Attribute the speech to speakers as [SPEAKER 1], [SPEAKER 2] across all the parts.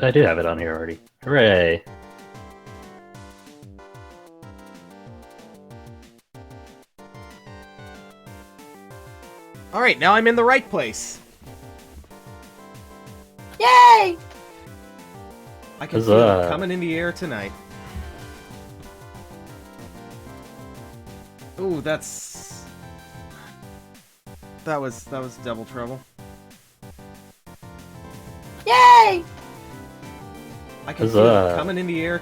[SPEAKER 1] I do have it on here already. Hooray!
[SPEAKER 2] Alright, now I'm in the right place.
[SPEAKER 3] Yay!
[SPEAKER 2] I can feel
[SPEAKER 1] Huzzah.
[SPEAKER 2] it coming in the air tonight. Ooh, that's... That was double trouble.
[SPEAKER 3] Yay!
[SPEAKER 2] I can feel
[SPEAKER 1] Huzzah.
[SPEAKER 2] it coming in the air.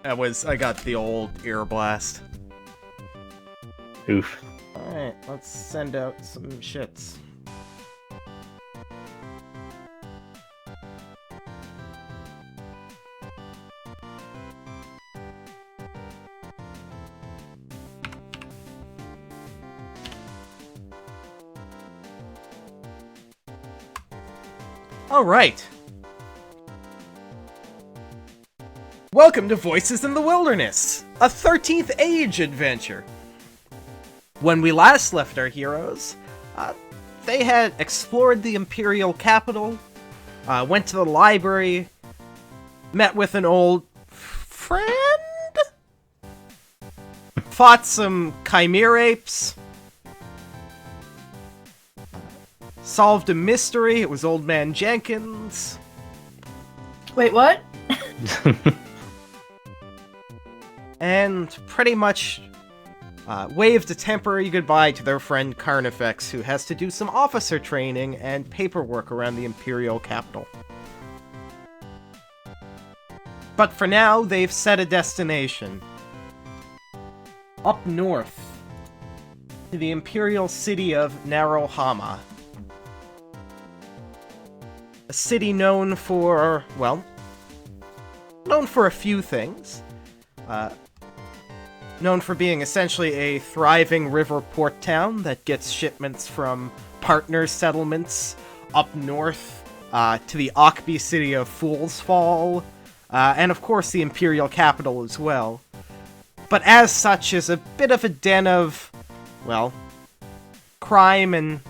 [SPEAKER 2] I got the old air blast.
[SPEAKER 1] Oof.
[SPEAKER 2] Alright, let's send out some shits. Alright. Welcome to Voices in the Wilderness, a 13th Age adventure. When we last left our heroes, they had explored the Imperial capital, went to the library, met with an old friend, fought some chimera apes, solved a mystery. It was Old Man Jenkins.
[SPEAKER 3] Wait, what?
[SPEAKER 2] And pretty much waved a temporary goodbye to their friend Carnifex, who has to do some officer training and paperwork around the Imperial capital. But for now, they've set a destination. Up north, to the Imperial city of Narohama. A city known for, well, known for a few things. Known for being essentially a thriving river port town that gets shipments from partner settlements up north to the Ockby city of Fool's Fall, and of course the Imperial capital as well. But as such is a bit of a den of, well, crime and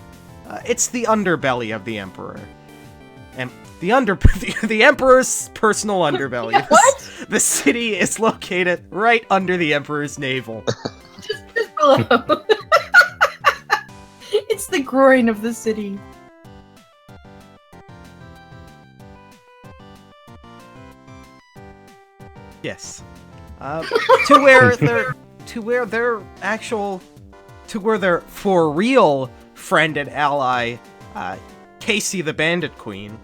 [SPEAKER 2] it's the underbelly of the Emperor. And the Emperor's personal underbelly.
[SPEAKER 3] What?
[SPEAKER 2] The city is located right under the Emperor's navel.
[SPEAKER 3] Just below. It's the groin of the city.
[SPEAKER 2] Yes. To where their for real friend and ally, Casey the Bandit Queen,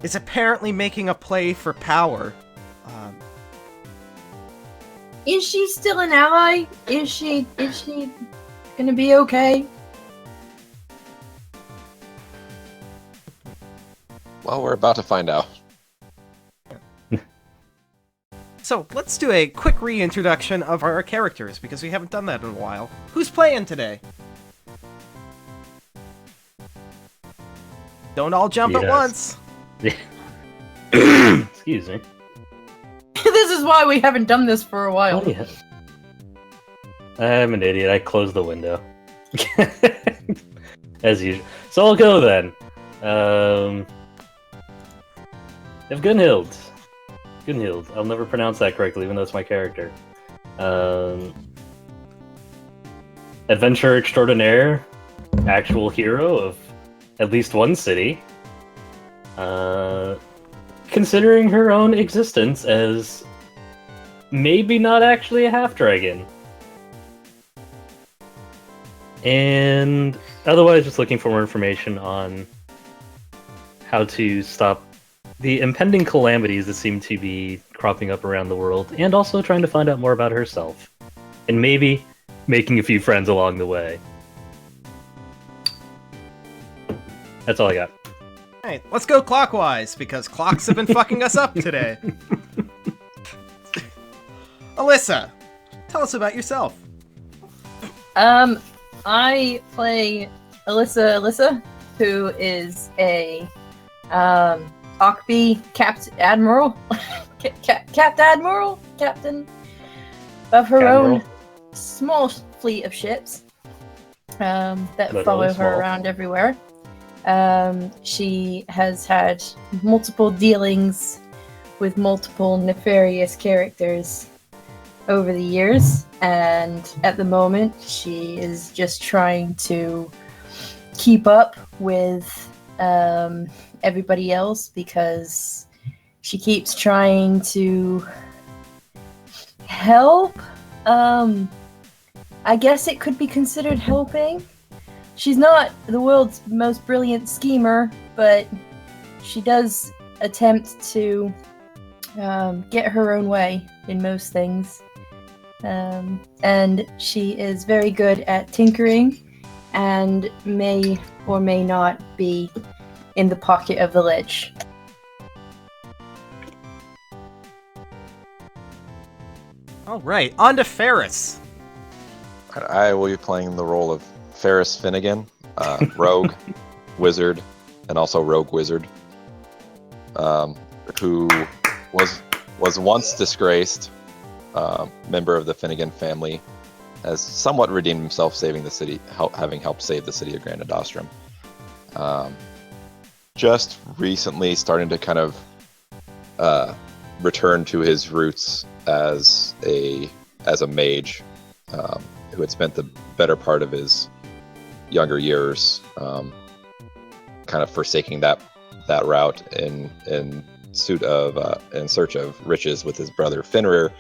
[SPEAKER 2] is apparently making a play for power.
[SPEAKER 3] Is she still an ally? Is she gonna be okay?
[SPEAKER 4] Well, we're about to find out.
[SPEAKER 2] So, let's do a quick reintroduction of our characters, because we haven't done that in a while. Who's playing today? Don't all jump at
[SPEAKER 1] Yes.
[SPEAKER 2] once!
[SPEAKER 1] Excuse me.
[SPEAKER 3] This is why we haven't done this for a while.
[SPEAKER 1] Oh, yeah. I'm an idiot. I closed the window. As usual. So I'll go then. If Gunhild. Gunhild. I'll never pronounce that correctly, even though it's my character. Adventurer extraordinaire. Actual hero of at least one city. Considering her own existence as maybe not actually a half-dragon. And otherwise just looking for more information on how to stop the impending calamities that seem to be cropping up around the world, and also trying to find out more about herself. And maybe making a few friends along the way. That's all I got.
[SPEAKER 2] Alright, let's go clockwise, because clocks have been fucking us up today. Alyssa, tell us about yourself.
[SPEAKER 3] I play Alyssa, who is a Ockby Captain Admiral, Captain of her own small fleet of ships that
[SPEAKER 1] Literally
[SPEAKER 3] follow
[SPEAKER 1] small.
[SPEAKER 3] her around everywhere. She has had multiple dealings with multiple nefarious characters over the years, and at the moment she is just trying to keep up with everybody else because she keeps trying to help. I guess it could be considered helping. She's not the world's most brilliant schemer, but she does attempt to get her own way in most things. And she is very good at tinkering and may or may not be in the pocket of the Lich.
[SPEAKER 2] Alright, on to Ferris.
[SPEAKER 4] I will be playing the role of Ferris Finnegan, rogue, wizard, and also rogue wizard, who was once disgraced, member of the Finnegan family, has somewhat redeemed himself, saving the city, having helped save the city of Grand Indostrum. Just recently starting to kind of return to his roots as a mage, who had spent the better part of his younger years kind of forsaking that route in search of riches with his brother Fenrir,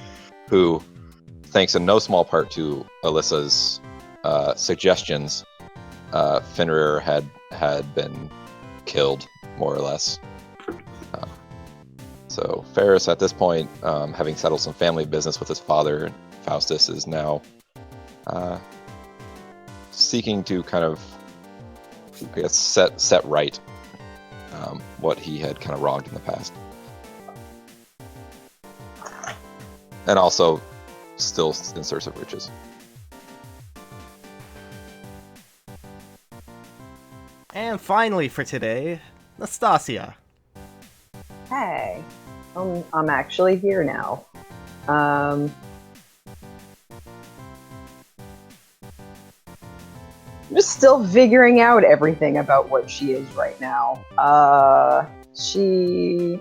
[SPEAKER 4] who, thanks in no small part to Alyssa's suggestions, Fenrir had been killed, more or less. So Ferris, at this point, having settled some family business with his father, Faustus, is now seeking to kind of, I guess, set right what he had kind of wronged in the past. And also still in search of riches.
[SPEAKER 2] And finally for today, Nastasia.
[SPEAKER 5] Hey, I'm actually here now. I'm just still figuring out everything about what she is right now. She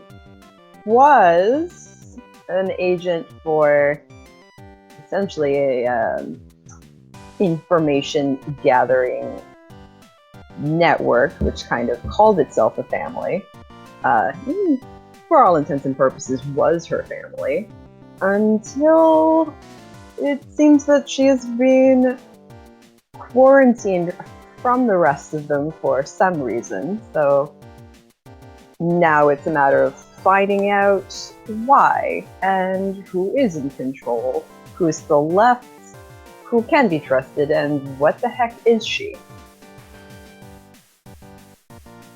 [SPEAKER 5] was an agent for essentially a information gathering network, which kind of called itself a family. For all intents and purposes, was her family, until it seems that she has been quarantined from the rest of them for some reason. So now it's a matter of finding out why and who is in control, who is still left, who can be trusted, and what the heck is she?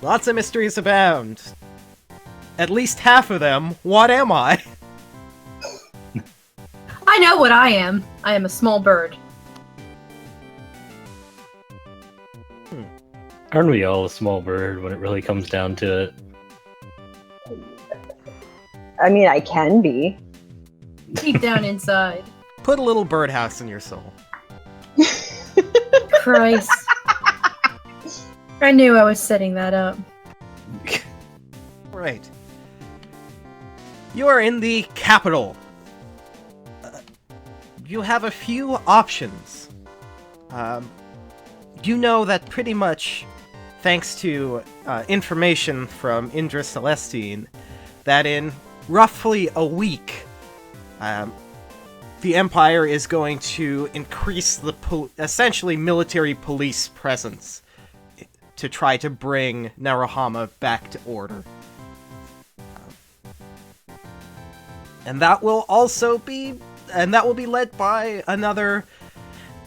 [SPEAKER 2] Lots of mysteries abound. At least half of them, what am I?
[SPEAKER 3] I know what I am. I am a small bird.
[SPEAKER 1] Aren't we all a small bird when it really comes down to it?
[SPEAKER 5] I mean, I can be.
[SPEAKER 3] Deep down inside.
[SPEAKER 2] Put a little birdhouse in your soul.
[SPEAKER 3] Christ. I knew I was setting that up.
[SPEAKER 2] Right. You are in the capital. You have a few options. You know that pretty much, thanks to information from Indra Celestine, that in roughly a week, the Empire is going to increase the essentially military police presence to try to bring Naruhama back to order. And that will also be, led by another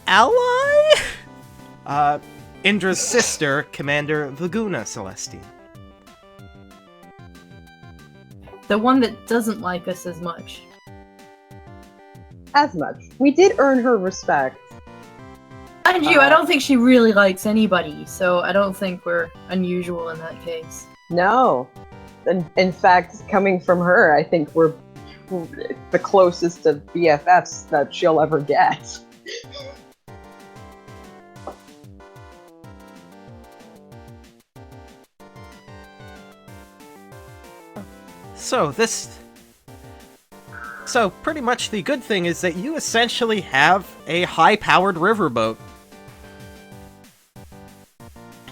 [SPEAKER 2] ally? Indra's sister, Commander Laguna Celestine.
[SPEAKER 3] The one that doesn't like us as much.
[SPEAKER 5] As much. We did earn her respect.
[SPEAKER 3] Mind you, I don't think she really likes anybody, so I don't think we're unusual in that case.
[SPEAKER 5] No. In fact, coming from her, I think we're the closest to BFFs that she'll ever get.
[SPEAKER 2] So pretty much the good thing is that you essentially have a high-powered riverboat.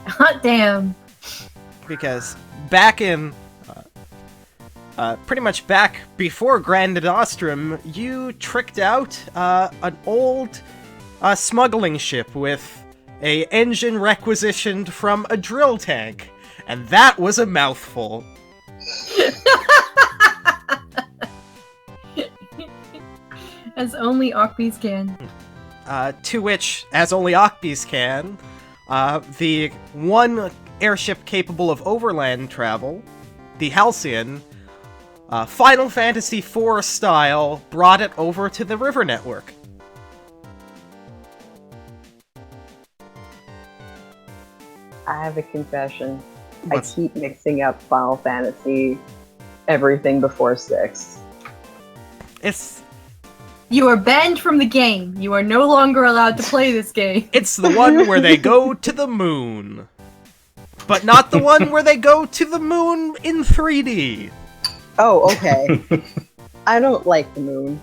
[SPEAKER 3] Hot damn.
[SPEAKER 2] Because back in, pretty much back before Grand Nostrum, you tricked out an old smuggling ship with a engine requisitioned from a drill tank, and that was a mouthful.
[SPEAKER 3] As only Okbees can.
[SPEAKER 2] To which, as only Okbees can, the one airship capable of overland travel, the Halcyon, Final Fantasy IV style, brought it over to the river network.
[SPEAKER 5] I have a confession.
[SPEAKER 2] What's-
[SPEAKER 5] I keep mixing up Final Fantasy, everything before 6.
[SPEAKER 2] It's
[SPEAKER 3] You are banned from the game. You are no longer allowed to play this game.
[SPEAKER 2] It's the one where they go to the moon. But not the one where they go to the moon in 3D.
[SPEAKER 5] Oh, okay. I don't like the moon.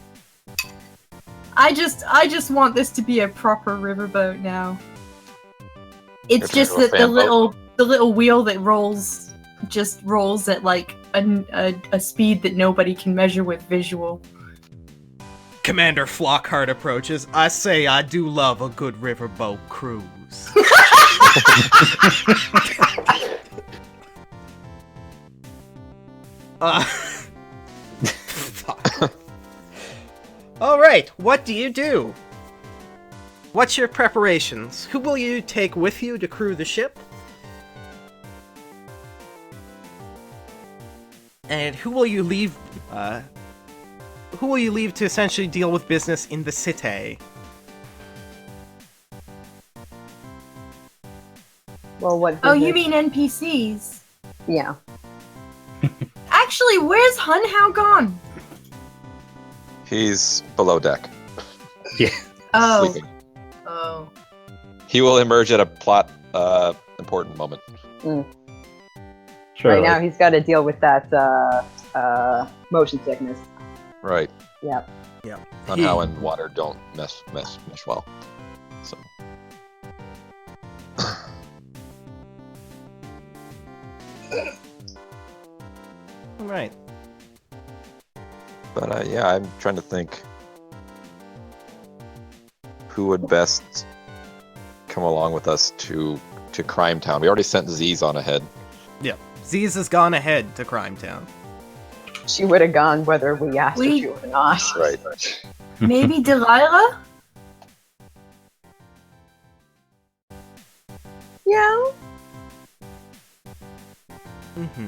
[SPEAKER 3] I just want this to be a proper riverboat now. It's
[SPEAKER 4] You're
[SPEAKER 3] just
[SPEAKER 4] talking
[SPEAKER 3] that the
[SPEAKER 4] about
[SPEAKER 3] little wheel that rolls just rolls at like a speed that nobody can measure with visual.
[SPEAKER 2] Commander Flockhart approaches. I say I do love a good riverboat cruise. Fuck. Alright, what do you do? What's your preparations? Who will you take with you to crew the ship? And who will you leave to essentially deal with business in the city?
[SPEAKER 5] Well, what?
[SPEAKER 3] Oh, you
[SPEAKER 5] business-
[SPEAKER 3] mean NPCs?
[SPEAKER 5] Yeah.
[SPEAKER 3] Actually, where's Hun Hao gone?
[SPEAKER 4] He's below deck,
[SPEAKER 3] Oh.
[SPEAKER 4] sleeping.
[SPEAKER 3] Oh.
[SPEAKER 4] He will emerge at a plot important moment.
[SPEAKER 1] Sure.
[SPEAKER 5] Right now, he's got to deal with that motion sickness.
[SPEAKER 4] Right.
[SPEAKER 5] Yep.
[SPEAKER 4] On how and water don't mesh well. So
[SPEAKER 2] Right.
[SPEAKER 4] but yeah, I'm trying to think who would best come along with us to Crime Town. We already sent Z's on ahead.
[SPEAKER 2] Yep. Z's has gone ahead to Crime Town.
[SPEAKER 5] She would have gone whether we asked her
[SPEAKER 3] We-
[SPEAKER 5] to or not.
[SPEAKER 4] Right.
[SPEAKER 3] Maybe Delilah?
[SPEAKER 5] Yeah.
[SPEAKER 2] Mm-hmm.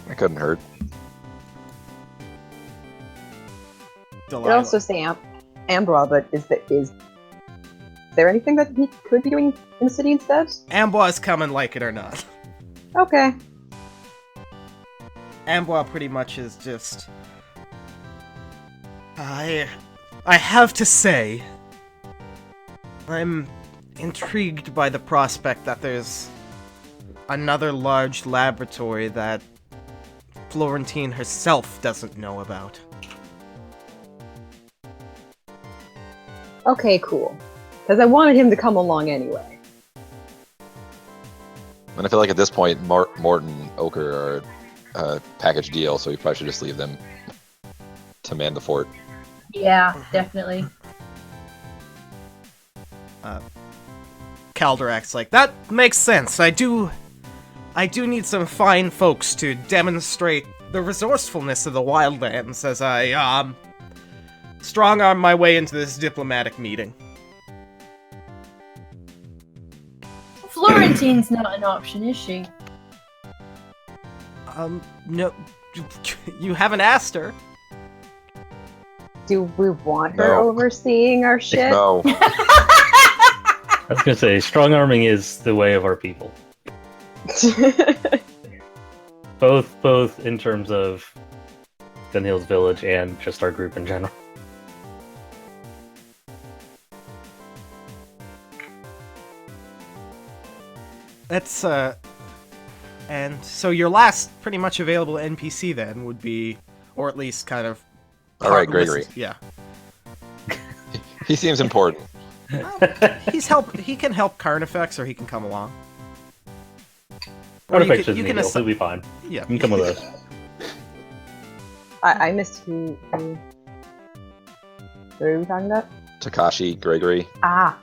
[SPEAKER 4] That couldn't hurt.
[SPEAKER 5] You could also say Ambra, but is there anything that he could be doing in the city instead?
[SPEAKER 2] Amboise coming like it or not.
[SPEAKER 5] Okay.
[SPEAKER 2] Amboise pretty much is just... I have to say, I'm intrigued by the prospect that there's another large laboratory that Florentine herself doesn't know about.
[SPEAKER 5] Okay, cool. Because I wanted him to come along anyway.
[SPEAKER 4] And I feel like at this point, Morton and Ochre are a package deal, so we probably should just leave them to man the fort.
[SPEAKER 3] Yeah, definitely.
[SPEAKER 2] Calderak's like, that makes sense. I do need some fine folks to demonstrate the resourcefulness of the Wildlands as I, strong-arm my way into this diplomatic meeting.
[SPEAKER 3] Florentine's not an option, is she?
[SPEAKER 2] No, you haven't asked her.
[SPEAKER 5] Do we want her
[SPEAKER 4] No.
[SPEAKER 5] overseeing our shit?
[SPEAKER 4] No.
[SPEAKER 1] I was gonna say, strong arming is the way of our people. Both in terms of Gun Hills Village and just our group in general.
[SPEAKER 2] That's, And so your last pretty much available NPC then would be, or at least kind of...
[SPEAKER 4] All right, Gregory.
[SPEAKER 2] Yeah.
[SPEAKER 4] He seems important.
[SPEAKER 2] He can help Carnifex, or he can come along. Or
[SPEAKER 1] Artifacts doesn't need help.
[SPEAKER 2] assi-
[SPEAKER 1] He'll be fine.
[SPEAKER 2] Yeah.
[SPEAKER 1] You can come with us.
[SPEAKER 5] I missed who. What are we talking about?
[SPEAKER 4] Takashi, Gregory.
[SPEAKER 5] Ah,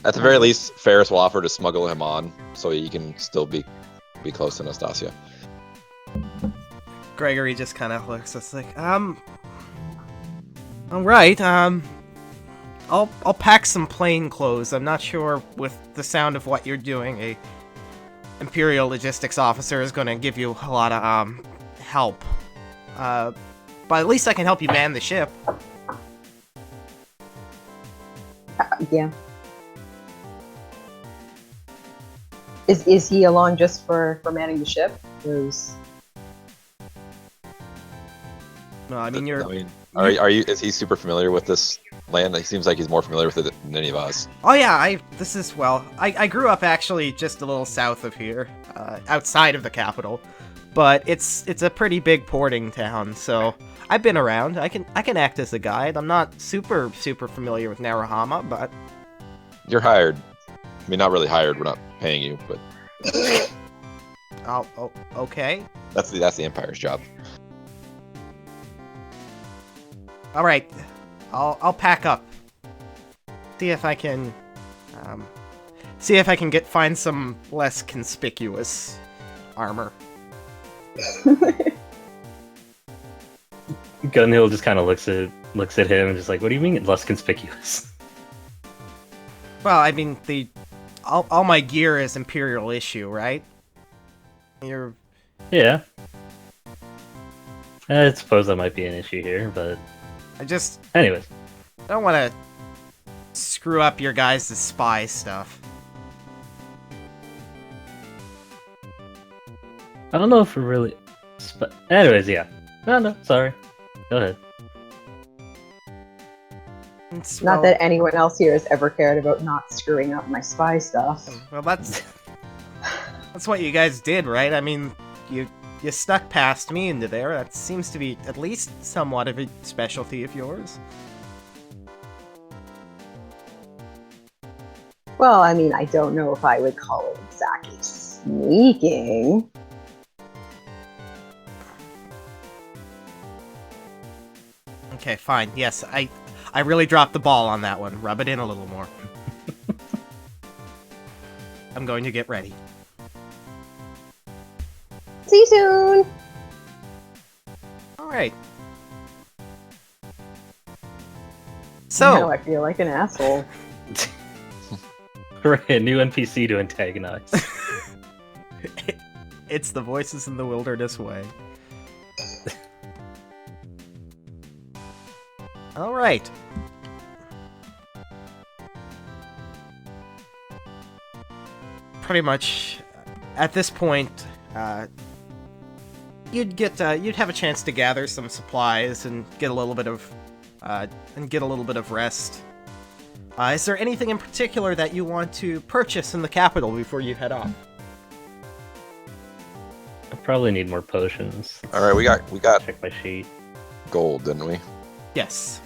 [SPEAKER 4] At the very least, Ferris will offer to smuggle him on so he can still be close to Nastasia.
[SPEAKER 2] Gregory just kind of looks. It's like, all right. I'll pack some plain clothes. I'm not sure with the sound of what you're doing, a Imperial Logistics officer is going to give you a lot of help. But at least I can help you man the ship.
[SPEAKER 5] yeah. Is he along just for manning the ship? 'Cause-
[SPEAKER 2] No, I mean you're.
[SPEAKER 4] Are you? Is he super familiar with this land? He seems like he's more familiar with it than any of us.
[SPEAKER 2] Oh yeah, I grew up actually just a little south of here, outside of the capital, but it's a pretty big porting town, so I've been around. I can act as a guide. I'm not super familiar with Narahama, but
[SPEAKER 4] You're hired. I mean, not really hired. We're not paying you, but
[SPEAKER 2] oh, okay.
[SPEAKER 4] that's the Empire's job.
[SPEAKER 2] All right, I'll pack up. See if I can find some less conspicuous armor.
[SPEAKER 1] Gunhill just kind of looks at him and just like, what do you mean less conspicuous?
[SPEAKER 2] Well, I mean all my gear is Imperial issue, right?
[SPEAKER 1] Yeah. I suppose that might be an issue here, but anyways.
[SPEAKER 2] I don't want to screw up your guys' spy stuff.
[SPEAKER 1] I don't know if we're really... Anyways, yeah. No, sorry. Go ahead.
[SPEAKER 5] Not that anyone else here has ever cared about not screwing up my spy stuff.
[SPEAKER 2] Well, that's what you guys did, right? I mean, you stuck past me into there. That seems to be at least somewhat of a specialty of yours.
[SPEAKER 5] Well, I mean, I don't know if I would call it exactly sneaking.
[SPEAKER 2] Okay, fine. Yes, I really dropped the ball on that one. Rub it in a little more. I'm going to get ready.
[SPEAKER 5] See you soon!
[SPEAKER 2] Alright.
[SPEAKER 5] Now
[SPEAKER 2] So,
[SPEAKER 5] I feel like an asshole.
[SPEAKER 1] Right, a new NPC to antagonize.
[SPEAKER 2] it's the Voices in the Wilderness way. Alright. Pretty much, at this point, you'd have a chance to gather some supplies and get a little bit of rest. Is there anything in particular that you want to purchase in the capital before you head off?
[SPEAKER 1] I probably need more potions.
[SPEAKER 4] All right, we got
[SPEAKER 1] Check my sheet.
[SPEAKER 4] gold, didn't we?
[SPEAKER 2] Yes.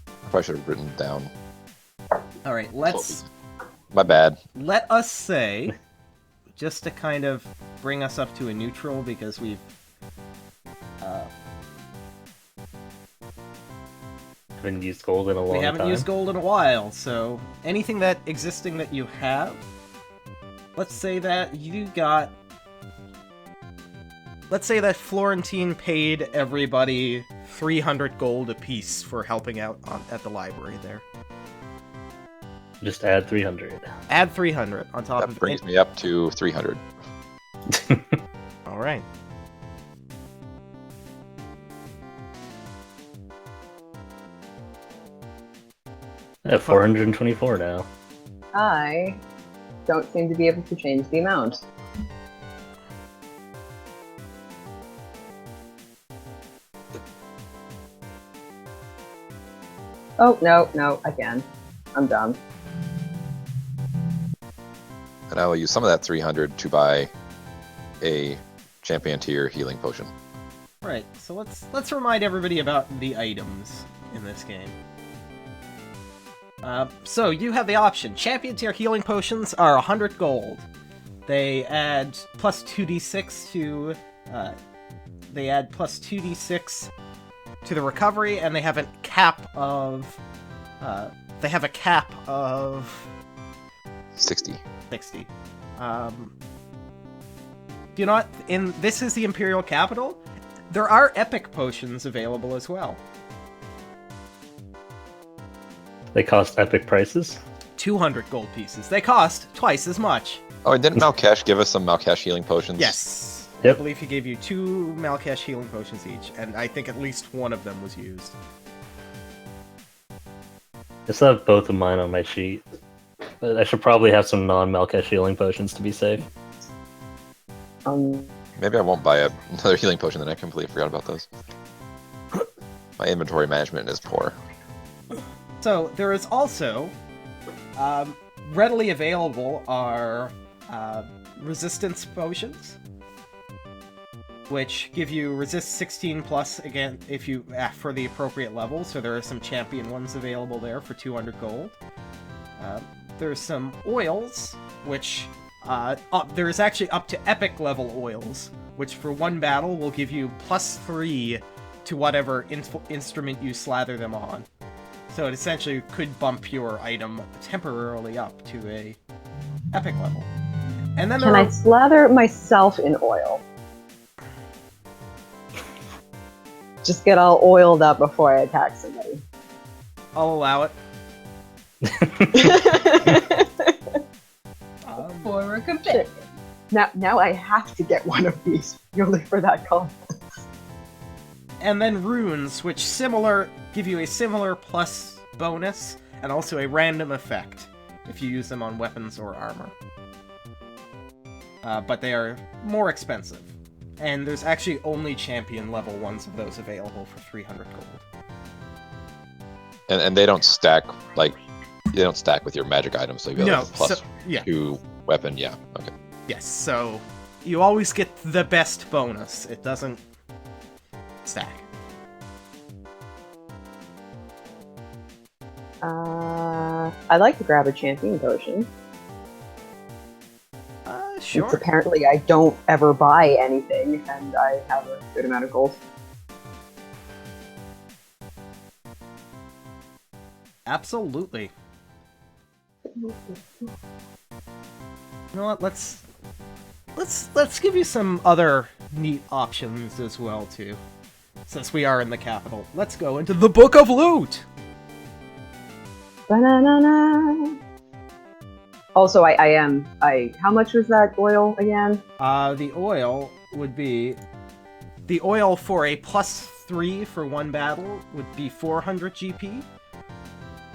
[SPEAKER 4] I probably should have written it down.
[SPEAKER 2] All right.
[SPEAKER 4] My bad.
[SPEAKER 2] Let us say, just to kind of bring us up to a neutral, because we've
[SPEAKER 1] Haven't used gold in a long time.
[SPEAKER 2] we haven't used gold in a while, so anything that you have, let's say that Florentine paid everybody 300 gold apiece for helping out at the library there.
[SPEAKER 1] Just add 300.
[SPEAKER 2] Add 300 on top
[SPEAKER 4] That
[SPEAKER 2] of
[SPEAKER 4] brings
[SPEAKER 2] it.
[SPEAKER 4] me up to 300.
[SPEAKER 2] All right.
[SPEAKER 1] I have 424 now.
[SPEAKER 5] I don't seem to be able to change the amount. Oh, no, again. I'm done.
[SPEAKER 4] And I will use some of that 300 to buy a champion tier healing potion.
[SPEAKER 2] Right, so let's remind everybody about the items in this game. So you have the option. Champion tier healing potions are 100 gold. They add plus 2d6 to the recovery, and they have a cap of
[SPEAKER 4] 60.
[SPEAKER 2] 60. You know what? This is the Imperial Capital. There are epic potions available as well.
[SPEAKER 1] They cost epic prices.
[SPEAKER 2] 200 gold pieces. They cost twice as much.
[SPEAKER 4] Oh, and didn't Malkesh give us some Malkesh healing potions?
[SPEAKER 2] Yes.
[SPEAKER 1] Yep.
[SPEAKER 2] I believe he gave you 2 Malkesh healing potions each, and I think at least one of them was used.
[SPEAKER 1] I still have both of mine on my sheet. But I should probably have some non-Malkesh healing potions to be safe.
[SPEAKER 4] Maybe I won't buy another healing potion, then I completely forgot about those. My inventory management is poor.
[SPEAKER 2] So, there is also, readily available are resistance potions, which give you resist 16 plus, again, if you for the appropriate level, so there are some champion ones available there for 200 gold. There's some oils, which, there's actually up to epic level oils, which for one battle will give you plus 3 to whatever instrument you slather them on. So it essentially could bump your item temporarily up to a epic level. And then
[SPEAKER 5] Can I slather myself in oil? Just get all oiled up before I attack somebody.
[SPEAKER 2] I'll allow it.
[SPEAKER 3] Former competitor.
[SPEAKER 5] Now I have to get one of these purely for that comp.
[SPEAKER 2] And then runes, which give you a similar plus bonus, and also a random effect if you use them on weapons or armor. But they are more expensive. And there's actually only champion level ones of those available for 300 gold.
[SPEAKER 4] And they don't stack, with your magic items, so you have a plus 2 weapon, yeah, okay.
[SPEAKER 2] Yes, so you always get the best bonus. It doesn't stack.
[SPEAKER 5] I'd like to grab a champion potion.
[SPEAKER 2] Sure.
[SPEAKER 5] Since apparently I don't ever buy anything, and I have a good amount of gold.
[SPEAKER 2] Absolutely. You know what? Let's give you some other neat options as well too. Since we are in the capital, let's go into the Book of Loot.
[SPEAKER 5] Ba-na-na-na. Also, how much was that oil again?
[SPEAKER 2] The oil would be... The oil for a plus 3 for one battle would be 400 GP.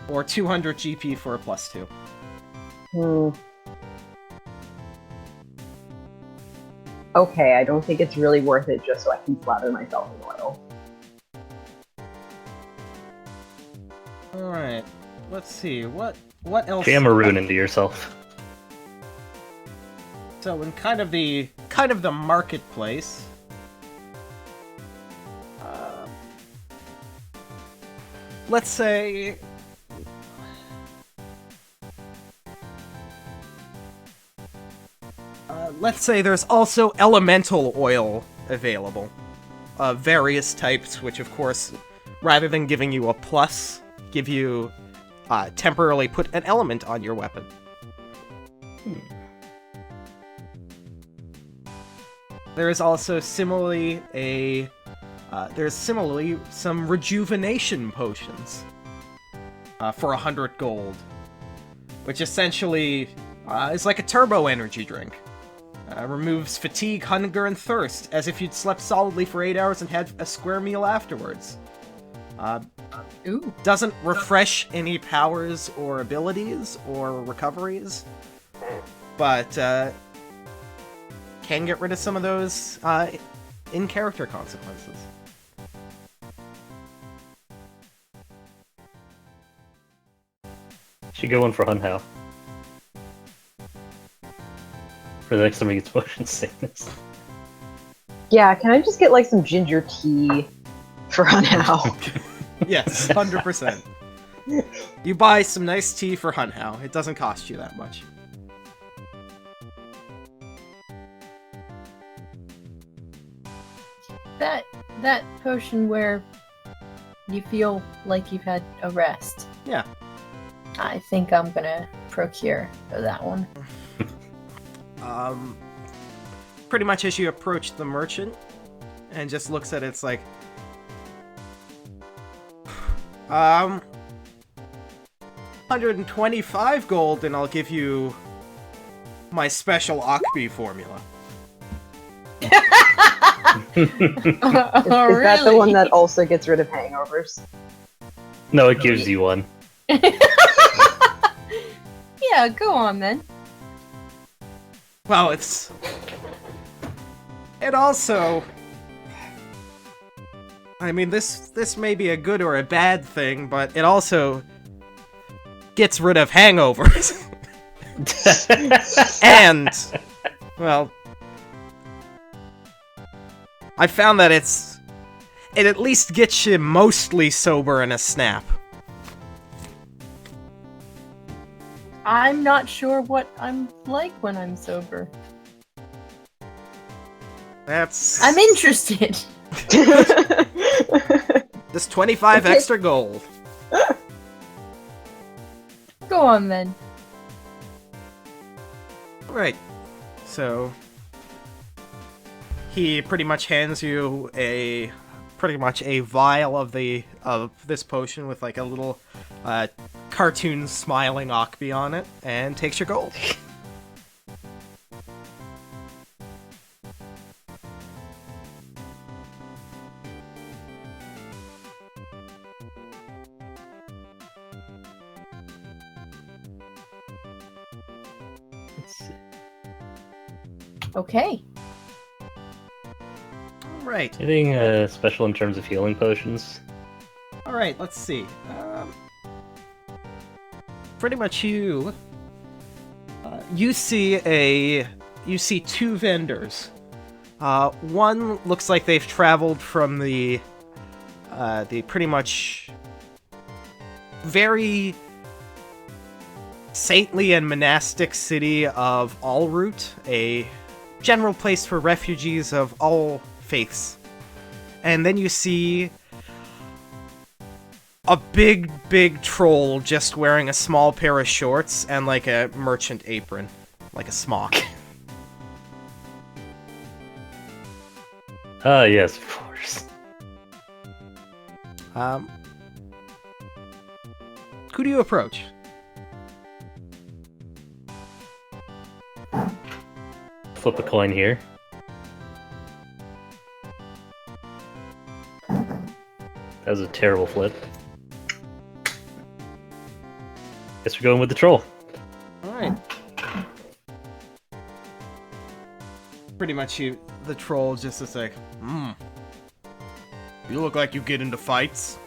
[SPEAKER 2] Or 200 GP for a plus 2.
[SPEAKER 5] Okay, I don't think it's really worth it just so I can slather myself in oil.
[SPEAKER 2] Alright, let's see, what else?
[SPEAKER 1] Jam a rune into yourself.
[SPEAKER 2] So in kind of the marketplace, let's say there's also elemental oil available, various types, which of course, rather than giving you a plus, give you temporarily put an element on your weapon. There is also similarly some rejuvenation potions for 100 gold, which essentially is like a turbo energy drink. Removes fatigue, hunger, and thirst, as if you'd slept solidly for 8 hours and had a square meal afterwards. Doesn't refresh any powers or abilities or recoveries, but can get rid of some of those in-character consequences.
[SPEAKER 1] Should go in for Hunhow. for the next time he gets motion sickness.
[SPEAKER 5] Yeah, can I just get like some ginger tea for Hunhow?
[SPEAKER 2] Yes, 100%. You buy some nice tea for Hunhow. It doesn't cost you that much.
[SPEAKER 3] That potion where you feel like you've had a rest.
[SPEAKER 2] Yeah.
[SPEAKER 3] I think I'm gonna procure that one.
[SPEAKER 2] Pretty much as you approach the merchant and just looks at it, it's like, 125 gold and I'll give you my special Akbi formula.
[SPEAKER 5] Is that the one that also gets rid of hangovers?
[SPEAKER 1] No, it gives you one.
[SPEAKER 3] Yeah, go on then.
[SPEAKER 2] Well, it also, I mean, this may be a good or a bad thing, but it also gets rid of hangovers. And, well, I found that it at least gets you mostly sober in a snap.
[SPEAKER 3] I'm not sure what I'm like when I'm sober. I'm interested.
[SPEAKER 2] This 25 extra gold.
[SPEAKER 3] Go on then.
[SPEAKER 2] Right. So he pretty much hands you a vial of this potion with like a little cartoon smiling Akbi on it, and takes your gold.
[SPEAKER 3] Okay.
[SPEAKER 2] Right.
[SPEAKER 1] Anything special in terms of healing potions?
[SPEAKER 2] All right. Let's see. Pretty much you see two vendors. One looks like they've traveled from the pretty much very saintly and monastic city of Allroot, a general place for refugees of all faiths. And then you see a big troll just wearing a small pair of shorts and like a merchant apron, like a smock.
[SPEAKER 1] Yes, of course.
[SPEAKER 2] Who do you approach?
[SPEAKER 1] Flip a coin here. That was a terrible flip. Guess we're going with the troll.
[SPEAKER 2] Alright. Pretty much the troll just is like, you look like you get into fights.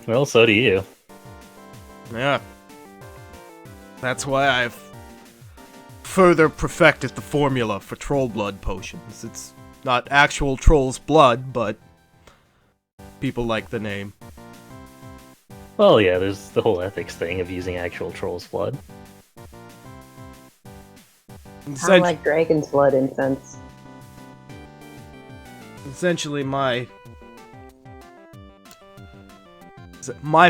[SPEAKER 1] Well, so do you.
[SPEAKER 2] Yeah. That's why I've further perfected the formula for troll blood potions. It's not actual troll's blood, but people like the name.
[SPEAKER 1] Well, yeah, there's the whole ethics thing of using actual troll's blood.
[SPEAKER 5] I like dragon's blood incense.
[SPEAKER 2] Essentially, my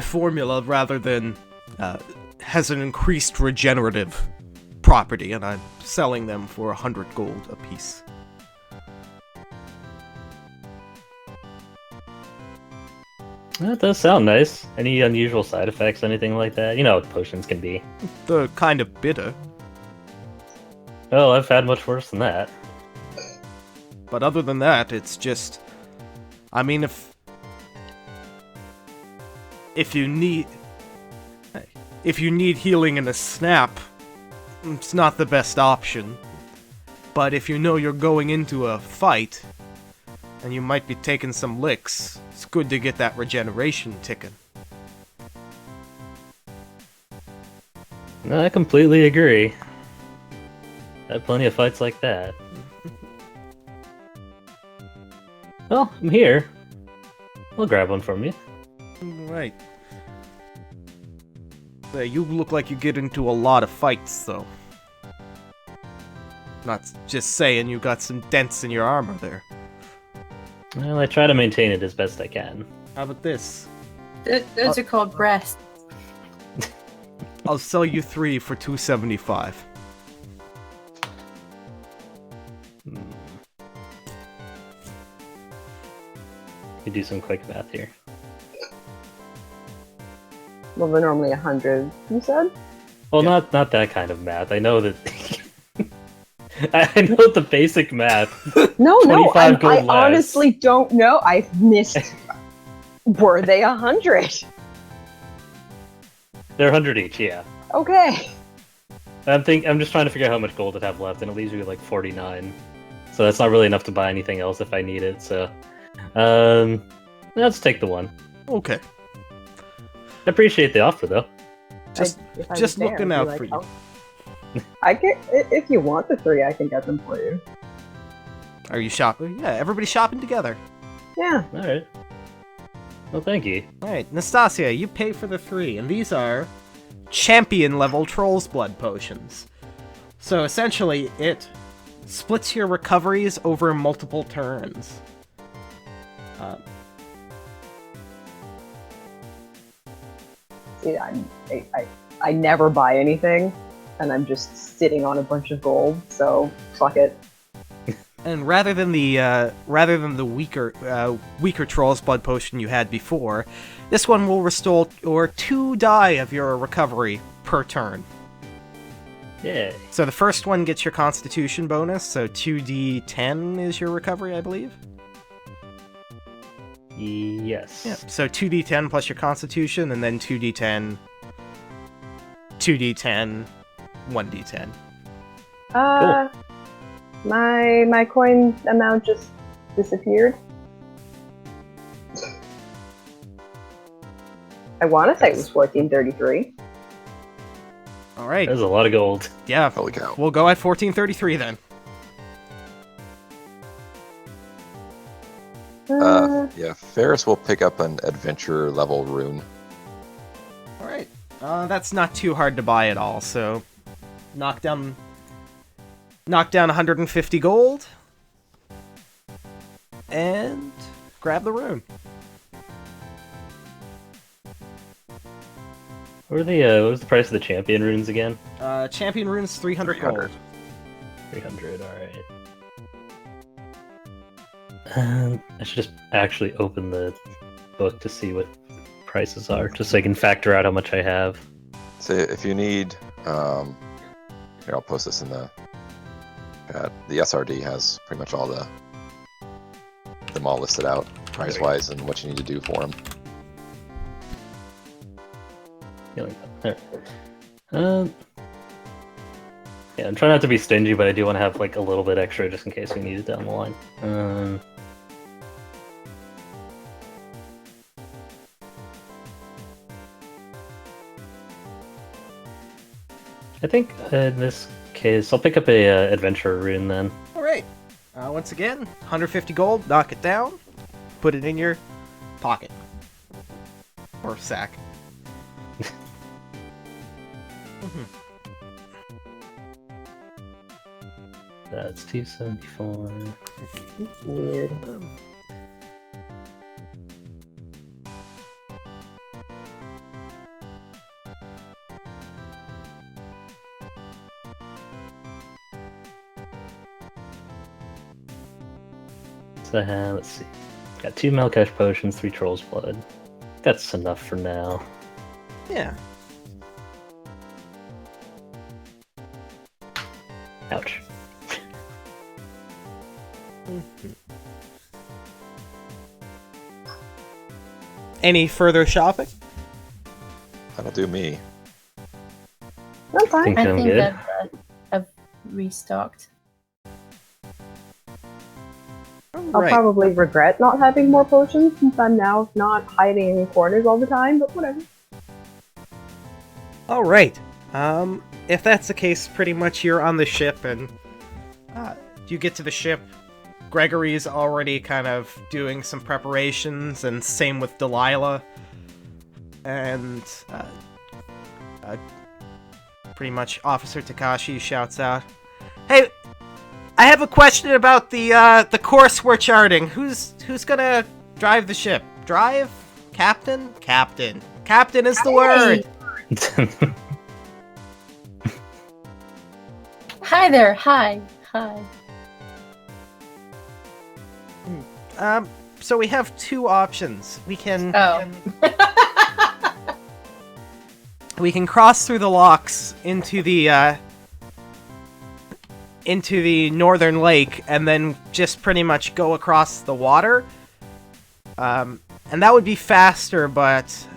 [SPEAKER 2] formula, rather than has an increased regenerative property, and I'm selling them for 100 gold apiece.
[SPEAKER 1] That does sound nice. Any unusual side effects, anything like that? You know what potions can be.
[SPEAKER 2] They're kind of bitter,
[SPEAKER 1] Oh, I've had much worse than that.
[SPEAKER 2] but other than that, it's just... I mean, if you need healing in a snap, it's not the best option. But if you know you're going into a fight, and you might be taking some licks, it's good to get that regeneration ticking.
[SPEAKER 1] No, I completely agree. Had plenty of fights like that. Well, I'm here. I'll grab one from you.
[SPEAKER 2] Right. You look like you get into a lot of fights, though. Not just saying you got some dents in your armor there.
[SPEAKER 1] Well, I try to maintain it as best I can.
[SPEAKER 2] How about this?
[SPEAKER 3] Those are called breasts.
[SPEAKER 2] I'll sell you 3 for $275.
[SPEAKER 1] You do some quick math here.
[SPEAKER 5] Well, they're normally 100, you said?
[SPEAKER 1] Well, not that kind of math. I know that. I know the basic math.
[SPEAKER 5] No,
[SPEAKER 1] 25 gold
[SPEAKER 5] I
[SPEAKER 1] less.
[SPEAKER 5] honestly don't know. I've missed. Were they 100?
[SPEAKER 1] They're 100 each, yeah.
[SPEAKER 5] Okay.
[SPEAKER 1] I'm just trying to figure out how much gold I'd have left, and it leaves me with like 49. So that's not really enough to buy anything else if I need it. So, let's take the one.
[SPEAKER 2] Okay.
[SPEAKER 1] I appreciate the offer, though.
[SPEAKER 2] Just looking out for you.
[SPEAKER 5] I can, if you want the 3, I can get them for you.
[SPEAKER 2] Are you shopping? Yeah, everybody's shopping together.
[SPEAKER 5] Yeah.
[SPEAKER 1] All right. Well, thank you.
[SPEAKER 2] Alright, Nastasia, you pay for the 3, and these are champion level Troll's Blood potions. So essentially, it splits your recoveries over multiple turns.
[SPEAKER 5] See, I never buy anything, and I'm just sitting on a bunch of gold, so fuck it.
[SPEAKER 2] And rather than the weaker Troll's Blood potion you had before, this one will restore 2 die of your recovery per turn.
[SPEAKER 1] Yeah.
[SPEAKER 2] So the first one gets your Constitution bonus, so 2d10 is your recovery, I believe.
[SPEAKER 1] Yes.
[SPEAKER 2] Yeah. So 2d10 plus your Constitution, and then 2d10, 2d10, 1d10.
[SPEAKER 1] Cool.
[SPEAKER 5] My coin amount just disappeared. I want to say it was 1433.
[SPEAKER 2] All right.
[SPEAKER 1] There's a lot of gold.
[SPEAKER 2] Yeah.
[SPEAKER 4] Holy cow.
[SPEAKER 2] We'll go at 1433 then.
[SPEAKER 4] Yeah, Ferris will pick up an adventure level rune.
[SPEAKER 2] All right. That's not too hard to buy at all. So, knock down 150 gold, and grab the rune.
[SPEAKER 1] What was the price of the champion runes again?
[SPEAKER 2] Champion runes 300 gold.
[SPEAKER 1] 300, alright. I should just actually open the book to see what prices are, just so I can factor out how much I have.
[SPEAKER 4] So if you need, here I'll post this in the chat. The SRD has pretty much all them all listed out, price-wise, and what you need to do for them.
[SPEAKER 1] Yeah, I'm trying not to be stingy, but I do want to have like a little bit extra just in case we need it down the line. I think in this case, I'll pick up a adventure rune then.
[SPEAKER 2] All right. Once again, 150 gold. Knock it down. Put it in your pocket or sack.
[SPEAKER 1] That's 274.
[SPEAKER 5] Weird.
[SPEAKER 1] So let's see. Got 2 Melkesh potions, 3 Troll's Blood. That's enough for now.
[SPEAKER 2] Yeah.
[SPEAKER 1] Ouch.
[SPEAKER 2] Any further shopping?
[SPEAKER 4] That'll do me.
[SPEAKER 5] I'm fine.
[SPEAKER 1] Think
[SPEAKER 3] I
[SPEAKER 1] I'm
[SPEAKER 3] think
[SPEAKER 1] good.
[SPEAKER 3] I've restocked.
[SPEAKER 5] I'll probably regret not having more potions since I'm now not hiding in corners all the time, but whatever.
[SPEAKER 2] All right. If that's the case, pretty much you're on the ship and You get to the ship. Gregory's already kind of doing some preparations, and same with Delilah. And pretty much Officer Takashi shouts out, "Hey, I have a question about the course we're charting. Who's gonna drive the ship? Drive? Captain? Captain. Captain is the word."
[SPEAKER 3] Hi there. Hi.
[SPEAKER 2] So we have two options. We can
[SPEAKER 3] Oh.
[SPEAKER 2] we can cross through the locks into the northern lake and then just pretty much go across the water. And that would be faster, but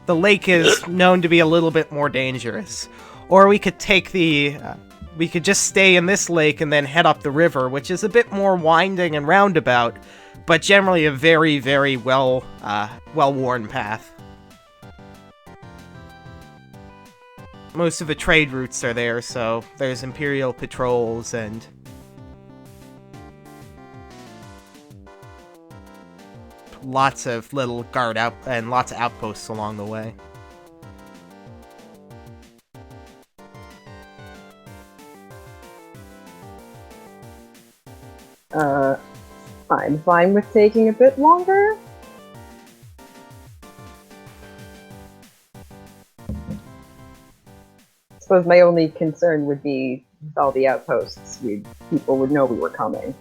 [SPEAKER 2] the lake is known to be a little bit more dangerous. Or we could take we could just stay in this lake and then head up the river, which is a bit more winding and roundabout, but generally a very, very well-worn path. Most of the trade routes are there, so there's Imperial patrols and lots of little guard out and lots of outposts along the way.
[SPEAKER 5] I'm fine with taking a bit longer. I suppose my only concern would be with all the outposts. People would know we were coming.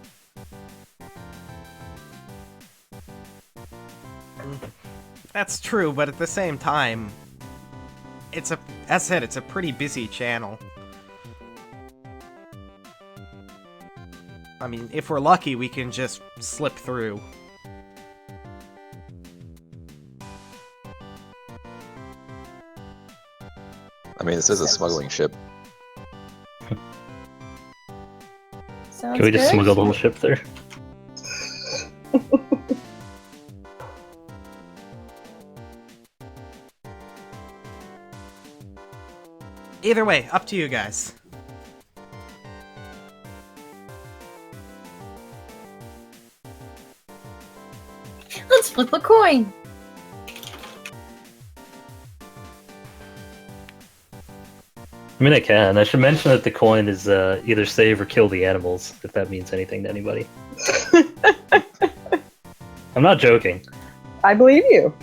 [SPEAKER 2] That's true, but at the same time, as I said, it's a pretty busy channel. I mean, if we're lucky, we can just slip through.
[SPEAKER 4] I mean, this is a smuggling ship.
[SPEAKER 3] Sounds
[SPEAKER 1] Can we just
[SPEAKER 3] good.
[SPEAKER 1] smuggle the whole ship there?
[SPEAKER 2] Either way, up to you guys.
[SPEAKER 3] Let's flip a coin.
[SPEAKER 1] I mean, I can. I should mention that the coin is either save or kill the animals, if that means anything to anybody. I'm not joking.
[SPEAKER 5] I believe you.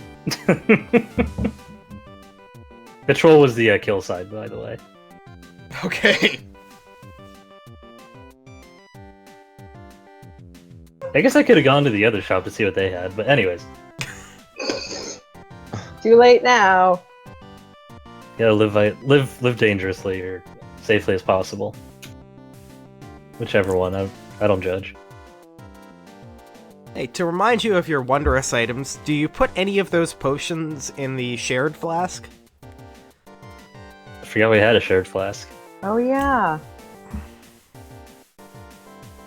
[SPEAKER 1] Patrol was the kill side, by the way.
[SPEAKER 2] Okay.
[SPEAKER 1] I guess I could have gone to the other shop to see what they had, but anyways.
[SPEAKER 5] Too late now.
[SPEAKER 1] You gotta live dangerously or safely as possible. Whichever one, I don't judge.
[SPEAKER 2] Hey, to remind you of your wondrous items, do you put any of those potions in the shared flask?
[SPEAKER 1] I forgot we had a shared flask.
[SPEAKER 5] Oh yeah.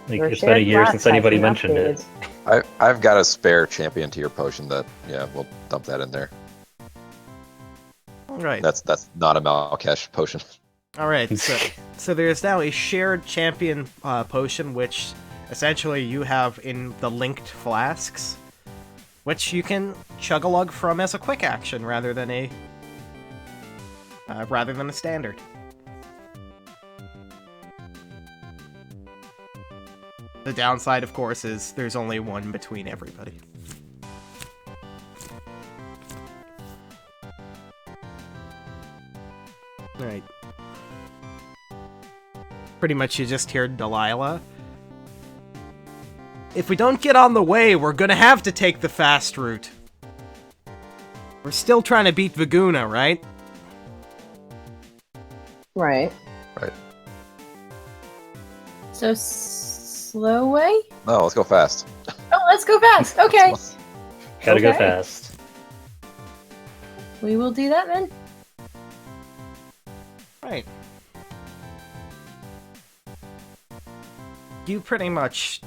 [SPEAKER 1] Like,
[SPEAKER 5] Your
[SPEAKER 1] it's been a
[SPEAKER 5] shared
[SPEAKER 1] year
[SPEAKER 5] flask
[SPEAKER 1] since
[SPEAKER 5] has
[SPEAKER 1] anybody
[SPEAKER 5] been
[SPEAKER 1] mentioned it.
[SPEAKER 5] updated.
[SPEAKER 4] I've got a spare champion tier potion that, yeah, we'll dump that in there.
[SPEAKER 2] Alright.
[SPEAKER 4] That's not a Malkesh potion.
[SPEAKER 2] Alright, so there's now a shared champion potion, which essentially you have in the linked flasks, which you can chug-a-lug from as a quick action rather than a standard. The downside, of course, is there's only one between everybody. Alright. Pretty much you just hear Delilah. If we don't get on the way, we're gonna have to take the fast route. We're still trying to beat Vaguna, right?
[SPEAKER 5] Right.
[SPEAKER 4] Right.
[SPEAKER 3] So slow way?
[SPEAKER 4] No, let's go fast.
[SPEAKER 3] Oh, let's go fast. Okay.
[SPEAKER 1] Gotta go
[SPEAKER 3] Okay.
[SPEAKER 1] fast.
[SPEAKER 3] We will do that then.
[SPEAKER 2] Right. You pretty much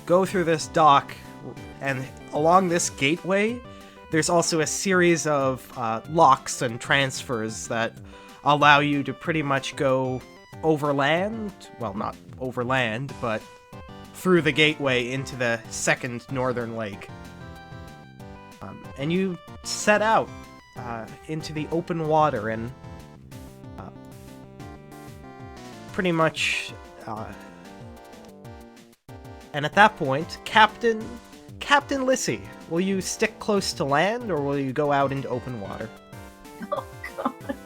[SPEAKER 2] go through this dock, and along this gateway, there's also a series of locks and transfers that allow you to pretty much go overland. Well, not overland, but through the gateway into the second northern lake. And you set out into the open water and pretty much... and at that point, Captain Lissy, will you stick close to land or will you go out into open water?
[SPEAKER 3] Oh god.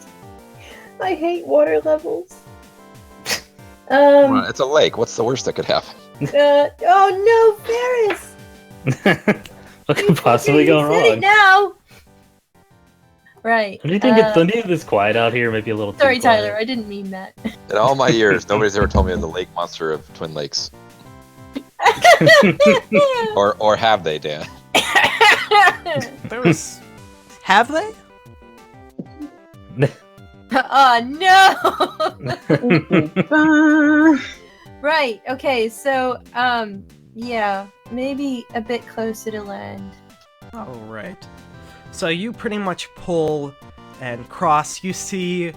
[SPEAKER 3] I hate water levels.
[SPEAKER 4] Well, it's a lake. What's the worst that could happen?
[SPEAKER 3] Oh no, Ferris!
[SPEAKER 1] What could possibly
[SPEAKER 3] You
[SPEAKER 1] go
[SPEAKER 3] said
[SPEAKER 1] wrong?
[SPEAKER 3] it now! Right.
[SPEAKER 1] Don't you think it's don't you think it's quiet out here? Maybe a little too
[SPEAKER 3] Sorry,
[SPEAKER 1] quiet.
[SPEAKER 3] Tyler, I didn't mean that.
[SPEAKER 4] In all my years, nobody's ever told me of the lake monster of Twin Lakes. Or have they, Dan?
[SPEAKER 2] There's... Have they?
[SPEAKER 3] Oh no! Right, okay, so, yeah, maybe a bit closer to land.
[SPEAKER 2] Alright. So you pretty much pull and cross. You see,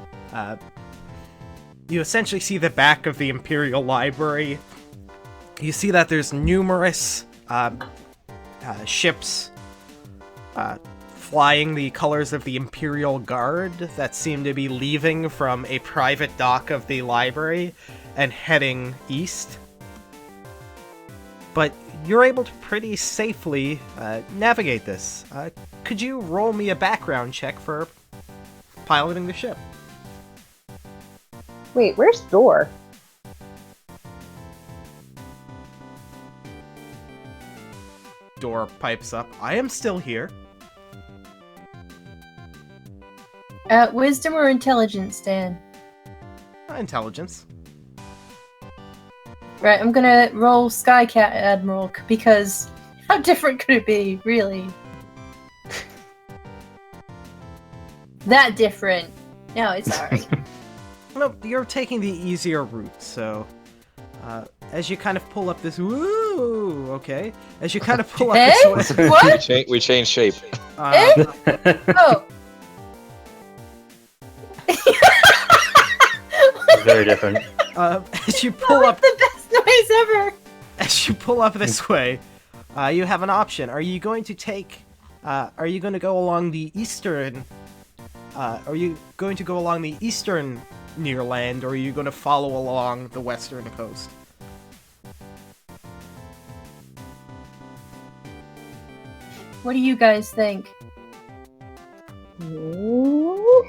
[SPEAKER 2] you essentially see the back of the Imperial Library. You see that there's numerous ships flying the colors of the Imperial Guard that seem to be leaving from a private dock of the library and heading east. But you're able to pretty safely navigate this. Could you roll me a background check for piloting the ship?
[SPEAKER 5] Wait, where's Thor?
[SPEAKER 2] Door pipes up. I am still here.
[SPEAKER 3] Wisdom or intelligence, Dan?
[SPEAKER 2] Intelligence.
[SPEAKER 3] Right, I'm gonna roll Skycat Admiral, because how different could it be, really? That different. No, it's alright.
[SPEAKER 2] No, you're taking the easier route, so... as you kind of pull up this... Woo! Okay. As you kind of pull up this way...
[SPEAKER 3] What?
[SPEAKER 4] We changed shape.
[SPEAKER 3] Oh.
[SPEAKER 1] Very different.
[SPEAKER 2] As you pull up...
[SPEAKER 3] the best noise ever!
[SPEAKER 2] As you pull up this way, you have an option. Are you going to take... are you going to go along the eastern... are you going to go along the eastern near land, or are you going to follow along the western coast?
[SPEAKER 3] What do you guys think?
[SPEAKER 5] Ooh.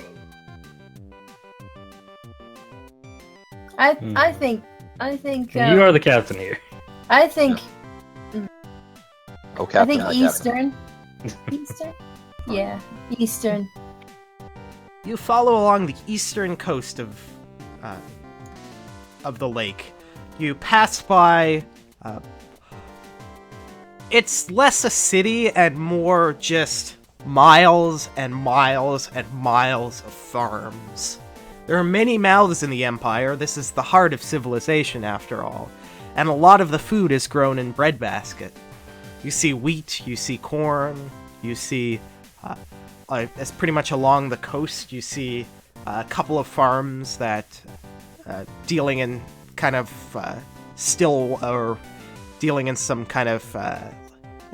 [SPEAKER 3] I think
[SPEAKER 1] You are the captain here.
[SPEAKER 3] I think
[SPEAKER 4] Oh, Captain.
[SPEAKER 3] I think Eastern. Eastern? Yeah, Eastern.
[SPEAKER 2] You follow along the eastern coast of the lake. You pass by... it's less a city and more just miles and miles and miles of farms. There are many mouths in the Empire. This is the heart of civilization, after all. And a lot of the food is grown in breadbasket. You see wheat, you see corn, you see... as pretty much along the coast, you see a couple of farms that dealing in kind of still, or dealing in some kind of,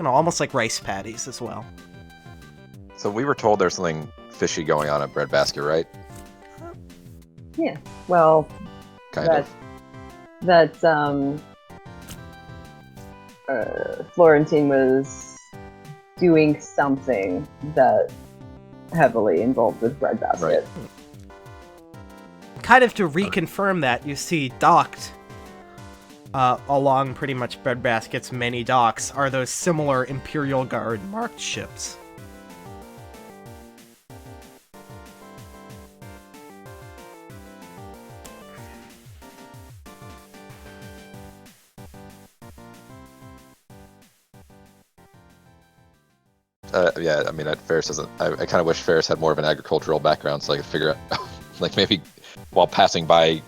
[SPEAKER 2] almost like rice paddies as well.
[SPEAKER 4] So we were told there's something fishy going on at Breadbasket, right?
[SPEAKER 5] Yeah. Well,
[SPEAKER 4] Kind of.
[SPEAKER 5] Florentine was doing something that heavily involved with Breadbasket.
[SPEAKER 4] Right.
[SPEAKER 2] Kind of to reconfirm that, you see docked along pretty much Breadbasket's many docks are those similar Imperial Guard marked ships.
[SPEAKER 4] Yeah, I mean, Ferris doesn't. I kind of wish Ferris had more of an agricultural background so I could figure out, like maybe while passing by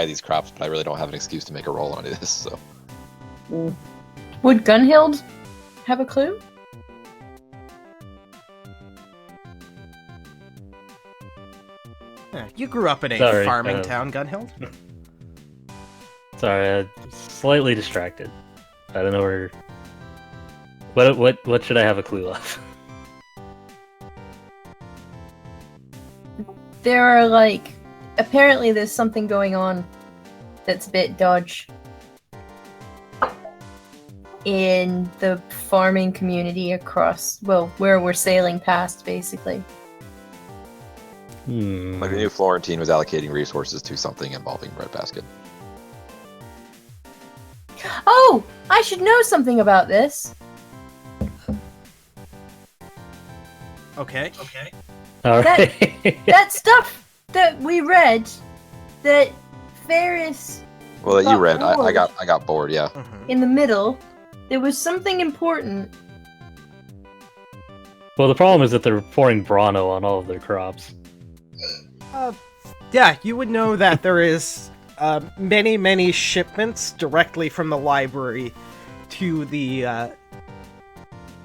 [SPEAKER 4] these crops, but I really don't have an excuse to make a roll on any of this. So
[SPEAKER 3] Would Gunhild have a clue?
[SPEAKER 2] You grew up in a
[SPEAKER 1] Sorry,
[SPEAKER 2] farming town, Gunhild.
[SPEAKER 1] Sorry, slightly distracted. I don't know where. What should I have a clue of?
[SPEAKER 3] There are like, apparently there's something going on that's a bit dodge in the farming community across, well, where we're sailing past, basically.
[SPEAKER 4] Like, I knew Florentine was allocating resources to something involving Breadbasket.
[SPEAKER 3] Oh, I should know something about this.
[SPEAKER 2] Okay.
[SPEAKER 1] All right.
[SPEAKER 3] That stuff that we read, that Ferris
[SPEAKER 4] Well, that you
[SPEAKER 3] got
[SPEAKER 4] read, I
[SPEAKER 3] bored
[SPEAKER 4] got bored. Yeah.
[SPEAKER 3] in the middle, there was something important.
[SPEAKER 1] Well, the problem is that they're pouring Brano on all of their crops.
[SPEAKER 2] Yeah, you would know that there is many shipments directly from the library to the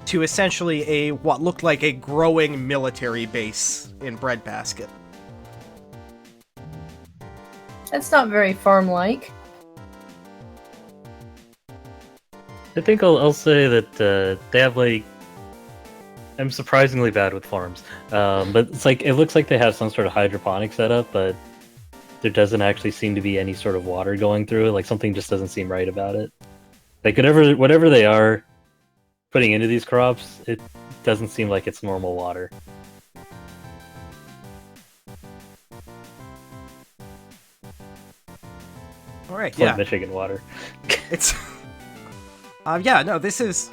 [SPEAKER 2] to essentially a what looked like a growing military base in Breadbasket.
[SPEAKER 3] That's not very farm-like.
[SPEAKER 1] I think I'll say that they have like. I'm surprisingly bad with farms, but it's like it looks like they have some sort of hydroponic setup, but there doesn't actually seem to be any sort of water going through it. Like something just doesn't seem right about it. Like whatever they are putting into these crops, it doesn't seem like it's normal water.
[SPEAKER 2] All right,
[SPEAKER 1] It's like
[SPEAKER 2] yeah,
[SPEAKER 1] Michigan water.
[SPEAKER 2] it's. Yeah, no, this is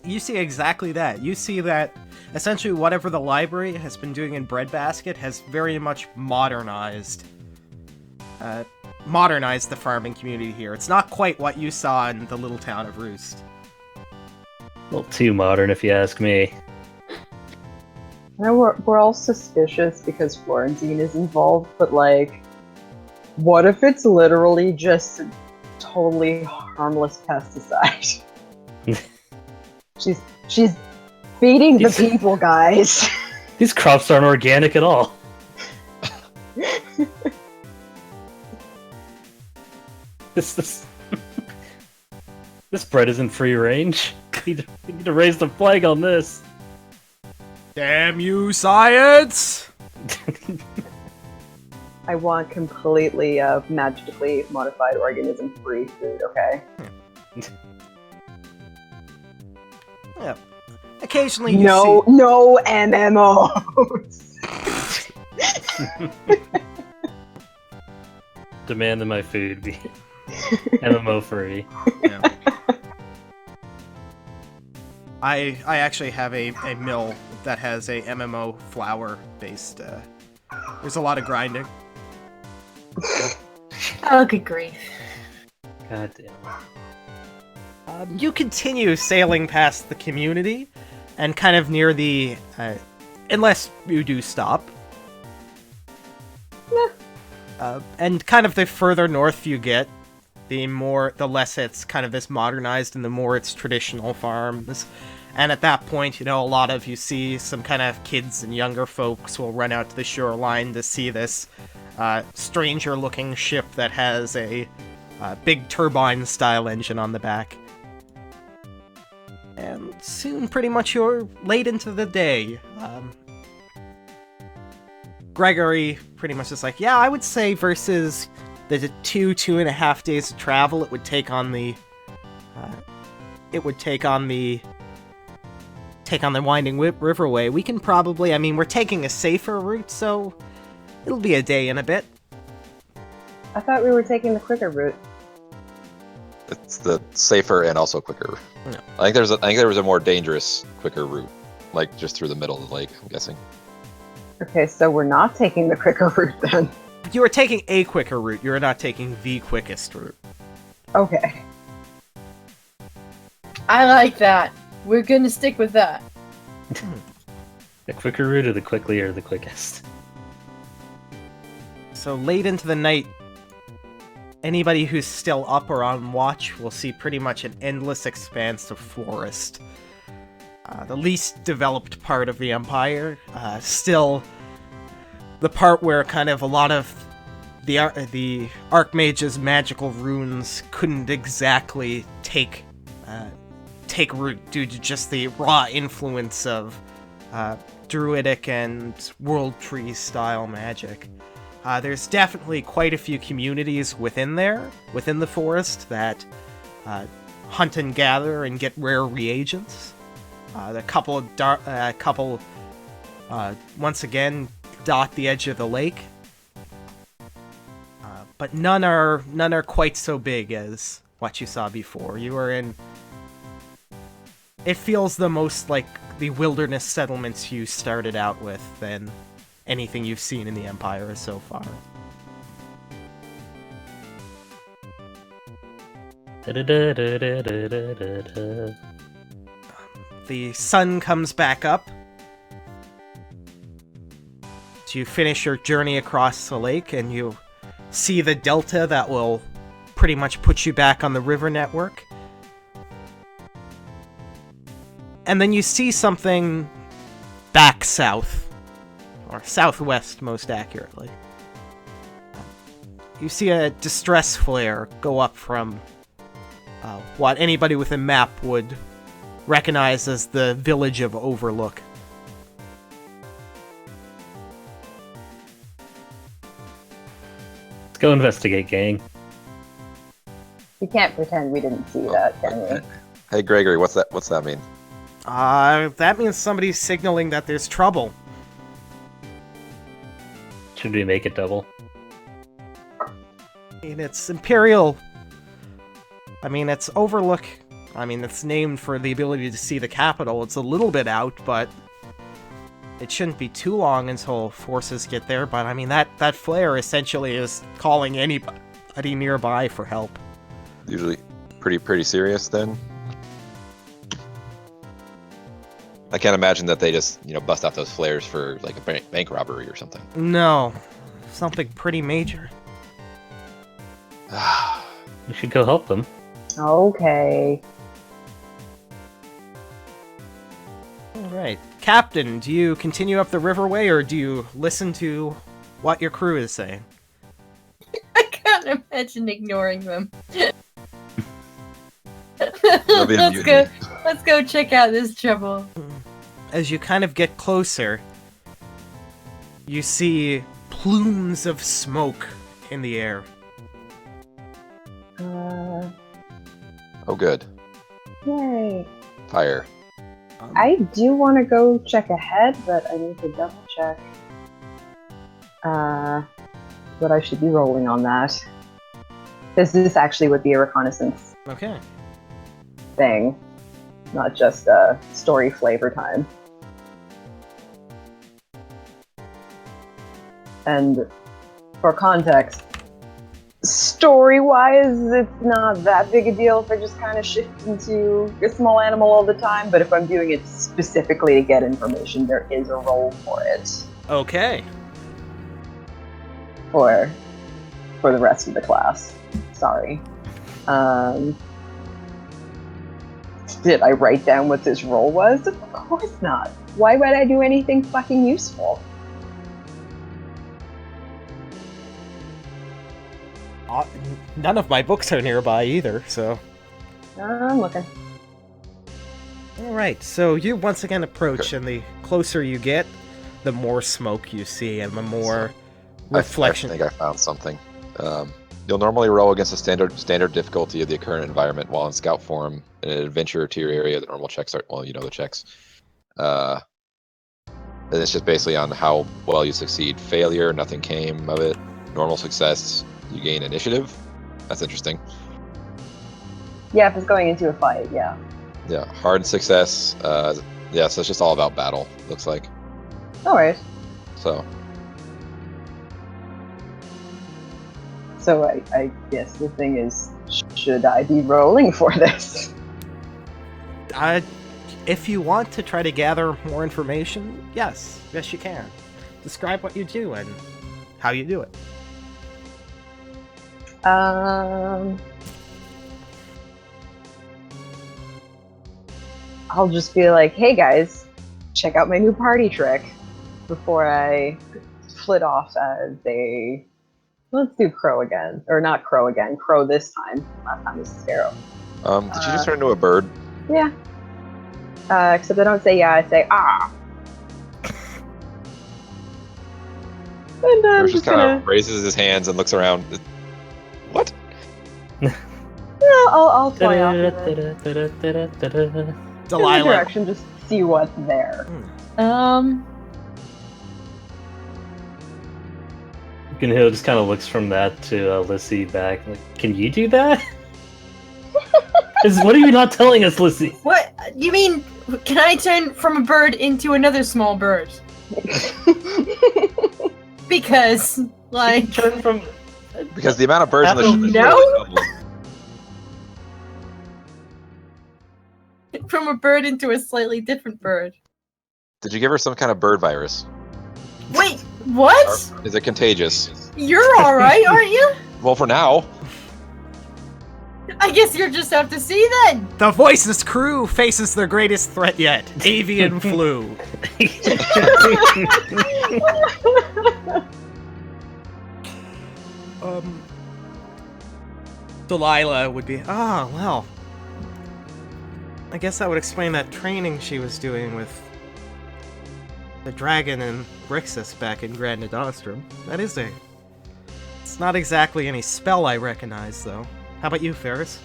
[SPEAKER 2] you see exactly that. You see that essentially whatever the library has been doing in Breadbasket has very much modernized the farming community here. It's not quite what you saw in the little town of Roost.
[SPEAKER 1] A little too modern, if you ask me.
[SPEAKER 5] I know we're all suspicious because Florentine is involved, but like, what if it's literally just a totally harmless pesticide? She's feeding the people, guys.
[SPEAKER 1] These crops aren't organic at all. This this bread isn't free range. We need to raise the flag on this.
[SPEAKER 2] Damn you, science!
[SPEAKER 5] I want completely magically modified organism free food, okay?
[SPEAKER 2] Yeah. Occasionally you
[SPEAKER 5] No
[SPEAKER 2] see...
[SPEAKER 5] no MMOs.
[SPEAKER 1] Demand that my food be MMO free.
[SPEAKER 2] Yeah. I actually have a mill that has a MMO flour based there's a lot of grinding.
[SPEAKER 3] Oh, good grief.
[SPEAKER 1] God damn.
[SPEAKER 2] You continue sailing past the community and kind of near the unless you do stop. And kind of the further north you get, the less it's kind of this modernized and the more it's traditional farms. And at that point, a lot of you see some kind of kids and younger folks will run out to the shoreline to see this stranger-looking ship that has a big turbine-style engine on the back. And soon, pretty much, you're late into the day. Gregory pretty much is like, yeah, I would say versus the 2.5 days of travel it would take on the winding riverway, we can probably, we're taking a safer route, so it'll be a day and a bit.
[SPEAKER 5] I thought we were taking the quicker route.
[SPEAKER 4] It's the safer and also quicker.
[SPEAKER 2] No.
[SPEAKER 4] I think there was a more dangerous, quicker route, like just through the middle of the lake. I'm guessing.
[SPEAKER 5] Okay, so we're not taking the quicker route then.
[SPEAKER 2] You are taking a quicker route. You are not taking the quickest route.
[SPEAKER 5] Okay.
[SPEAKER 3] I like that. We're gonna stick with that.
[SPEAKER 1] The quicker route or the quickly or the quickest?
[SPEAKER 2] So late into the night, anybody who's still up or on watch will see pretty much an endless expanse of forest. The least developed part of the Empire. Still the part where kind of a lot of the Archmage's magical runes couldn't exactly take root due to just the raw influence of druidic and world tree style magic. There's definitely quite a few communities within the forest, that hunt and gather and get rare reagents. The couple once again dot the edge of the lake, but none are quite so big as what you saw before. You are in. It feels the most like the wilderness settlements you started out with than anything you've seen in the Empire so far. The sun comes back up. So you finish your journey across the lake, and you see the delta that will pretty much put you back on the river network. And then you see something back south, or southwest most accurately. You see a distress flare go up from what anybody with a map would recognize as the village of Overlook.
[SPEAKER 1] Let's go investigate, gang.
[SPEAKER 5] We can't pretend we didn't see that, can we?
[SPEAKER 4] Hey, Gregory, what's that mean?
[SPEAKER 2] That means somebody's signaling that there's trouble.
[SPEAKER 1] Should we make it double?
[SPEAKER 2] I mean, it's Imperial. I mean, it's Overlook. I mean, it's named for the ability to see the capital. It's a little bit out, but it shouldn't be too long until forces get there. But I mean, that flare essentially is calling anybody nearby for help.
[SPEAKER 4] Usually pretty serious then. I can't imagine that they just, bust out those flares for like a bank robbery or something.
[SPEAKER 2] No, something pretty major.
[SPEAKER 1] We should go help them.
[SPEAKER 5] Okay.
[SPEAKER 2] Alright. Captain, do you continue up the riverway, or do you listen to what your crew is saying?
[SPEAKER 3] I can't imagine ignoring them.
[SPEAKER 4] There'll be a mutiny.
[SPEAKER 3] Let's go check out this trouble.
[SPEAKER 2] As you kind of get closer, you see plumes of smoke in the air.
[SPEAKER 5] Uh,
[SPEAKER 4] Oh, good.
[SPEAKER 5] yay.
[SPEAKER 4] Fire.
[SPEAKER 5] I do want to go check ahead, but I need to double check what I should be rolling on that. Because this actually would be a reconnaissance
[SPEAKER 2] Okay.
[SPEAKER 5] thing, not just a story flavor time. And for context, story-wise, it's not that big a deal if I just kind of shift into a small animal all the time, but if I'm doing it specifically to get information, there is a role for it
[SPEAKER 2] Okay.
[SPEAKER 5] for the rest of the class. Sorry. Did I write down what this role was? Of course not. Why would I do anything fucking useful?
[SPEAKER 2] None of my books are nearby either, so...
[SPEAKER 5] I'm looking.
[SPEAKER 2] Alright, so you once again approach, and the closer you get, the more smoke you see, and the more reflection...
[SPEAKER 4] I think I found something. You'll normally roll against the standard difficulty of the current environment while in scout form. In an adventure tier area, the normal checks are, well, the checks. And it's just basically on how well you succeed. Failure, nothing came of it. Normal success, you gain initiative. That's interesting.
[SPEAKER 5] Yeah, if it's going into a fight, yeah.
[SPEAKER 4] Yeah, hard success. So it's just all about battle, looks like.
[SPEAKER 5] Alright.
[SPEAKER 4] So
[SPEAKER 5] I guess the thing is, should I be rolling for this?
[SPEAKER 2] If you want to try to gather more information, yes you can. Describe what you do and how you do it.
[SPEAKER 5] I'll just be like, hey guys, check out my new party trick before I flit off as a Let's do crow again. Or not crow again. Crow this time. Last time was sparrow.
[SPEAKER 4] Did you just turn into a bird?
[SPEAKER 5] Yeah. Except I don't say yeah, I say ah. And I'm
[SPEAKER 4] Bruce
[SPEAKER 5] just
[SPEAKER 4] just kind
[SPEAKER 5] gonna...
[SPEAKER 4] of raises his hands and looks around. What?
[SPEAKER 5] Yeah, I'll fly off in the
[SPEAKER 2] Delilah.
[SPEAKER 5] direction, just see what's there.
[SPEAKER 1] Gunhill just kind of looks from that to Lissy back. Like, can you do that? What are you not telling us, Lissy?
[SPEAKER 3] What? You mean, can I turn from a bird into another small bird? Because, like...
[SPEAKER 1] Turn from...
[SPEAKER 4] Because the amount of birds in the ship is
[SPEAKER 3] No?
[SPEAKER 4] really doubled.
[SPEAKER 3] From a bird into a slightly different bird.
[SPEAKER 4] Did you give her some kind of bird virus?
[SPEAKER 3] Wait, what?
[SPEAKER 4] Or is it contagious?
[SPEAKER 3] You're alright, aren't you?
[SPEAKER 4] Well, for now.
[SPEAKER 3] I guess you'll just have to see then.
[SPEAKER 2] The Voices crew faces their greatest threat yet, avian flu. Delilah would be, well. I guess that would explain that training she was doing with the dragon and Brixus back in Grand Nostrum. That is it's not exactly any spell I recognize, though. How about you, Ferris?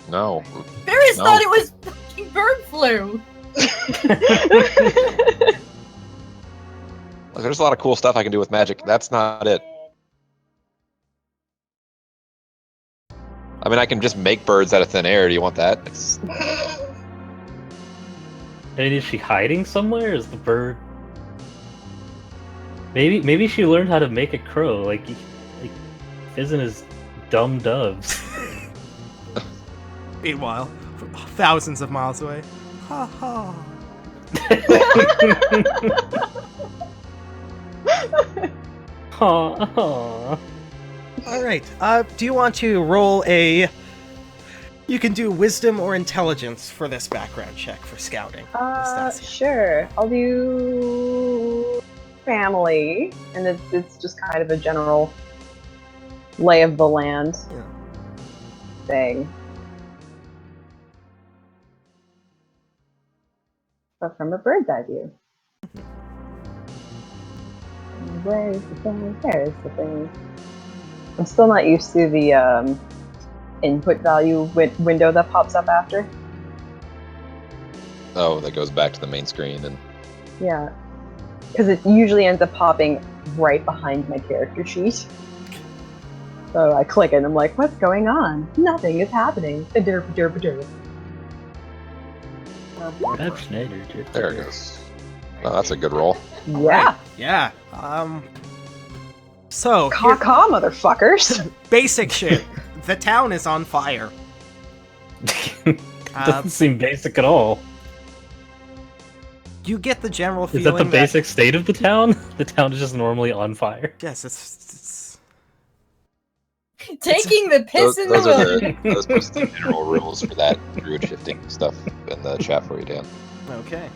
[SPEAKER 4] No.
[SPEAKER 3] Ferris
[SPEAKER 4] No.
[SPEAKER 3] thought it was fucking bird flu.
[SPEAKER 4] Look, there's a lot of cool stuff I can do with magic. That's not it. I mean, I can just make birds out of thin air. Do you want that?
[SPEAKER 1] I mean, is she hiding somewhere? Is the bird... Maybe she learned how to make a crow, like Fizz and his dumb doves.
[SPEAKER 2] Meanwhile, thousands of miles away. Ha ha.
[SPEAKER 1] Aw.
[SPEAKER 2] Alright, do you want to roll a... You can do wisdom or intelligence for this background check for scouting. Nastasia.
[SPEAKER 5] Sure. I'll do family, and it's just kind of a general lay of the land thing. But from a bird's eye view. Where is the thing? There is the thing. I'm still not used to the input value window that pops up after.
[SPEAKER 4] Oh, that goes back to the main screen and...
[SPEAKER 5] Yeah. Because it usually ends up popping right behind my character sheet. So I click it and I'm like, what's going on? Nothing is happening. Derp, derp, derp.
[SPEAKER 4] There it goes. Oh, that's a good roll.
[SPEAKER 5] Yeah.
[SPEAKER 2] Yeah. So,
[SPEAKER 5] Caw-caw, motherfuckers.
[SPEAKER 2] basic shit. The town is on fire.
[SPEAKER 1] Doesn't seem basic at all.
[SPEAKER 2] You get the general
[SPEAKER 1] Is
[SPEAKER 2] feeling
[SPEAKER 1] that the basic state of the town? The town is just normally on fire.
[SPEAKER 2] Yes, it's
[SPEAKER 3] Taking the piss in the
[SPEAKER 4] Those are
[SPEAKER 3] wilderness.
[SPEAKER 4] those are just the general rules for that druid shifting stuff in the chat for you, Dan.
[SPEAKER 2] okay.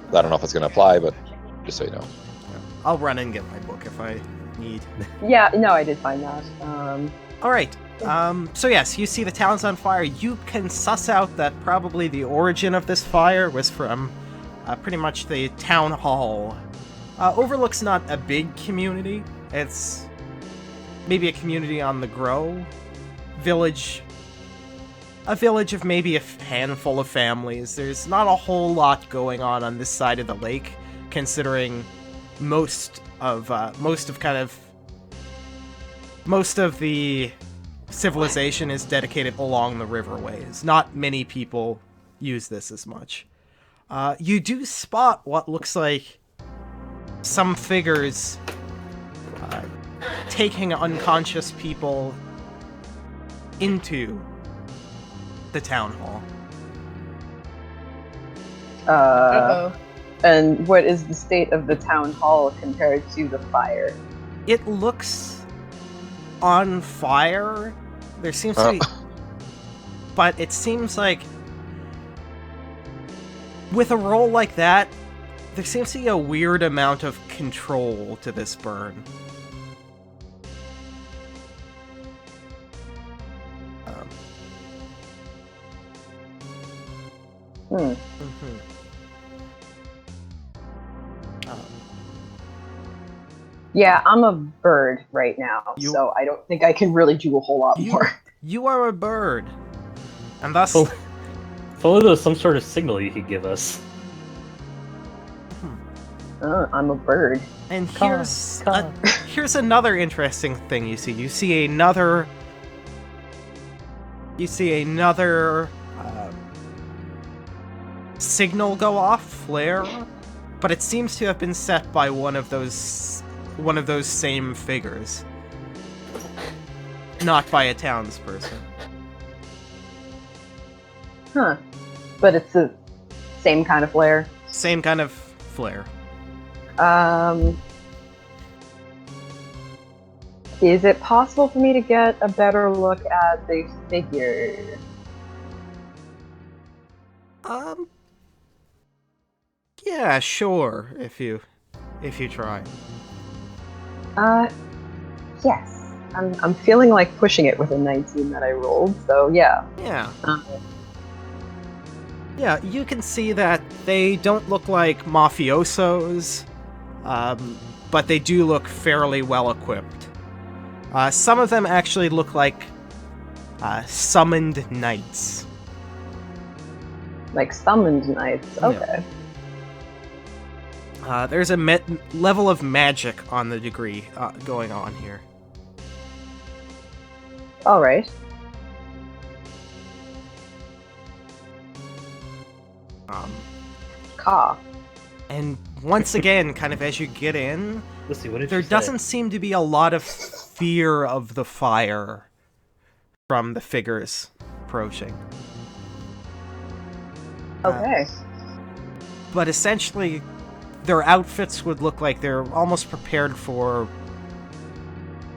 [SPEAKER 4] I don't know if it's going to apply, but just so you know.
[SPEAKER 2] I'll run and get my book if I need.
[SPEAKER 5] Yeah, no, I did find that.
[SPEAKER 2] All right. So yes, you see the town's on fire. You can suss out that probably the origin of this fire was from pretty much the town hall. Overlook's not a big community. It's maybe a community on the grow. A village of maybe a handful of families. There's not a whole lot going on this side of the lake, considering most of the civilization is dedicated along the riverways. Not many people use this as much. You do spot what looks like some figures taking unconscious people into the town hall.
[SPEAKER 3] Uh-oh.
[SPEAKER 5] And what is the state of the town hall compared to the fire?
[SPEAKER 2] It looks on fire. There seems to be... But it seems like... With a roll like that, there seems to be a weird amount of control to this burn.
[SPEAKER 5] Hmm.
[SPEAKER 2] Mm-hmm.
[SPEAKER 5] Yeah, I'm a bird right now,
[SPEAKER 2] You-
[SPEAKER 5] so I don't think I can really do a whole lot more.
[SPEAKER 2] You are a bird, and thus.
[SPEAKER 1] Well, if only there was some sort of signal you could give us.
[SPEAKER 5] I'm a bird.
[SPEAKER 2] And
[SPEAKER 1] Caw, caw.
[SPEAKER 2] here's another interesting thing you see. You see another. Signal go off, flare, but it seems to have been set by one of those same figures, not by a townsperson.
[SPEAKER 5] Huh. But it's the same kind of flare.
[SPEAKER 2] Same kind of flare.
[SPEAKER 5] Is it possible for me to get a better look at the figure?
[SPEAKER 2] Yeah, sure. If you try.
[SPEAKER 5] Yes. I'm feeling like pushing it with a 19 that I rolled, so yeah.
[SPEAKER 2] Yeah. Yeah, you can see that they don't look like mafiosos, but they do look fairly well equipped. Some of them actually look like summoned knights.
[SPEAKER 5] Like summoned knights.
[SPEAKER 2] Yeah.
[SPEAKER 5] Okay.
[SPEAKER 2] There's a level of magic on the degree going on here.
[SPEAKER 5] Alright. Ka.
[SPEAKER 2] And once again, kind of as you get in,
[SPEAKER 1] Let's see, what did
[SPEAKER 2] there
[SPEAKER 1] you say?
[SPEAKER 2] doesn't seem to be a lot of fear of the fire from the figures approaching.
[SPEAKER 5] Okay.
[SPEAKER 2] But essentially, their outfits would look like they're almost prepared for,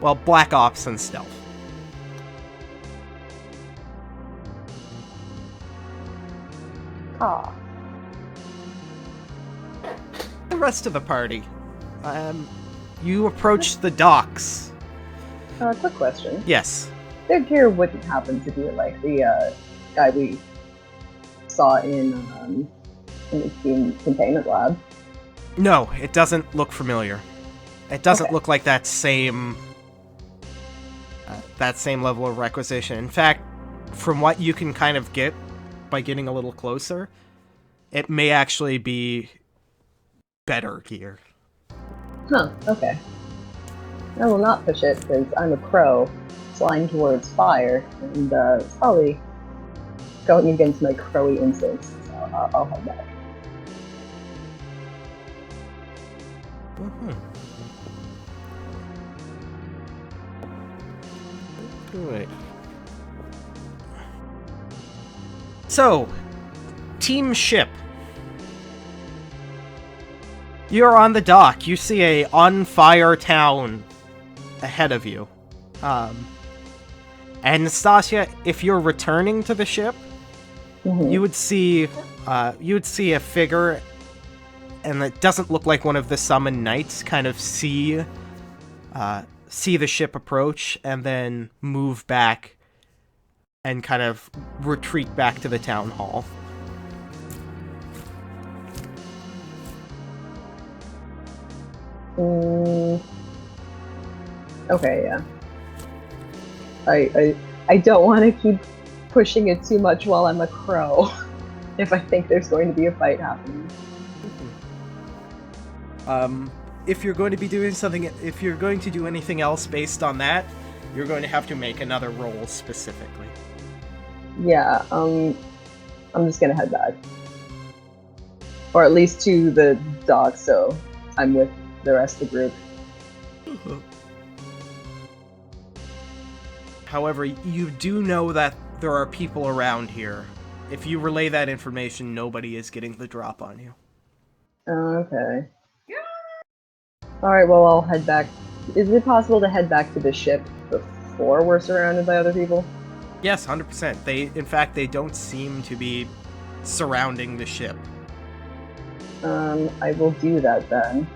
[SPEAKER 2] well, black ops and stealth.
[SPEAKER 5] Ka.
[SPEAKER 2] The rest of the party, you approach the docks.
[SPEAKER 5] Quick question.
[SPEAKER 2] Yes.
[SPEAKER 5] Their gear wouldn't happen to be like the guy we saw in the containment lab.
[SPEAKER 2] No, it doesn't look familiar. It doesn't
[SPEAKER 5] Okay.
[SPEAKER 2] look like that same level of requisition. In fact, from what you can kind of get by getting a little closer, it may actually be better gear.
[SPEAKER 5] Huh, okay. I will not push it because I'm a crow flying towards fire, and it's probably going against my crowy instincts, so I'll head back.
[SPEAKER 2] Mm-hmm. Good. So, team ship. You're on the dock. You see a on fire town ahead of you. And Nastasia, if you're returning to the ship,
[SPEAKER 5] Mhm.
[SPEAKER 2] you would see a figure, and it doesn't look like one of the summoned knights. Kind of see the ship approach, and then move back, and kind of retreat back to the town hall.
[SPEAKER 5] Okay, yeah. I don't want to keep pushing it too much while I'm a crow. If I think there's going to be a fight happening.
[SPEAKER 2] If you're going to be doing something, if you're going to do anything else based on that, you're going to have to make another roll specifically.
[SPEAKER 5] Yeah, I'm just gonna head back. Or at least to the dock, so I'm with the rest of the group.
[SPEAKER 2] However, you do know that there are people around here. If you relay that information, nobody is getting the drop on you.
[SPEAKER 5] Okay. Alright, well, I'll head back. Is it possible to head back to the ship before we're surrounded by other people?
[SPEAKER 2] Yes, 100%. In fact, they don't seem to be surrounding the ship.
[SPEAKER 5] I will do that then.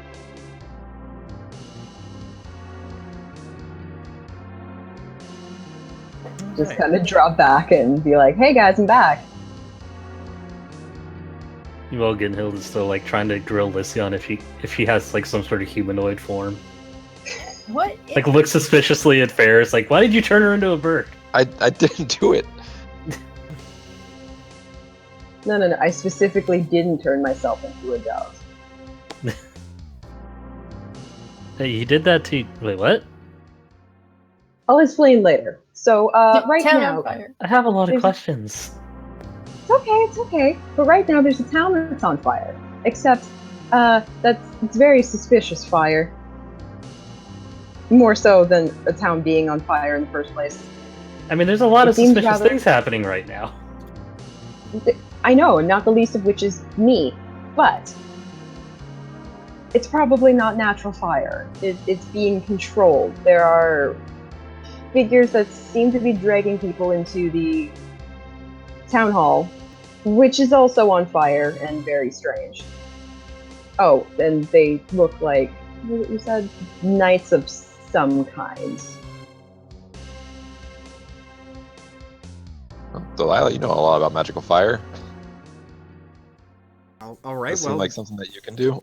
[SPEAKER 5] Just
[SPEAKER 2] Right.
[SPEAKER 5] kind of drop back and be like, hey guys, I'm back.
[SPEAKER 1] Meanwhile, Ginhild is still like trying to grill Lycion if she has like some sort of humanoid form.
[SPEAKER 3] What?
[SPEAKER 1] Like looks suspiciously at Ferris, like, why did you turn her into a bird?
[SPEAKER 4] I didn't do it.
[SPEAKER 5] No. I specifically didn't turn myself into a dove.
[SPEAKER 1] Hey, you did that to wait, what?
[SPEAKER 5] I'll explain later. So, right
[SPEAKER 3] Town
[SPEAKER 5] now,
[SPEAKER 3] on fire.
[SPEAKER 1] I have a lot of
[SPEAKER 5] There's-
[SPEAKER 1] questions.
[SPEAKER 5] It's okay. But right now, there's a town that's on fire. Except, it's very suspicious fire. More so than a town being on fire in the first place.
[SPEAKER 1] I mean, there's a lot
[SPEAKER 5] It
[SPEAKER 1] of
[SPEAKER 5] seems
[SPEAKER 1] suspicious
[SPEAKER 5] rather-
[SPEAKER 1] things happening right now.
[SPEAKER 5] I know, not the least of which is me. But it's probably not natural fire. It's being controlled. There are figures that seem to be dragging people into the town hall, which is also on fire and very strange. Oh, and they look like, what you said? Knights of some kind.
[SPEAKER 4] Delilah, you know a lot about magical fire.
[SPEAKER 2] All right,
[SPEAKER 4] Does it seem
[SPEAKER 2] well,
[SPEAKER 4] like something that you can do?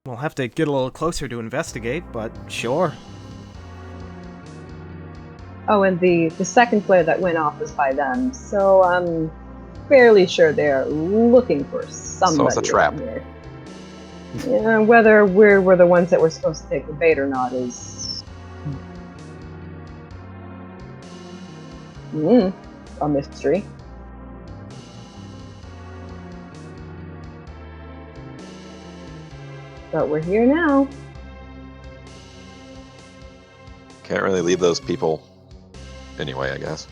[SPEAKER 2] we'll have to get a little closer to investigate, but sure.
[SPEAKER 5] Oh, and the second flare that went off was by them, so I'm fairly sure they're looking for somebody.
[SPEAKER 4] So it's a trap.
[SPEAKER 5] around here. Yeah, whether we're the ones that were supposed to take the bait or not is a mystery. But we're here now.
[SPEAKER 4] Can't really leave those people anyway, I guess.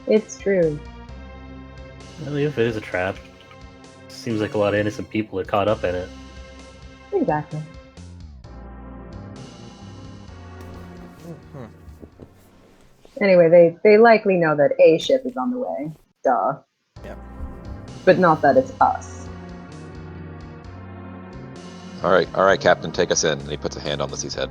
[SPEAKER 5] It's true.
[SPEAKER 1] Well, if it is a trap, seems like a lot of innocent people are caught up in it.
[SPEAKER 5] Exactly. Anyway, they likely know that a ship is on the way. Duh.
[SPEAKER 2] Yep.
[SPEAKER 5] But not that it's us.
[SPEAKER 4] All right, Captain, take us in. And he puts a hand on Lissy's head.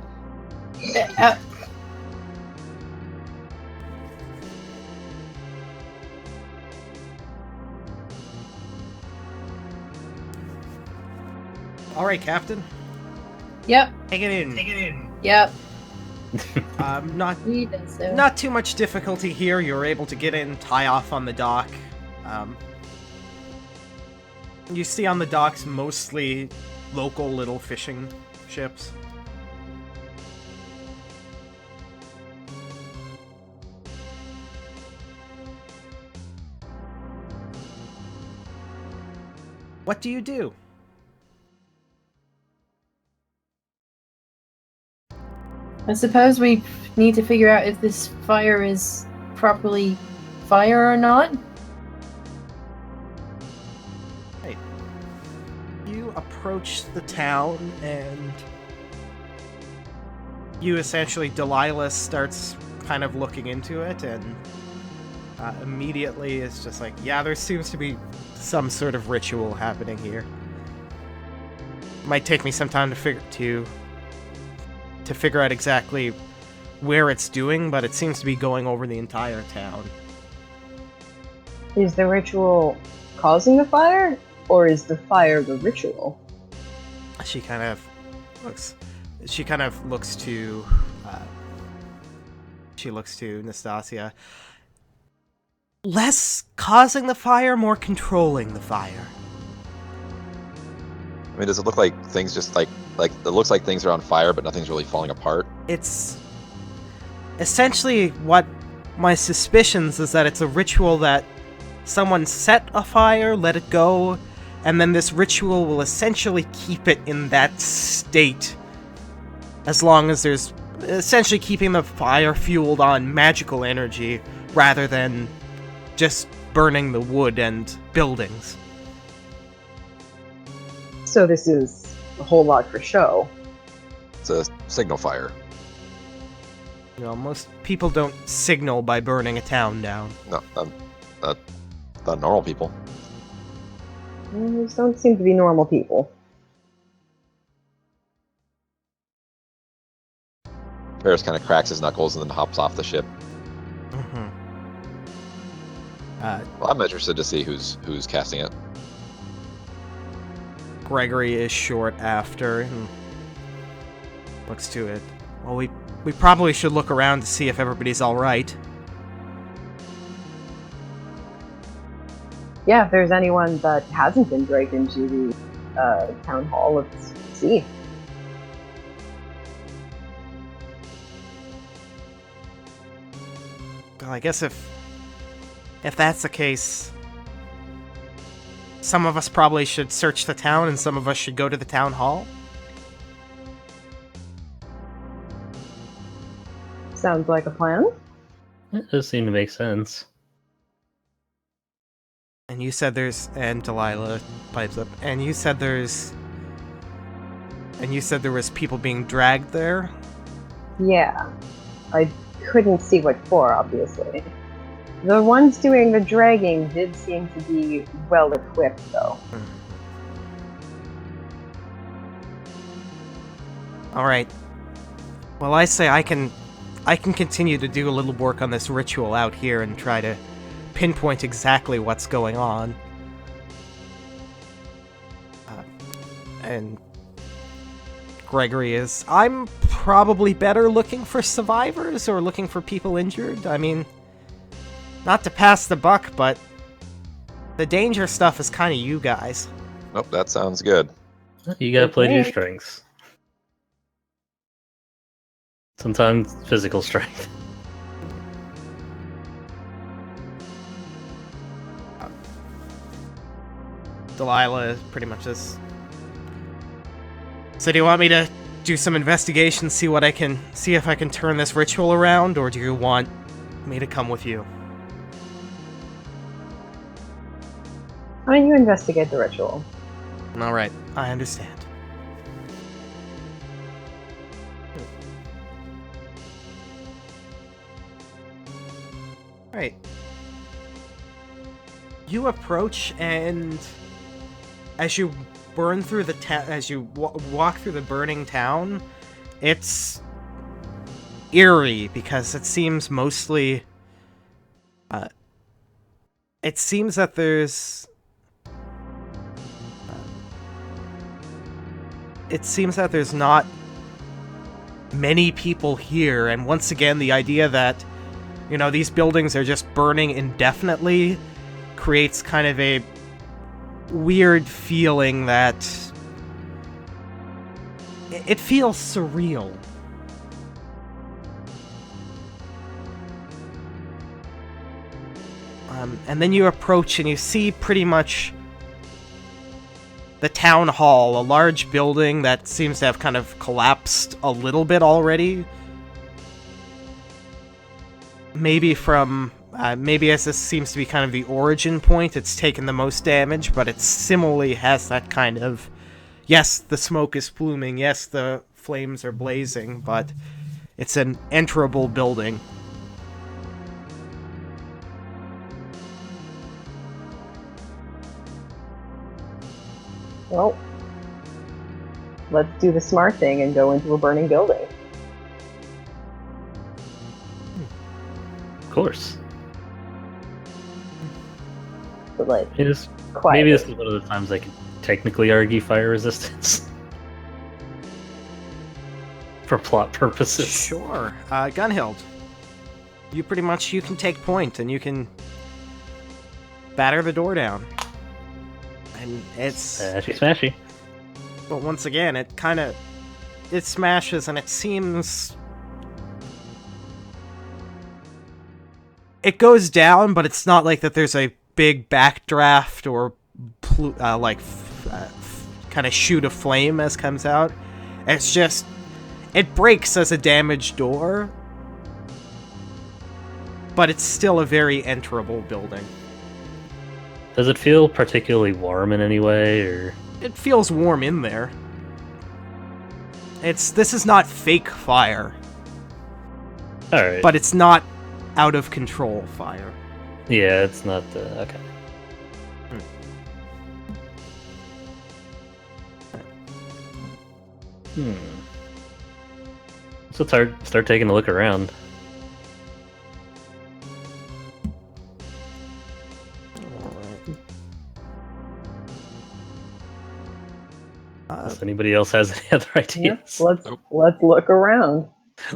[SPEAKER 2] All right, Captain.
[SPEAKER 3] Yep.
[SPEAKER 2] Take it in.
[SPEAKER 3] Yep.
[SPEAKER 2] Not
[SPEAKER 3] He does so.
[SPEAKER 2] Not too much difficulty here. You're able to get in, tie off on the dock. You see on the docks mostly local little fishing ships. What do you do?
[SPEAKER 3] I suppose we need to figure out if this fire is properly fire or not.
[SPEAKER 2] You approach the town and you essentially, Delilah starts kind of looking into it and immediately is just like, yeah, there seems to be some sort of ritual happening here. Might take me some time to figure out exactly where it's doing, but it seems to be going over the entire town.
[SPEAKER 5] Is the ritual causing the fire, or is the fire the ritual?
[SPEAKER 2] She kind of looks to Nastasia. Less causing the fire, more controlling the fire.
[SPEAKER 4] I mean, does it look like things just like it looks like things are on fire, but nothing's really falling apart?
[SPEAKER 2] It's essentially what my suspicions is that it's a ritual that someone set a fire, let it go, and then this ritual will essentially keep it in that state as long as there's essentially keeping the fire fueled on magical energy rather than just burning the wood and buildings.
[SPEAKER 5] So this is a whole lot for show.
[SPEAKER 4] It's a signal fire.
[SPEAKER 2] You know, most people don't signal by burning a town down.
[SPEAKER 4] No, not normal people.
[SPEAKER 5] Those don't seem to be normal people.
[SPEAKER 4] Ferris kind of cracks his knuckles and then hops off the ship.
[SPEAKER 2] Mm-hmm.
[SPEAKER 4] Well, I'm interested to see who's casting it.
[SPEAKER 2] Gregory is short after. And looks to it. Well, we probably should look around to see if everybody's alright.
[SPEAKER 5] Yeah, if there's anyone that hasn't been dragged into the town hall, let's see.
[SPEAKER 2] Well, I guess if that's the case, some of us probably should search the town and some of us should go to the town hall.
[SPEAKER 5] Sounds like a plan.
[SPEAKER 1] It does seem to make sense.
[SPEAKER 2] And you said there's... And Delilah pipes up. And you said there's... And you said there was people being dragged there?
[SPEAKER 5] Yeah. I couldn't see what for, obviously. The ones doing the dragging did seem to be well equipped, though.
[SPEAKER 2] Alright. Well, I say I can continue to do a little work on this ritual out here and try to pinpoint exactly what's going on. And Gregory is... I'm probably better looking for survivors or looking for people injured. I mean, not to pass the buck, but the danger stuff is kind of you guys.
[SPEAKER 4] Nope, that sounds good.
[SPEAKER 1] You gotta play to your
[SPEAKER 5] Okay.
[SPEAKER 1] strengths. Sometimes physical strength.
[SPEAKER 2] Delilah pretty much is... So do you want me to do some investigation, see if I can turn this ritual around, or do you want me to come with you?
[SPEAKER 5] Why don't you investigate the ritual?
[SPEAKER 2] Alright, I understand. Right. You approach, and as you burn through the as you walk through the burning town, it's eerie because it seems mostly. It seems that there's. It seems that there's not many people here, and once again, the idea that, you know, these buildings are just burning indefinitely creates kind of a weird feeling that it feels surreal. And then you approach and you see pretty much the town hall, a large building that seems to have kind of collapsed a little bit already. Maybe from, maybe as this seems to be kind of the origin point, it's taken the most damage, but it similarly has that kind of, yes, the smoke is pluming, yes, the flames are blazing, but it's an enterable building.
[SPEAKER 5] Well, let's do the smart thing and go into a burning building.
[SPEAKER 1] Of course.
[SPEAKER 5] But like,
[SPEAKER 1] It is,
[SPEAKER 5] quiet.
[SPEAKER 1] maybe this is one of the times I could technically argue fire resistance. For plot purposes.
[SPEAKER 2] Sure. Gunhild, you pretty much, you can take point and you can batter the door down. And it's...
[SPEAKER 1] Smashy smashy.
[SPEAKER 2] But once again, it kind of... It smashes and it seems... It goes down, but it's not like that there's a big backdraft or kind of shoot of flame as comes out. It's just... It breaks as a damaged door, but it's still a very enterable building.
[SPEAKER 1] Does it feel particularly warm in any way, or...?
[SPEAKER 2] It feels warm in there. This is not fake fire,
[SPEAKER 1] Alright.
[SPEAKER 2] but it's not out of control fire.
[SPEAKER 1] Yeah, it's not, okay. So start taking a look around. Unless anybody else has any other
[SPEAKER 5] Yeah,
[SPEAKER 1] ideas.
[SPEAKER 5] let's look around.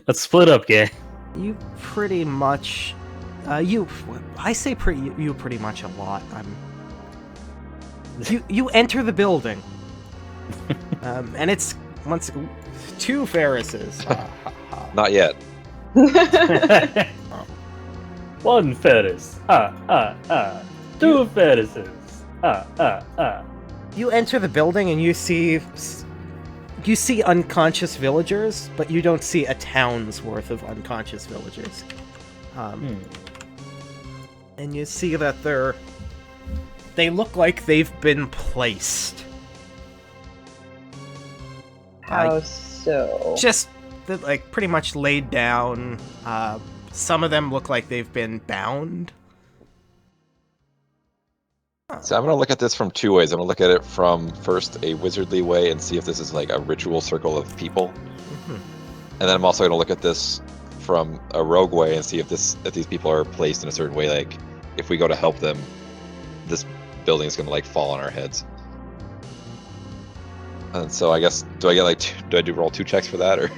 [SPEAKER 1] Let's split up, gang.
[SPEAKER 2] You pretty much, I say you pretty much a lot. You enter the building, and it's two Ferrises.
[SPEAKER 4] Not yet.
[SPEAKER 1] One Ferris. Two Ferrises.
[SPEAKER 2] You enter the building and you see unconscious villagers, but you don't see a town's worth of unconscious villagers. And you see that they look like they've been placed.
[SPEAKER 5] How so?
[SPEAKER 2] Just like pretty much laid down. Some of them look like they've been bound.
[SPEAKER 4] So I'm going to look at this from two ways. I'm going to look at it from first a wizardly way and see if this is like a ritual circle of people.
[SPEAKER 2] Mm-hmm.
[SPEAKER 4] And then I'm also going to look at this from a rogue way and see if these people are placed in a certain way. Like if we go to help them, this building is going to like fall on our heads. And so I guess, do I do roll 2 checks for that, or?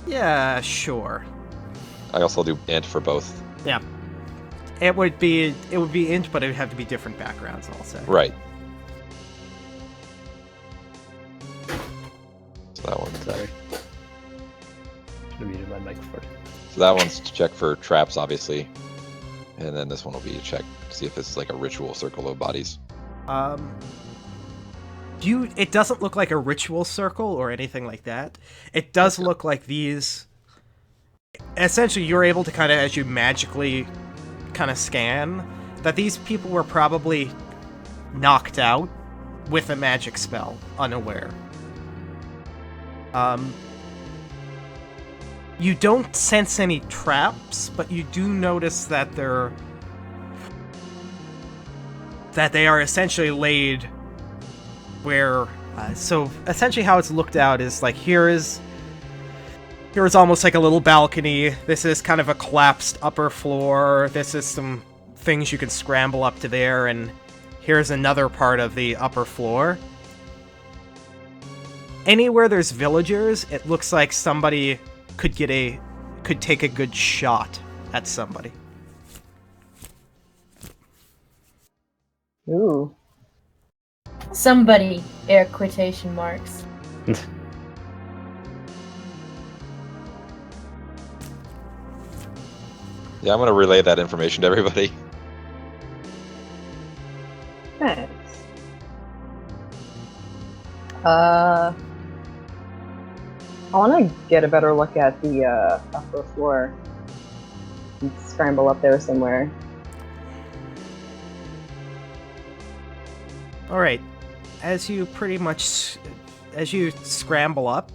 [SPEAKER 2] Yeah, sure.
[SPEAKER 4] I also do int for both.
[SPEAKER 2] Yeah. It would be int, but it would have to be different backgrounds, I'll say.
[SPEAKER 4] Right. So that one.
[SPEAKER 1] Sorry. Should have muted my microphone.
[SPEAKER 4] So that one's to check for traps, obviously. And then this one will be to check to see if this is like a ritual circle of bodies.
[SPEAKER 2] It doesn't look like a ritual circle or anything like that. It does look like these... Essentially, you're able to kind of, as you magically kind of scan, that these people were probably knocked out with a magic spell, unaware. You don't sense any traps, but you do notice that they are essentially laid where... so essentially how it's looked out is like here is almost like a little balcony. This is kind of a collapsed upper floor. This is some things you can scramble up to there, and here's another part of the upper floor. Anywhere there's villagers, it looks like somebody could take a good shot at somebody.
[SPEAKER 5] Ooh.
[SPEAKER 3] Somebody, air quotation marks.
[SPEAKER 4] Yeah, I'm going to relay that information to everybody.
[SPEAKER 5] Thanks. I want to get a better look at the upper floor. And scramble up there somewhere.
[SPEAKER 2] Alright, as you scramble up,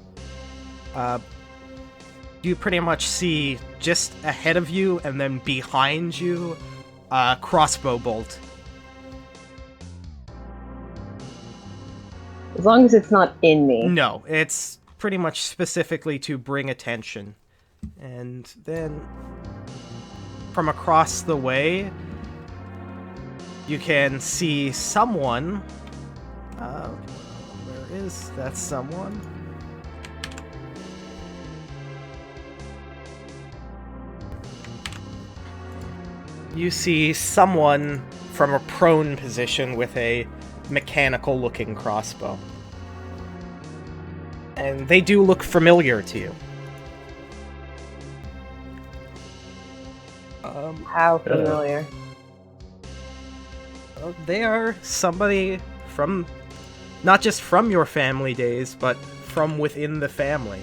[SPEAKER 2] you pretty much see just ahead of you and then behind you a crossbow bolt.
[SPEAKER 5] As long as it's not in me.
[SPEAKER 2] No, it's pretty much specifically to bring attention. And then from across the way, you can see someone. Where is that someone? You see someone from a prone position with a mechanical-looking crossbow. And they do look familiar to you.
[SPEAKER 5] How familiar?
[SPEAKER 2] They are somebody from, not just from your family days, but from within the family.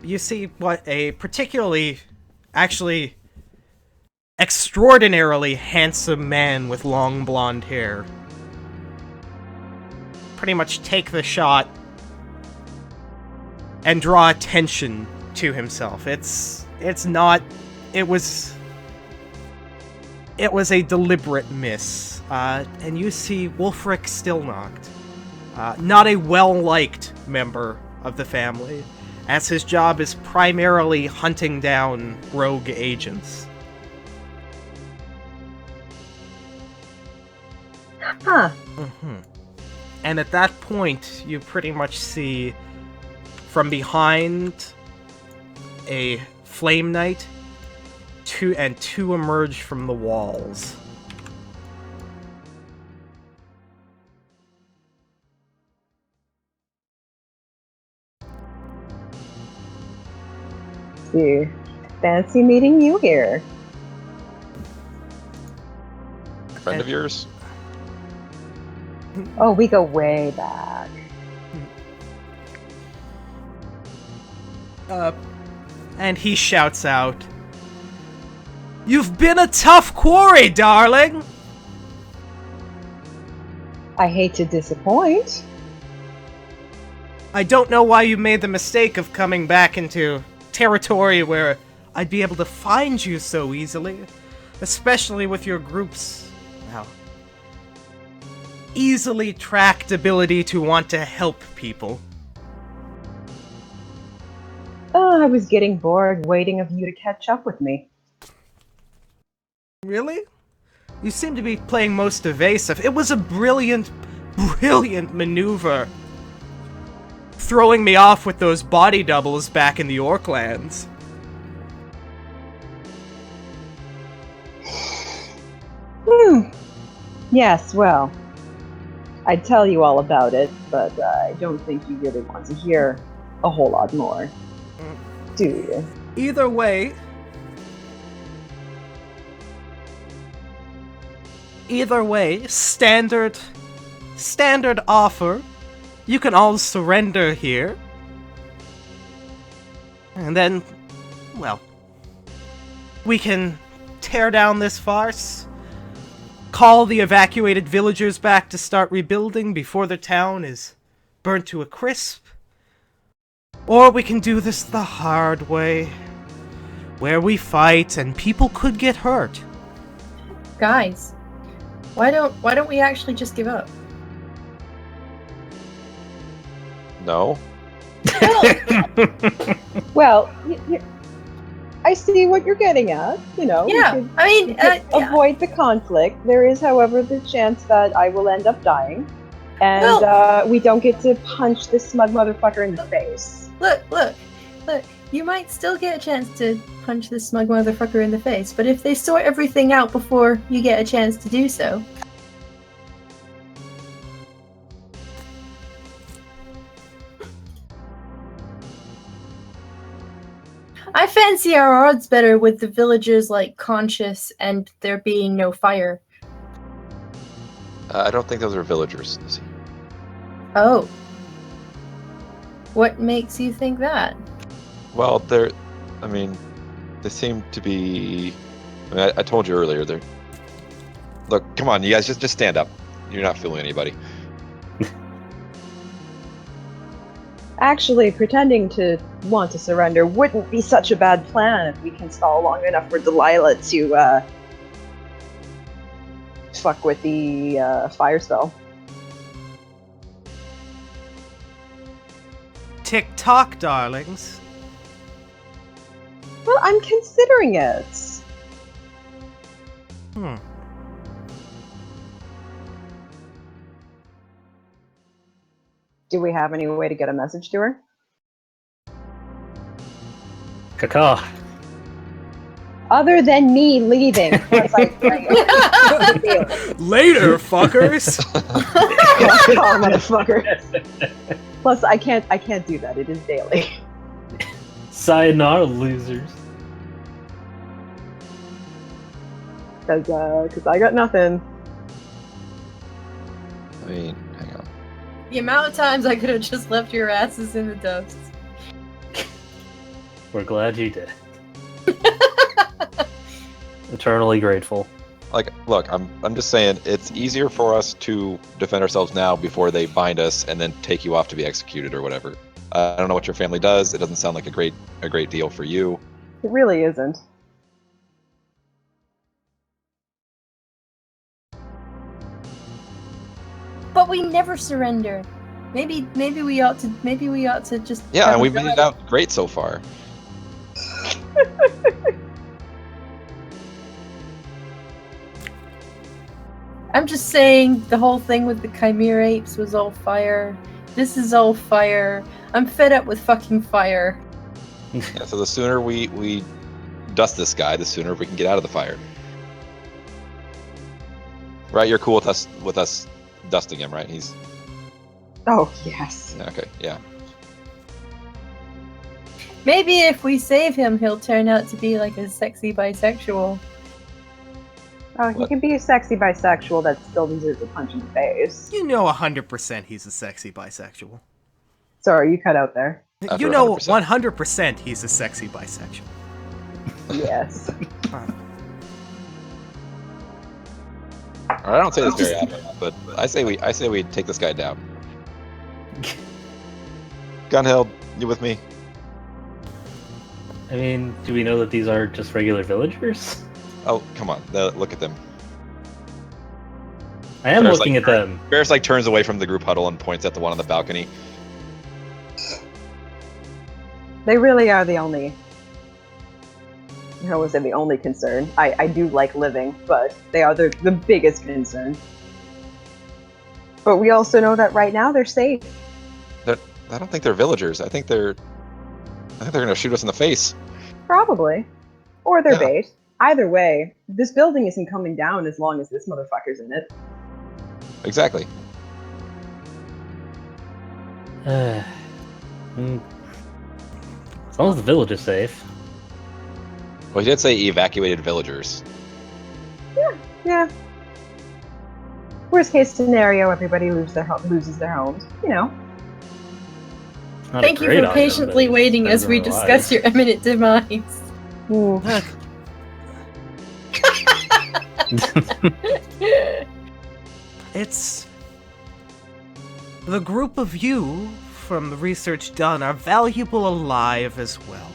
[SPEAKER 2] You see what a particularly, actually, extraordinarily handsome man with long blonde hair pretty much take the shot and draw attention to himself. It was a deliberate miss. And you see Wulfric Stillknocked, not a well-liked member of the family, as his job is primarily hunting down rogue agents.
[SPEAKER 5] Huh.
[SPEAKER 2] And at that point, you pretty much see from behind a flame knight, two emerge from the walls.
[SPEAKER 5] See, fancy meeting you here.
[SPEAKER 4] Friend of yours?
[SPEAKER 5] Oh, we go way back.
[SPEAKER 2] And he shouts out, "You've been a tough quarry, darling!"
[SPEAKER 5] I hate to disappoint.
[SPEAKER 2] I don't know why you made the mistake of coming back into territory where I'd be able to find you so easily. Especially with your group's, well, easily tracked ability to want to help people.
[SPEAKER 5] Oh, I was getting bored waiting of you to catch up with me.
[SPEAKER 2] Really? You seem to be playing most evasive. It was a brilliant maneuver. Throwing me off with those body doubles back in the Orklands.
[SPEAKER 5] Yes, well, I'd tell you all about it, but I don't think you really want to hear a whole lot more. Do you?
[SPEAKER 2] Either way, standard offer. You can all surrender here. And then, well, we can tear down this farce, call the evacuated villagers back to start rebuilding before the town is burnt to a crisp. Or we can do this the hard way, where we fight and people could get hurt.
[SPEAKER 3] Guys, why don't we actually just give up?
[SPEAKER 4] No.
[SPEAKER 5] Well, I see what you're getting at. You know,
[SPEAKER 3] Yeah, I mean,
[SPEAKER 5] avoid the conflict. There is, however, the chance that I will end up dying, and we don't get to punch this smug motherfucker in the face.
[SPEAKER 3] Look. You might still get a chance to punch this smug motherfucker in the face, but if they sort everything out before you get a chance to do so. I fancy our odds better with the villagers, like, conscious and there being no fire.
[SPEAKER 4] I don't think those are villagers, Lizzie.
[SPEAKER 3] Oh. What makes you think that?
[SPEAKER 4] Well, they seem to be. I mean, I told you earlier. Look, come on, you guys, just stand up. You're not fooling anybody.
[SPEAKER 5] Actually, pretending to want to surrender wouldn't be such a bad plan if we can stall long enough for Delilah to fuck with the fire spell.
[SPEAKER 2] Tick-tock, darlings.
[SPEAKER 5] Well, I'm considering it. Do we have any way to get a message to her?
[SPEAKER 1] Caca.
[SPEAKER 5] Other than me leaving. Plus,
[SPEAKER 2] Later, fuckers.
[SPEAKER 5] Oh, motherfucker. Plus, I can't do that. It is daily.
[SPEAKER 1] Sayonara, losers.
[SPEAKER 5] Cause I got nothing.
[SPEAKER 4] I mean, hang on.
[SPEAKER 3] The amount of times I could have just left your asses in the dust.
[SPEAKER 1] We're glad you did. Eternally grateful.
[SPEAKER 4] Like, look, I'm just saying it's easier for us to defend ourselves now before they bind us and then take you off to be executed or whatever. I don't know what your family does. It doesn't sound like a great deal for you.
[SPEAKER 5] It really isn't.
[SPEAKER 3] But we never surrender. Maybe we ought to just.
[SPEAKER 4] Yeah, and we've made it out great so far.
[SPEAKER 3] I'm just saying the whole thing with the Chimera apes was all fire. This is all fire. I'm fed up with fucking fire.
[SPEAKER 4] Yeah, so the sooner we dust this guy, the sooner we can get out of the fire. Right, you're cool with us dusting him, right? He's
[SPEAKER 5] Oh, yes.
[SPEAKER 4] okay, yeah.
[SPEAKER 3] Maybe if we save him, he'll turn out to be like a sexy bisexual.
[SPEAKER 5] Oh, he
[SPEAKER 4] What?
[SPEAKER 5] can be a sexy bisexual that still deserves a punch in the face.
[SPEAKER 2] You know 100% he's a sexy bisexual.
[SPEAKER 5] Sorry, you cut out there.
[SPEAKER 4] After
[SPEAKER 2] You know
[SPEAKER 4] 100%.
[SPEAKER 2] 100% he's a sexy bisexual.
[SPEAKER 5] Yes.
[SPEAKER 4] I don't say this very often, but I say we take this guy down. Gunhild, you with me?
[SPEAKER 1] I mean, do we know that these are just regular villagers?
[SPEAKER 4] Oh, come on, look at them.
[SPEAKER 1] I am
[SPEAKER 4] Bear's
[SPEAKER 1] looking at them.
[SPEAKER 4] Bear's like turns away from the group huddle and points at the one on the balcony.
[SPEAKER 5] They really are the only... I don't want to say the only concern. I do like living, but they are the biggest concern. But we also know that right now they're safe.
[SPEAKER 4] I don't think they're villagers. I think they're gonna shoot us in the face.
[SPEAKER 5] Probably. Or they're
[SPEAKER 4] Yeah.
[SPEAKER 5] bait. Either way, this building isn't coming down as long as this motherfucker's in it.
[SPEAKER 4] Exactly.
[SPEAKER 1] Hmm. As long as the village is safe.
[SPEAKER 4] Well, he did say evacuated villagers.
[SPEAKER 5] Yeah. Worst case scenario, everybody loses their homes. You know.
[SPEAKER 1] It's not a
[SPEAKER 3] Thank you
[SPEAKER 1] great
[SPEAKER 3] for
[SPEAKER 1] option,
[SPEAKER 3] patiently
[SPEAKER 1] but
[SPEAKER 3] waiting
[SPEAKER 1] it's
[SPEAKER 3] as we
[SPEAKER 1] better than
[SPEAKER 3] discuss your imminent demise.
[SPEAKER 5] Ooh.
[SPEAKER 2] It's... The group of you, from the research done, are valuable alive as well.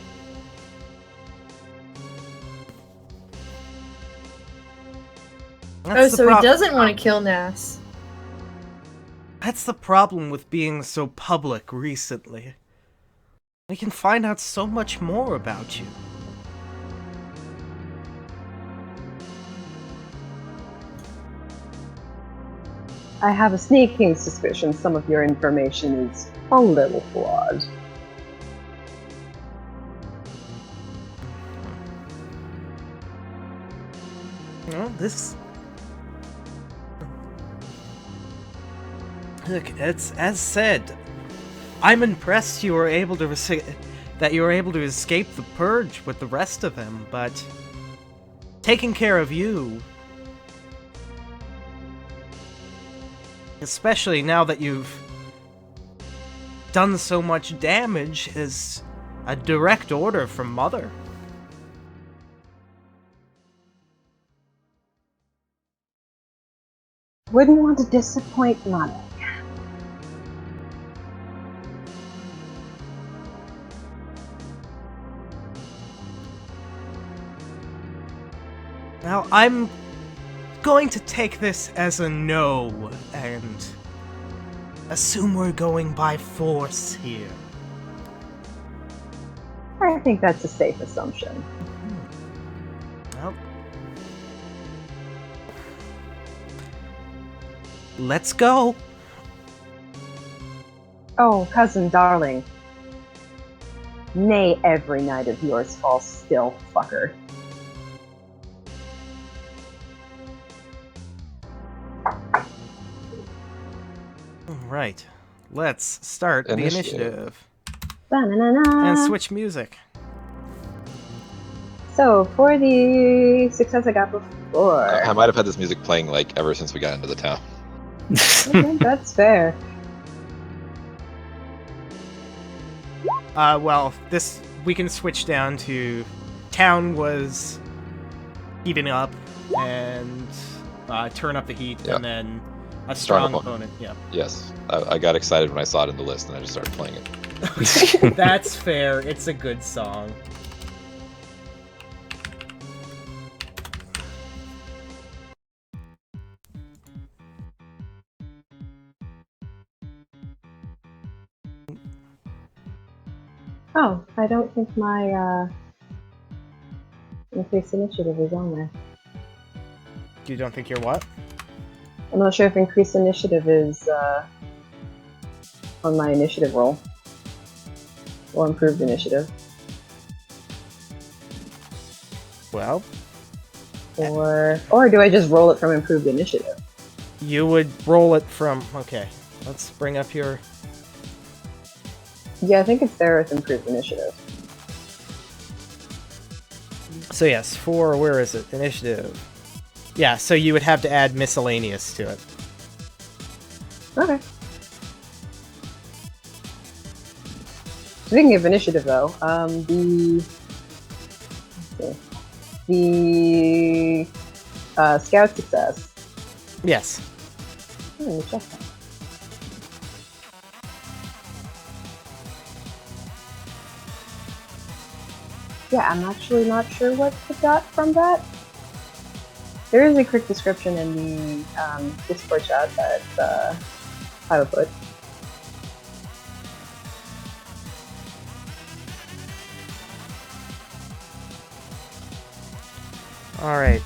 [SPEAKER 3] Oh, so he doesn't want to kill Nass.
[SPEAKER 2] That's the problem with being so public recently. We can find out so much more about you.
[SPEAKER 5] I have a sneaking suspicion some of your information is a little flawed.
[SPEAKER 2] Well, this... Look, it's as said. I'm impressed you were able to that you were able to escape the purge with the rest of them, but taking care of you, especially now that you've done so much damage, is a direct order from Mother.
[SPEAKER 5] Wouldn't want to disappoint Money.
[SPEAKER 2] Now, I'm going to take this as a no, and assume we're going by force here.
[SPEAKER 5] I think that's a safe assumption.
[SPEAKER 2] Well, let's go.
[SPEAKER 5] Oh, cousin darling. Nay, every night of yours falls still, fucker.
[SPEAKER 2] Right. Let's start the initiative.
[SPEAKER 5] Ba-na-na-na.
[SPEAKER 2] And switch music.
[SPEAKER 5] So, for the success I got before...
[SPEAKER 4] I might have had this music playing like ever since we got into the town.
[SPEAKER 5] Okay, that's fair.
[SPEAKER 2] Well, this... we can switch down to... Town was... heating up, and... turn up the heat,
[SPEAKER 4] Yep.
[SPEAKER 2] and then... a strong
[SPEAKER 4] Strong
[SPEAKER 2] opponent, yeah.
[SPEAKER 4] Yes, I got excited when I saw it in the list and I just started playing it.
[SPEAKER 2] That's fair, it's a good song.
[SPEAKER 5] Oh, I don't think my, increased initiative is on there.
[SPEAKER 2] You don't think you're what?
[SPEAKER 5] I'm not sure if increased initiative is on my initiative roll. Or improved initiative.
[SPEAKER 2] Well,
[SPEAKER 5] Or do I just roll it from improved initiative?
[SPEAKER 2] you would roll it from... Okay, let's bring up your...
[SPEAKER 5] Yeah, I think it's there with improved initiative.
[SPEAKER 2] So yes, 4, where is it? Initiative. Yeah, so you would have to add miscellaneous to it.
[SPEAKER 5] Okay. Speaking of initiative, though, the scout success.
[SPEAKER 2] Yes.
[SPEAKER 5] Let me check that. Yeah, I'm actually not sure what I got from that. There is a quick description in the Discord chat that I would put.
[SPEAKER 2] Alright.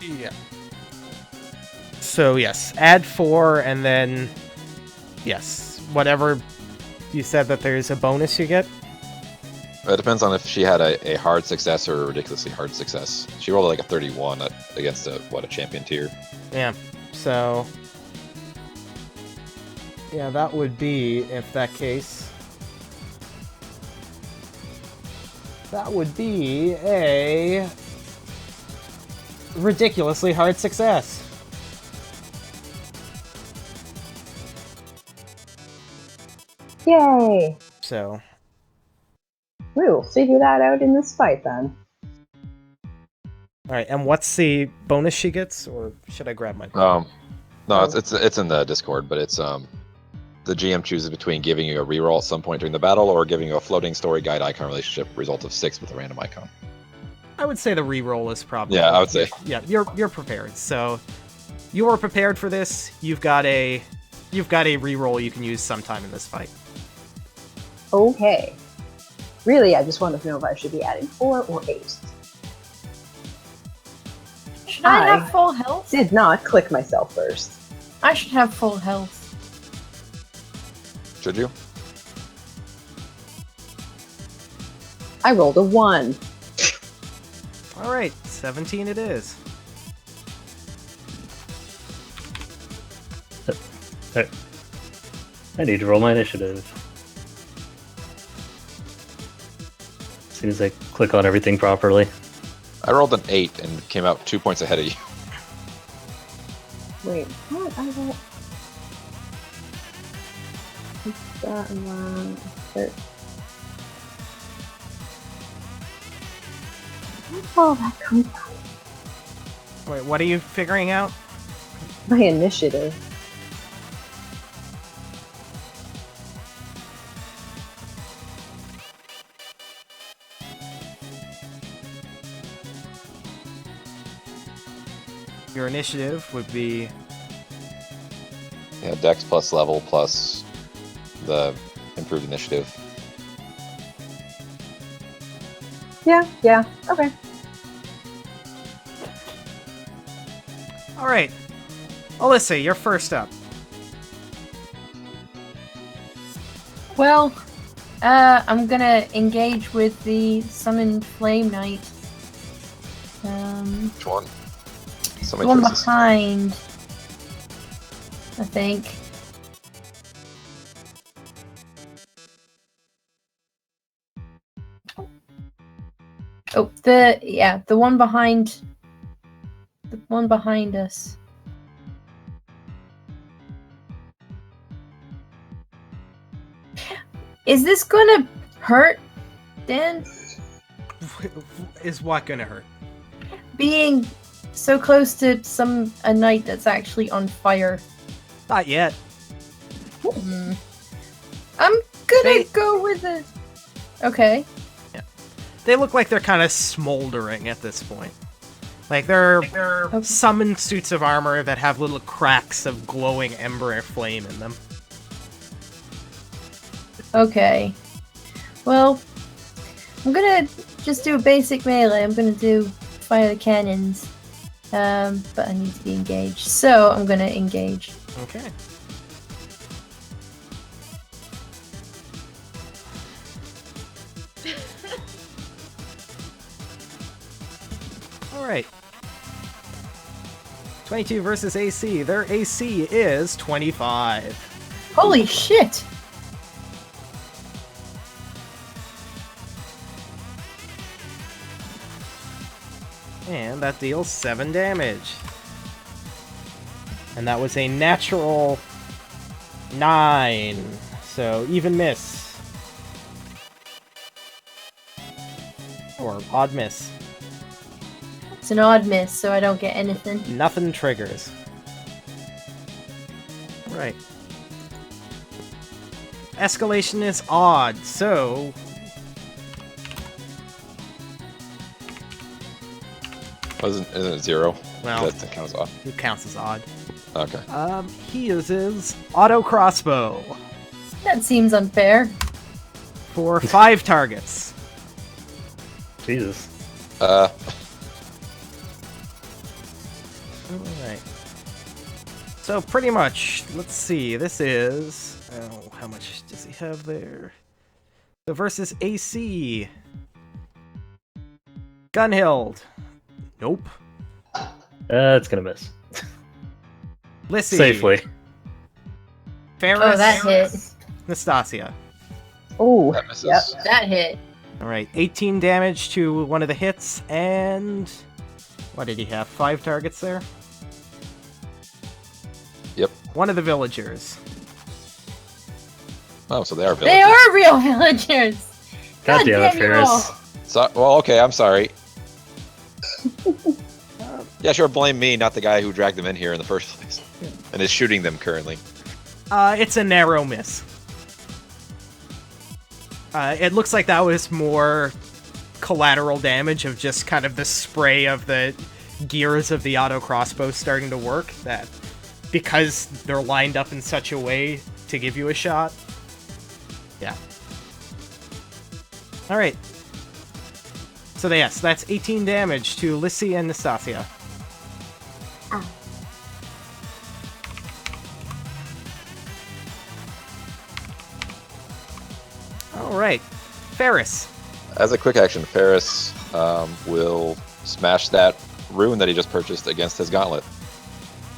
[SPEAKER 2] Yeah. So yes, add 4 and then... Yes, whatever you said that there's a bonus you get.
[SPEAKER 4] It depends on if she had a hard success or a ridiculously hard success. She rolled like a 31 against a champion tier.
[SPEAKER 2] Yeah, so... Yeah, that would be, if that case... That would be a... ridiculously hard success.
[SPEAKER 5] Yay!
[SPEAKER 2] So,
[SPEAKER 5] We will figure that out in this fight then.
[SPEAKER 2] alright, and what's the bonus she gets? Or should I grab my...
[SPEAKER 4] No, it's in the Discord, but it's the GM chooses between giving you a reroll at some point during the battle or giving you a floating story guide icon relationship result of 6 with a random icon.
[SPEAKER 2] I would say the reroll is probably...
[SPEAKER 4] Yeah, I would say.
[SPEAKER 2] Yeah, you're prepared. So, you are prepared for this. You've got a reroll you can use sometime in this fight.
[SPEAKER 5] Okay. Really, I just wanted to know if I should be adding 4 or 8.
[SPEAKER 3] Should I have full health?
[SPEAKER 5] Did not click myself first.
[SPEAKER 3] I should have full health.
[SPEAKER 4] Should you?
[SPEAKER 5] I rolled a 1.
[SPEAKER 2] Alright, 17 it is.
[SPEAKER 1] I need to roll my initiative. As soon as I click on everything properly.
[SPEAKER 4] I rolled an 8 and came out 2 points ahead of you.
[SPEAKER 5] Wait, what? I rolled... What's that one? Where's all that come from?
[SPEAKER 2] Wait, what are you figuring out?
[SPEAKER 5] My initiative.
[SPEAKER 2] Your initiative would be...
[SPEAKER 4] Yeah, Dex plus level plus the improved initiative.
[SPEAKER 5] Yeah, okay.
[SPEAKER 2] Alright. Alyssa, you're first up.
[SPEAKER 3] Well, I'm gonna engage with the summoned Flame Knight.
[SPEAKER 4] Which one? So
[SPEAKER 3] The
[SPEAKER 4] many
[SPEAKER 3] one
[SPEAKER 4] choices.
[SPEAKER 3] behind, I think. Oh, the one behind. The one behind us. Is this gonna hurt, Dan?
[SPEAKER 2] Is what gonna hurt?
[SPEAKER 3] Being so close to a knight that's actually on fire.
[SPEAKER 2] Not yet.
[SPEAKER 3] I'm gonna
[SPEAKER 2] They-
[SPEAKER 3] go with it. Okay.
[SPEAKER 2] They look like they're kind of smoldering at this point. Like they're summoned suits of armor that have little cracks of glowing ember flame in them.
[SPEAKER 3] I'm gonna just do a basic melee. I'm gonna do fire the cannons. But I need to be engaged. So I'm gonna engage.
[SPEAKER 2] Okay. Alright. 22 versus AC. Their AC is 25.
[SPEAKER 3] Holy shit!
[SPEAKER 2] And that deals 7 damage. And that was a natural 9. So even miss. Or odd miss.
[SPEAKER 3] It's an odd miss, so I don't get anything.
[SPEAKER 2] Nothing triggers. Right. Escalation is odd, so...
[SPEAKER 4] Isn't it 0?
[SPEAKER 2] Well,
[SPEAKER 4] That counts as odd.
[SPEAKER 2] it counts as odd.
[SPEAKER 4] Okay.
[SPEAKER 2] He uses auto crossbow
[SPEAKER 3] That seems unfair.
[SPEAKER 2] for 5 targets.
[SPEAKER 1] Jesus.
[SPEAKER 2] Alright. So pretty much, let's see, this is... Oh, how much does he have there? So versus AC. Gunhild. Nope.
[SPEAKER 1] It's gonna miss.
[SPEAKER 2] Lissy.
[SPEAKER 1] Safely.
[SPEAKER 2] Ferris.
[SPEAKER 3] Oh, that hit.
[SPEAKER 2] Nastasia.
[SPEAKER 5] Oh,
[SPEAKER 4] That misses.
[SPEAKER 5] yep.
[SPEAKER 3] That hit.
[SPEAKER 2] Alright, 18 damage to one of the hits, and... What did he have? 5 targets there?
[SPEAKER 4] Yep.
[SPEAKER 2] One of the villagers.
[SPEAKER 4] Oh, so they are
[SPEAKER 3] They
[SPEAKER 4] villagers.
[SPEAKER 3] are real villagers!
[SPEAKER 1] God damn it,
[SPEAKER 3] you all.
[SPEAKER 1] Ferris.
[SPEAKER 4] So, well, okay, I'm sorry. Yeah, sure, blame me, not the guy who dragged them in here in the first place. And is shooting them currently.
[SPEAKER 2] It's a narrow miss. It looks like that was more collateral damage of just kind of the spray of the gears of the auto crossbow starting to work. That because they're lined up in such a way to give you a shot. Yeah. All right. So yes, that's 18 damage to Lissy and Nastasia. All right, Ferris.
[SPEAKER 4] As a quick action, Ferris will smash that rune that he just purchased against his gauntlet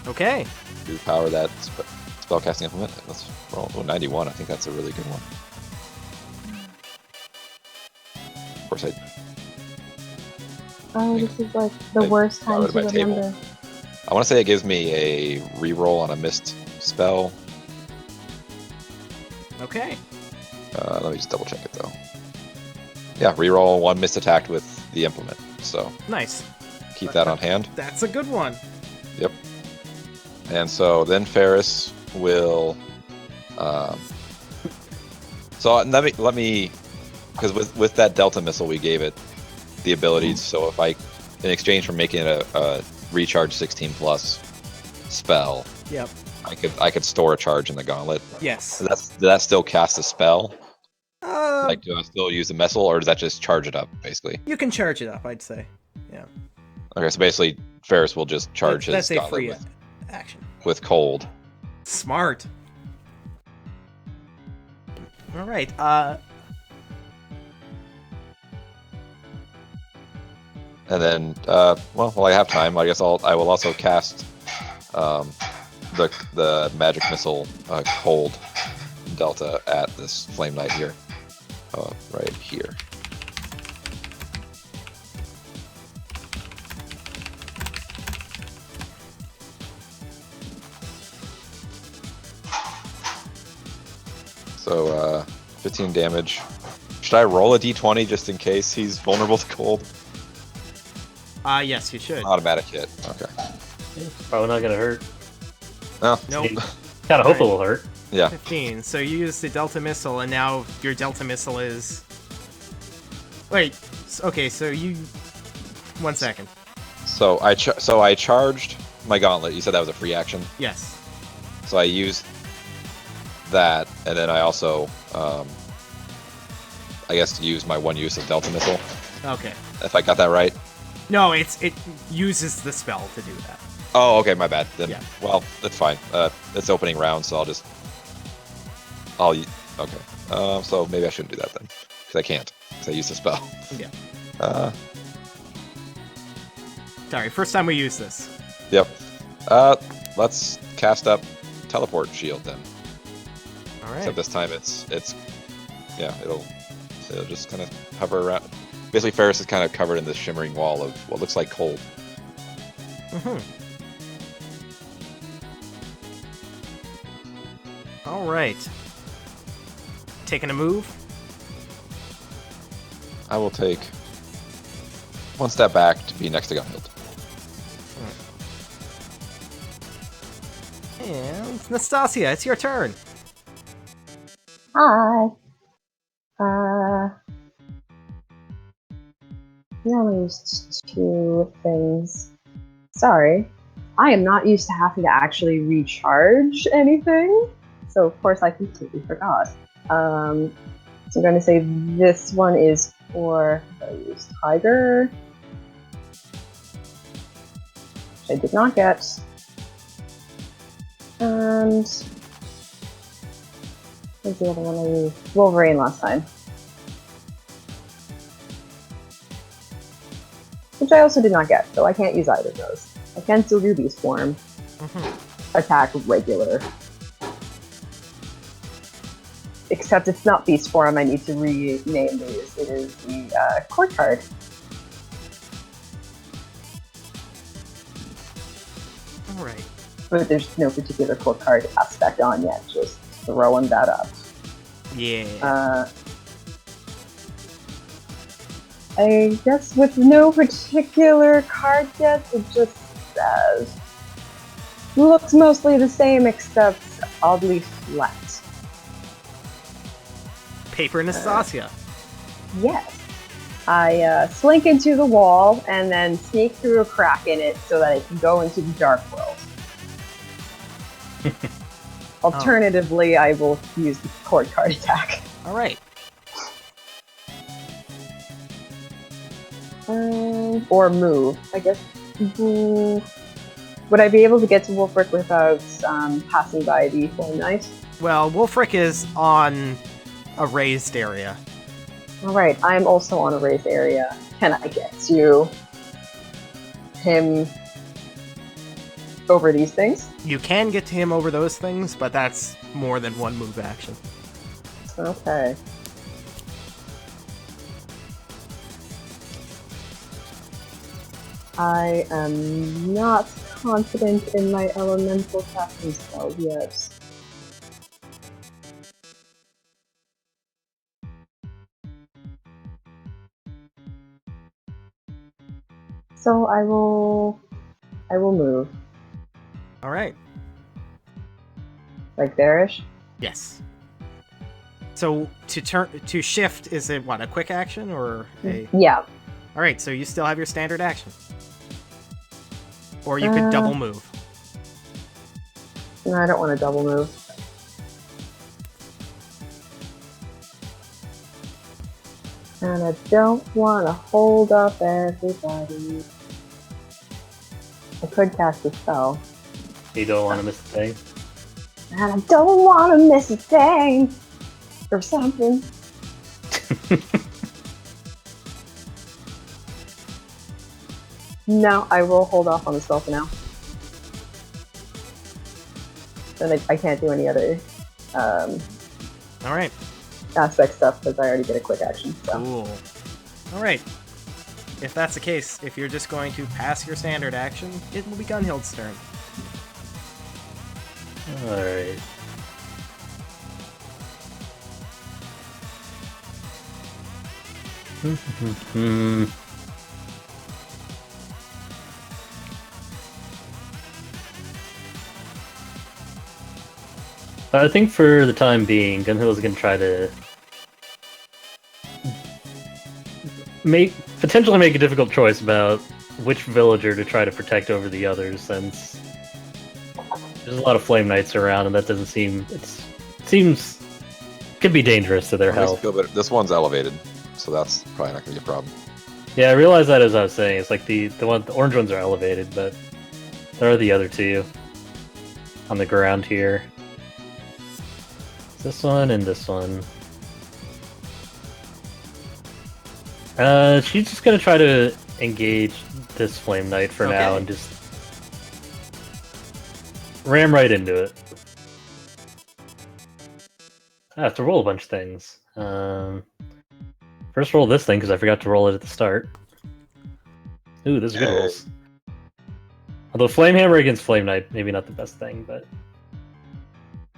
[SPEAKER 2] Okay.
[SPEAKER 4] to power that spellcasting implement. Let's roll 91. I think that's a really good one. Of course,
[SPEAKER 5] Oh, this is like the
[SPEAKER 4] Like,
[SPEAKER 5] worst time
[SPEAKER 4] out
[SPEAKER 5] to
[SPEAKER 4] of my table.
[SPEAKER 5] remember.
[SPEAKER 4] I want to say it gives me a reroll on a missed spell.
[SPEAKER 2] Okay.
[SPEAKER 4] Let me just double check it though. Yeah, reroll one missed attack with the implement. So
[SPEAKER 2] Nice.
[SPEAKER 4] keep that on hand.
[SPEAKER 2] That's a good one.
[SPEAKER 4] Yep. And so then Ferris will. So let me, because with that Delta missile we gave it the abilities. So if I, in exchange for making it a recharge 16 plus spell,
[SPEAKER 2] Yep.
[SPEAKER 4] I could store a charge in the gauntlet.
[SPEAKER 2] Yes.
[SPEAKER 4] So does that still cast a spell?
[SPEAKER 2] Uh,
[SPEAKER 4] Like, do I still use the missile, or does that just charge it up, basically?
[SPEAKER 2] you can charge it up, I'd say. Yeah.
[SPEAKER 4] Okay, so basically, Ferris will just charge
[SPEAKER 2] That's
[SPEAKER 4] his
[SPEAKER 2] a
[SPEAKER 4] gauntlet
[SPEAKER 2] free
[SPEAKER 4] with,
[SPEAKER 2] action.
[SPEAKER 4] with cold.
[SPEAKER 2] Smart. All right.
[SPEAKER 4] And then, while I have time, I guess I will also cast the magic missile cold delta at this flame knight here, right here. So 15 damage. Should I roll a d20 just in case he's vulnerable to cold?
[SPEAKER 2] Yes, you should.
[SPEAKER 4] Automatic hit. Okay.
[SPEAKER 1] Probably not gonna hurt.
[SPEAKER 4] Oh,
[SPEAKER 2] Nope.
[SPEAKER 1] Kinda hope it will hurt.
[SPEAKER 4] yeah.
[SPEAKER 2] 15. So you use the Delta Missile, and now your Delta Missile is... Wait. Okay, so you... 1 second.
[SPEAKER 4] So I charged my gauntlet. You said that was a free action.
[SPEAKER 2] Yes.
[SPEAKER 4] So I used that, and then I also I guess, use my one use of Delta Missile.
[SPEAKER 2] Okay.
[SPEAKER 4] If I got that right.
[SPEAKER 2] No, it uses the spell to do that.
[SPEAKER 4] Oh, okay, my bad. Then,
[SPEAKER 2] Yeah.
[SPEAKER 4] well, that's fine. It's opening round, so okay. So maybe I shouldn't do that then, because I can't, because I used the spell.
[SPEAKER 2] Yeah. Sorry, first time we use this.
[SPEAKER 4] Yep. Let's cast up Teleport Shield then.
[SPEAKER 2] All right.
[SPEAKER 4] Except this time it'll just kind of hover around. Basically, Ferris is kind of covered in this shimmering wall of what looks like cold.
[SPEAKER 2] All right. Taking a move.
[SPEAKER 4] I will take one step back to be next to Gunhild.
[SPEAKER 2] And Nastasia, it's your turn.
[SPEAKER 5] Hi. We only used 2 things. Sorry. I am not used to having to actually recharge anything. So of course I completely forgot. So I'm going to say this one is for I used Tiger. Which I did not get. And what's the other one I used? Wolverine last time. Which I also did not get, so I can't use either of those. I can still do Beast Form. Attack regular. Except it's not Beast Form, I need to rename these. It is the Court card.
[SPEAKER 2] Alright.
[SPEAKER 5] But there's no particular Court card aspect on yet, just throwing that up.
[SPEAKER 2] Yeah.
[SPEAKER 5] I guess with no particular card yet, it just looks mostly the same except oddly flat.
[SPEAKER 2] Paper Nastasia.
[SPEAKER 5] Yes. I slink into the wall and then sneak through a crack in it so that I can go into the dark world. Alternatively, I will use the court card attack.
[SPEAKER 2] Alright.
[SPEAKER 5] Or move. I guess. Would I be able to get to Wolfric without passing by the Flame Knight?
[SPEAKER 2] Well, Wolfric is on a raised area.
[SPEAKER 5] Alright, I'm also on a raised area. Can I get to him over these things?
[SPEAKER 2] You can get to him over those things, but that's more than one move action.
[SPEAKER 5] Okay. I am not confident in my elemental casting spells yet. So I will move.
[SPEAKER 2] Alright.
[SPEAKER 5] Like there-ish?
[SPEAKER 2] Yes. So to shift, is it what, a quick action or a...
[SPEAKER 5] Yeah.
[SPEAKER 2] Alright, so you still have your standard action. Or you could double move.
[SPEAKER 5] No, I don't want to double move. And I don't want to hold up everybody. I could cast a spell.
[SPEAKER 1] You don't want to miss a thing.
[SPEAKER 5] And I don't want to miss a thing! Or something. No, I will hold off on the spell for now. And I can't do any other
[SPEAKER 2] Alright.
[SPEAKER 5] aspect stuff because I already did a quick action. So.
[SPEAKER 2] Cool. Alright. If that's the case, if you're just going to pass your standard action, it will be Gunhild's turn.
[SPEAKER 1] Alright. I think for the time being, Gunhild's gonna try to potentially make a difficult choice about which villager to try to protect over the others, since there's a lot of Flame Knights around, and that doesn't seem... It seems could be dangerous to their
[SPEAKER 4] At least
[SPEAKER 1] health.
[SPEAKER 4] feel better. This one's elevated, so that's probably not going to be a problem.
[SPEAKER 1] Yeah, I realized that as I was saying. It's like the orange ones are elevated, but there are the other two on the ground here. This one and this one. She's just gonna try to engage this Flame Knight for now
[SPEAKER 2] Okay.
[SPEAKER 1] and just ram right into it. I have to roll a bunch of things. First roll this thing because I forgot to roll it at the start. Ooh, this is good
[SPEAKER 4] Hey.
[SPEAKER 1] rolls. Although Flame Hammer against Flame Knight, maybe not the best thing, but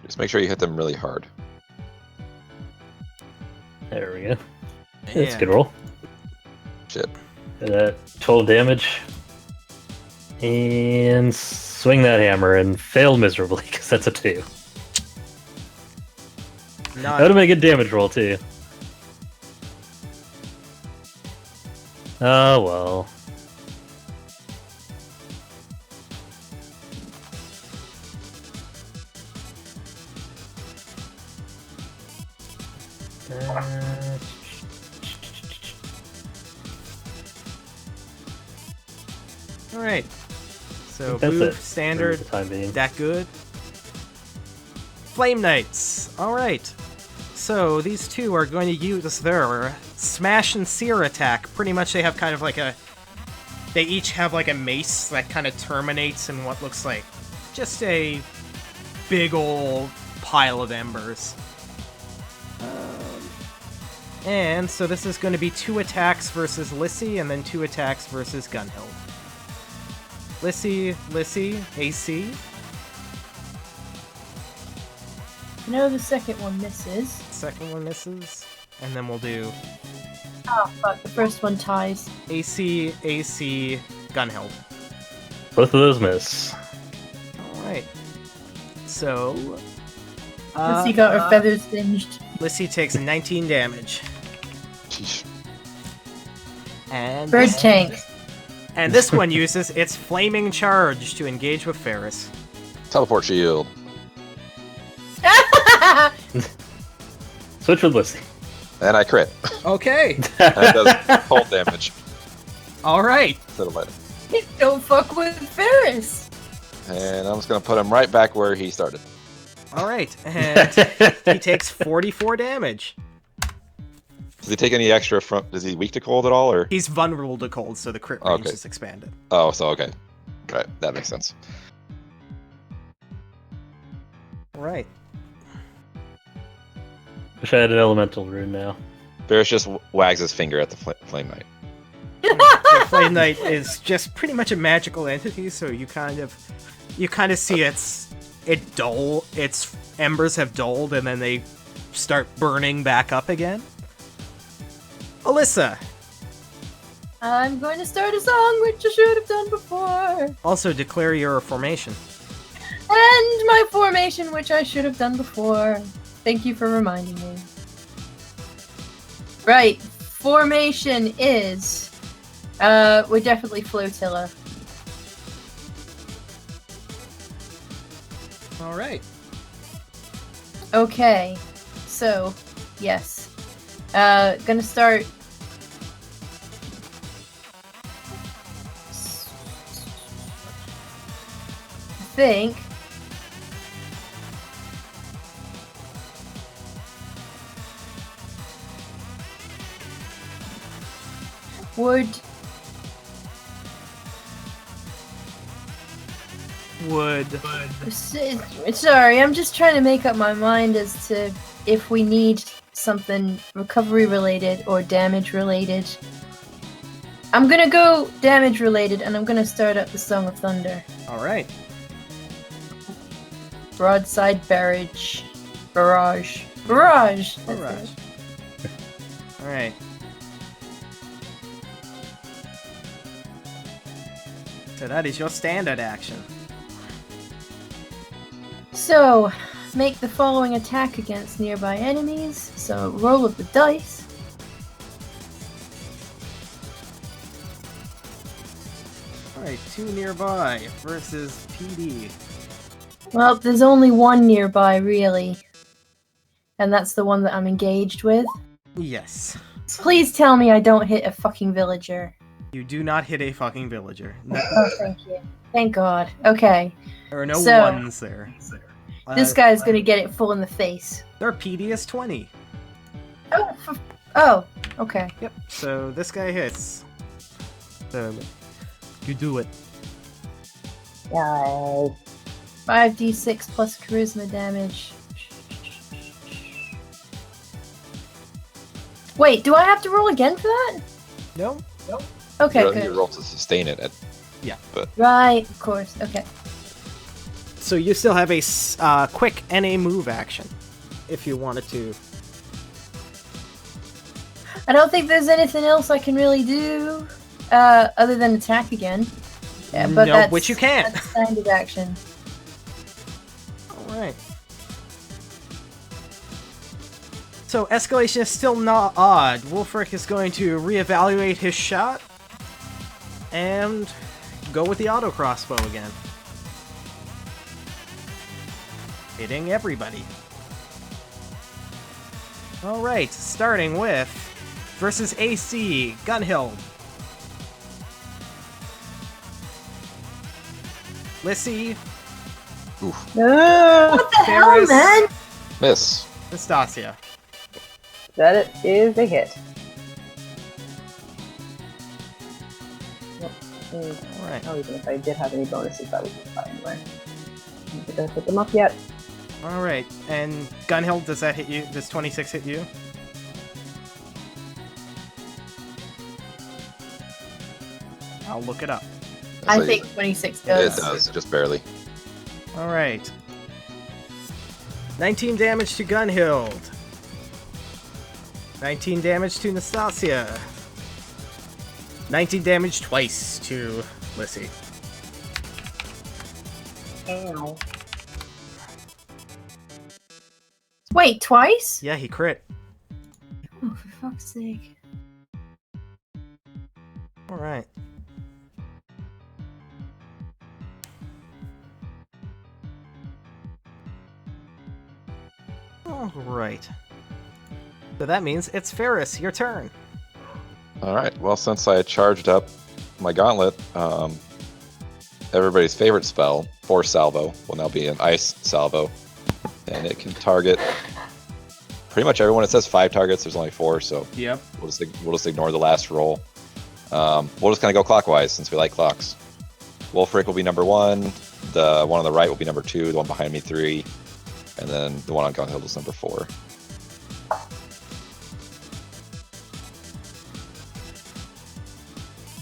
[SPEAKER 4] Just make sure you hit them really hard.
[SPEAKER 1] there we go. That's a
[SPEAKER 2] Yeah.
[SPEAKER 1] good roll.
[SPEAKER 4] Shit.
[SPEAKER 1] 12 damage. And swing that hammer and fail miserably because that's a 2. That would have been a good damage roll too. Oh well.
[SPEAKER 2] Alright. So,
[SPEAKER 1] That's
[SPEAKER 2] move,
[SPEAKER 1] it for
[SPEAKER 2] standard,
[SPEAKER 1] the time being.
[SPEAKER 2] that good. Flame Knights! Alright. So, these two are going to use their Smash and Sear attack. Pretty much they have kind of like a... They each have like a mace that kind of terminates in what looks like just a big old pile of embers. And so this is going to be 2 attacks versus Lissy, and then 2 attacks versus Gunhild. Lissy, AC.
[SPEAKER 3] No, the second one misses.
[SPEAKER 2] Second one misses. And then we'll do
[SPEAKER 3] Oh fuck, the first one ties.
[SPEAKER 2] AC, Gunhild.
[SPEAKER 1] Both of those miss.
[SPEAKER 2] Alright. So...
[SPEAKER 3] Lissy got her feathers singed.
[SPEAKER 2] Lissy takes 19 damage.
[SPEAKER 4] Sheesh.
[SPEAKER 2] And
[SPEAKER 3] Bird
[SPEAKER 2] this,
[SPEAKER 3] tank.
[SPEAKER 2] and this one uses its Flaming Charge to engage with Ferris.
[SPEAKER 4] Teleport shield.
[SPEAKER 1] Switch with Lissy.
[SPEAKER 4] And I crit.
[SPEAKER 2] Okay.
[SPEAKER 4] And it does cold damage
[SPEAKER 2] Alright.
[SPEAKER 4] instead of lightning.
[SPEAKER 3] Don't fuck with Ferris.
[SPEAKER 4] And I'm just going to put him right back where he started.
[SPEAKER 2] Alright. And he takes 44 damage.
[SPEAKER 4] Does he take any extra from... Is he weak to cold at all, or...?
[SPEAKER 2] He's vulnerable to cold, so the crit range
[SPEAKER 4] Okay.
[SPEAKER 2] is expanded.
[SPEAKER 4] Oh, so okay. Right, that makes sense.
[SPEAKER 2] Alright.
[SPEAKER 1] Wish I had an elemental rune now.
[SPEAKER 4] Ferris just wags his finger at the Flame Knight.
[SPEAKER 2] The Flame Knight is just pretty much a magical entity, so you kind of see its embers have dulled and then they start burning back up again. Alyssa,
[SPEAKER 3] I'm going to start a song, which I should have done before.
[SPEAKER 2] also declare your formation.
[SPEAKER 3] And my formation, which I should have done before. Thank you for reminding me. Right, formation is... we're definitely Flotilla.
[SPEAKER 2] Alright.
[SPEAKER 3] Okay, so, yes. Gonna start... I think... Would... Sorry, I'm just trying to make up my mind as to if we need something recovery related or damage related. I'm gonna go damage related, and I'm gonna start up the Song of Thunder.
[SPEAKER 2] Alright.
[SPEAKER 3] Broadside Barrage. Barrage. Barrage! That's
[SPEAKER 2] Barrage.
[SPEAKER 3] it.
[SPEAKER 2] Alright. So that is your standard action.
[SPEAKER 3] So, make the following attack against nearby enemies. So, roll of the dice.
[SPEAKER 2] Alright, 2 nearby versus PD.
[SPEAKER 3] Well, there's only one nearby, really. and that's the one that I'm engaged with.
[SPEAKER 2] Yes.
[SPEAKER 3] Please tell me I don't hit a fucking villager.
[SPEAKER 2] You do not hit a fucking villager. No,
[SPEAKER 3] Oh, thank you. Thank God. Okay.
[SPEAKER 2] there are no
[SPEAKER 3] So-
[SPEAKER 2] ones there.
[SPEAKER 3] This guy's gonna get it full in the face.
[SPEAKER 2] Their PD is 20.
[SPEAKER 3] Oh, okay.
[SPEAKER 2] Yep, so this guy hits. So, you do it.
[SPEAKER 5] Yeah.
[SPEAKER 3] 5d6 plus charisma damage. Wait, do I have to roll again for that?
[SPEAKER 2] No?
[SPEAKER 3] Okay,
[SPEAKER 4] you
[SPEAKER 3] good.
[SPEAKER 4] roll to sustain it.
[SPEAKER 3] Right, of course. Okay.
[SPEAKER 2] So you still have a quick and a move action, if you wanted to.
[SPEAKER 3] I don't think there's anything else I can really do other than attack again. Yeah, but
[SPEAKER 2] No,
[SPEAKER 3] that's,
[SPEAKER 2] which you can't.
[SPEAKER 3] That's standard action.
[SPEAKER 2] Alright. So escalation is still not odd. Wolfric is going to reevaluate his shot and go with the auto crossbow again. Hitting everybody. Alright, starting with versus AC, Gunhild. Lissy,
[SPEAKER 5] No!
[SPEAKER 3] What the hell,
[SPEAKER 2] Ferris.
[SPEAKER 3] man?
[SPEAKER 4] Miss.
[SPEAKER 2] Nastasia.
[SPEAKER 5] That it is a hit.
[SPEAKER 2] Alright.
[SPEAKER 5] Oh, even if I did have any bonuses, that would be fine anyway. I'm not gonna put them up yet.
[SPEAKER 2] Alright, and Gunhild, does that hit you? Does 26 hit you? I'll look it up.
[SPEAKER 3] I
[SPEAKER 4] So
[SPEAKER 3] think 26
[SPEAKER 4] it
[SPEAKER 3] does.
[SPEAKER 4] does, just barely.
[SPEAKER 2] Alright. 19 damage to Gunhild. 19 damage to Nastasia. 19 damage twice to Lissy.
[SPEAKER 5] Ow.
[SPEAKER 3] Wait, twice?
[SPEAKER 2] Yeah, he crit.
[SPEAKER 3] Oh, for fuck's sake.
[SPEAKER 2] Alright. Alright. So that means it's Ferris, your turn.
[SPEAKER 4] All right. Well, since I charged up my gauntlet, everybody's favorite spell, Force Salvo, will now be an Ice Salvo, and it can target pretty much everyone. It says 5 targets. There's only 4, so
[SPEAKER 2] Yep.
[SPEAKER 4] we'll just ignore the last roll. We'll just kind of go clockwise since we like clocks. Wolfric will be number 1. The one on the right will be number 2. The one behind me 3, and then the one on Gunhild is number 4.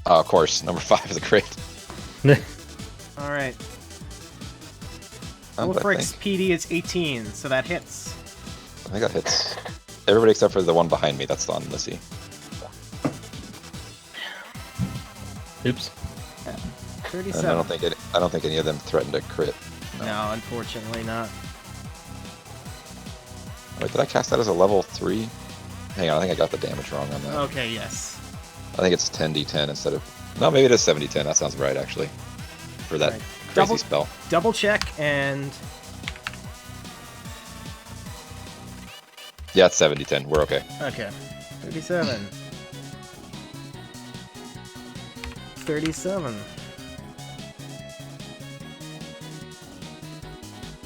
[SPEAKER 4] Of course, number 5 is a crit.
[SPEAKER 2] Alright.
[SPEAKER 4] But I
[SPEAKER 2] Wolfric's
[SPEAKER 4] think,
[SPEAKER 2] PD is 18, so that hits.
[SPEAKER 4] I think that hits everybody except for the one behind me. That's on Lissy.
[SPEAKER 1] Oops.
[SPEAKER 4] And
[SPEAKER 2] 37.
[SPEAKER 4] I don't think any of them threatened a crit.
[SPEAKER 2] No, unfortunately not.
[SPEAKER 4] Wait, did I cast that as a level 3? Hang on, I think I got the damage wrong on that.
[SPEAKER 2] Okay, yes.
[SPEAKER 4] I think it's 10d10 instead of... No, maybe it is 70-10. That sounds right, actually. For that
[SPEAKER 2] Right.
[SPEAKER 4] crazy
[SPEAKER 2] Double-
[SPEAKER 4] spell.
[SPEAKER 2] Double check and...
[SPEAKER 4] Yeah, it's 70-10. We're okay.
[SPEAKER 2] Okay. 37. 37.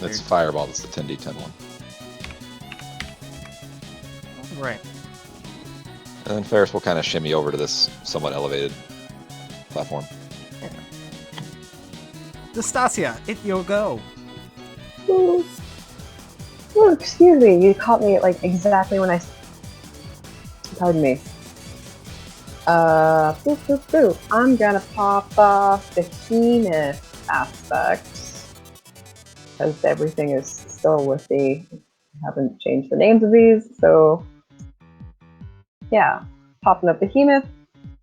[SPEAKER 4] It's Fireball. That's the 10d10 one.
[SPEAKER 2] Right.
[SPEAKER 4] And then Ferris will kind of shimmy over to this somewhat elevated platform.
[SPEAKER 2] Nastasia, it your go.
[SPEAKER 5] Ooh. Oh, excuse me. You caught me like exactly when I. Pardon me. Boo, boo, boo. I'm gonna pop off the Behemoth aspect because everything is still with the. I haven't changed the names of these, so yeah, popping up Behemoth,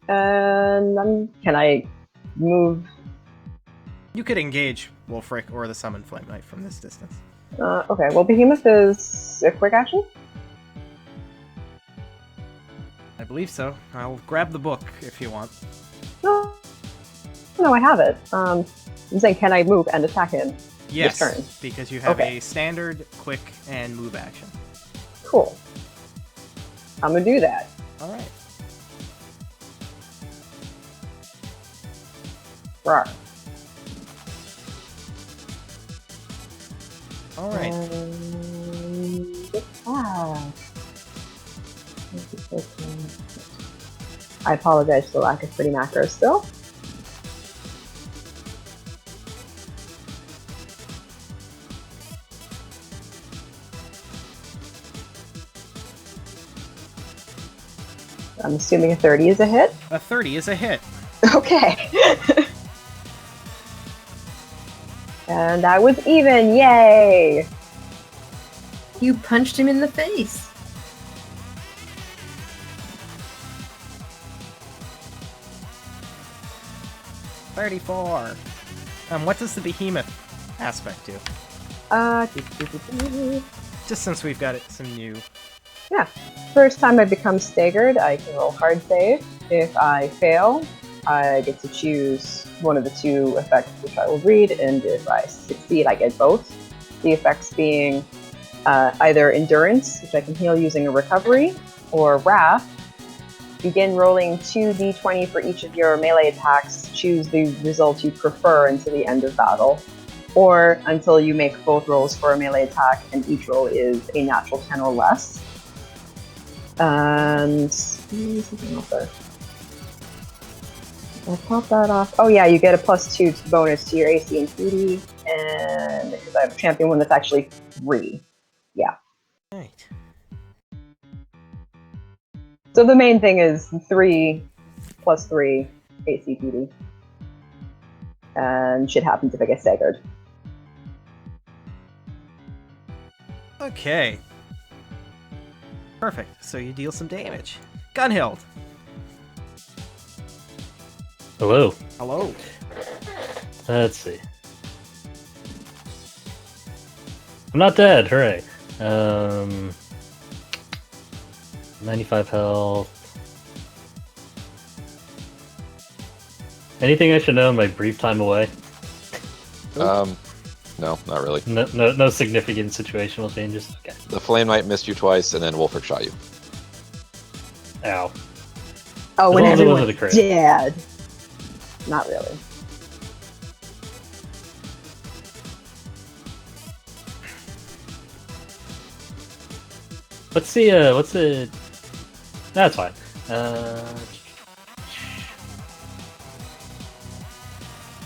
[SPEAKER 5] and can I move?
[SPEAKER 2] You could engage Wolfric or the Summon Flame Knight from this distance.
[SPEAKER 5] Okay, well, Behemoth is a quick action.
[SPEAKER 2] I believe so. I'll grab the book if you want.
[SPEAKER 5] No, I have it. I'm saying, can I move and attack him?
[SPEAKER 2] Yes,
[SPEAKER 5] turn.
[SPEAKER 2] because you have
[SPEAKER 5] Okay.
[SPEAKER 2] a standard, quick, and move action.
[SPEAKER 5] Cool. I'm gonna do that.
[SPEAKER 2] All right.
[SPEAKER 5] Rawr.
[SPEAKER 2] All right.
[SPEAKER 5] I apologize for the lack of pretty macros still. I'm assuming a 30 is a hit.
[SPEAKER 2] A 30 is a hit.
[SPEAKER 5] Okay. And that was even. Yay!
[SPEAKER 3] You punched him in the face.
[SPEAKER 2] $34. What does the behemoth aspect do?
[SPEAKER 5] Uh,
[SPEAKER 2] Just since we've got some new.
[SPEAKER 5] Yeah. First time I become staggered, I can roll hard save. If I fail, I get to choose one of the two effects which I will read, and if I succeed, I get both. The effects being either Endurance, which I can heal using a recovery, or Wrath. Begin rolling 2d20 for each of your melee attacks. Choose the result you prefer until the end of battle, or until you make both rolls for a melee attack and each roll is a natural 10 or less. And something else there. I'll pop that off. Oh yeah, you get a +2 bonus to your AC and PD, and because I have a champion one that's actually 3. Yeah.
[SPEAKER 2] Right.
[SPEAKER 5] So the main thing is 3 + 3 AC PD. And shit happens if I get staggered.
[SPEAKER 2] Okay. Perfect. So you deal some damage. Gunhild.
[SPEAKER 1] Hello.
[SPEAKER 2] Hello.
[SPEAKER 1] Let's see. I'm not dead. Hooray. 95 health. Anything I should know in my brief time away?
[SPEAKER 4] No, not really.
[SPEAKER 1] No significant situational changes. Okay.
[SPEAKER 4] The Flame Knight missed you twice, and then Wolfric shot you.
[SPEAKER 1] Ow.
[SPEAKER 5] Oh,
[SPEAKER 1] As
[SPEAKER 5] when
[SPEAKER 1] long as it wasn't
[SPEAKER 5] everyone's
[SPEAKER 1] a crit.
[SPEAKER 5] dead. Not really.
[SPEAKER 1] What's the That's fine.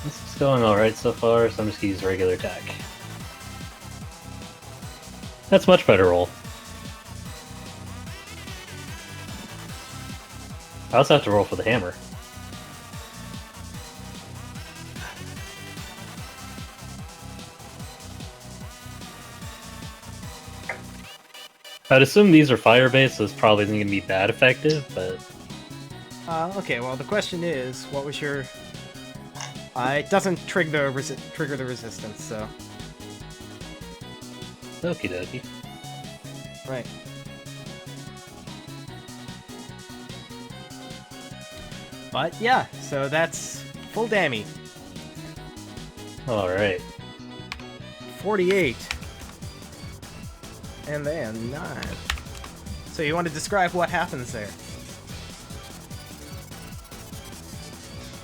[SPEAKER 1] This is going alright so far, so I'm just gonna use regular attack. That's much better roll. I also have to roll for the hammer. I'd assume these are fire-based, so it's probably isn't going to be that effective, but...
[SPEAKER 2] Okay, well, the question is, what was your... it doesn't trigger the resistance, so...
[SPEAKER 1] Okie dokie.
[SPEAKER 2] Right. But, yeah, so that's full dammy.
[SPEAKER 1] Alright.
[SPEAKER 2] 48. And then 9. So you want to describe what happens there?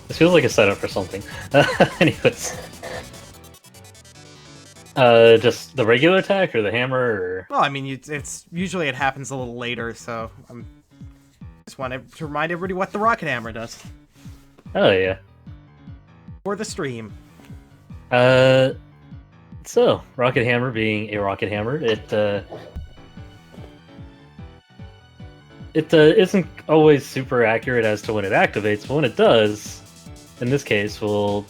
[SPEAKER 1] This feels like a setup for something. Anyways. Just the regular attack or the hammer or...
[SPEAKER 2] Well, I mean, it's usually it happens a little later, so I just want to remind everybody what the rocket hammer does
[SPEAKER 1] Oh, yeah.
[SPEAKER 2] for the stream.
[SPEAKER 1] So, rocket hammer being a rocket hammer, it isn't always super accurate as to when it activates, but when it does, in this case, we'll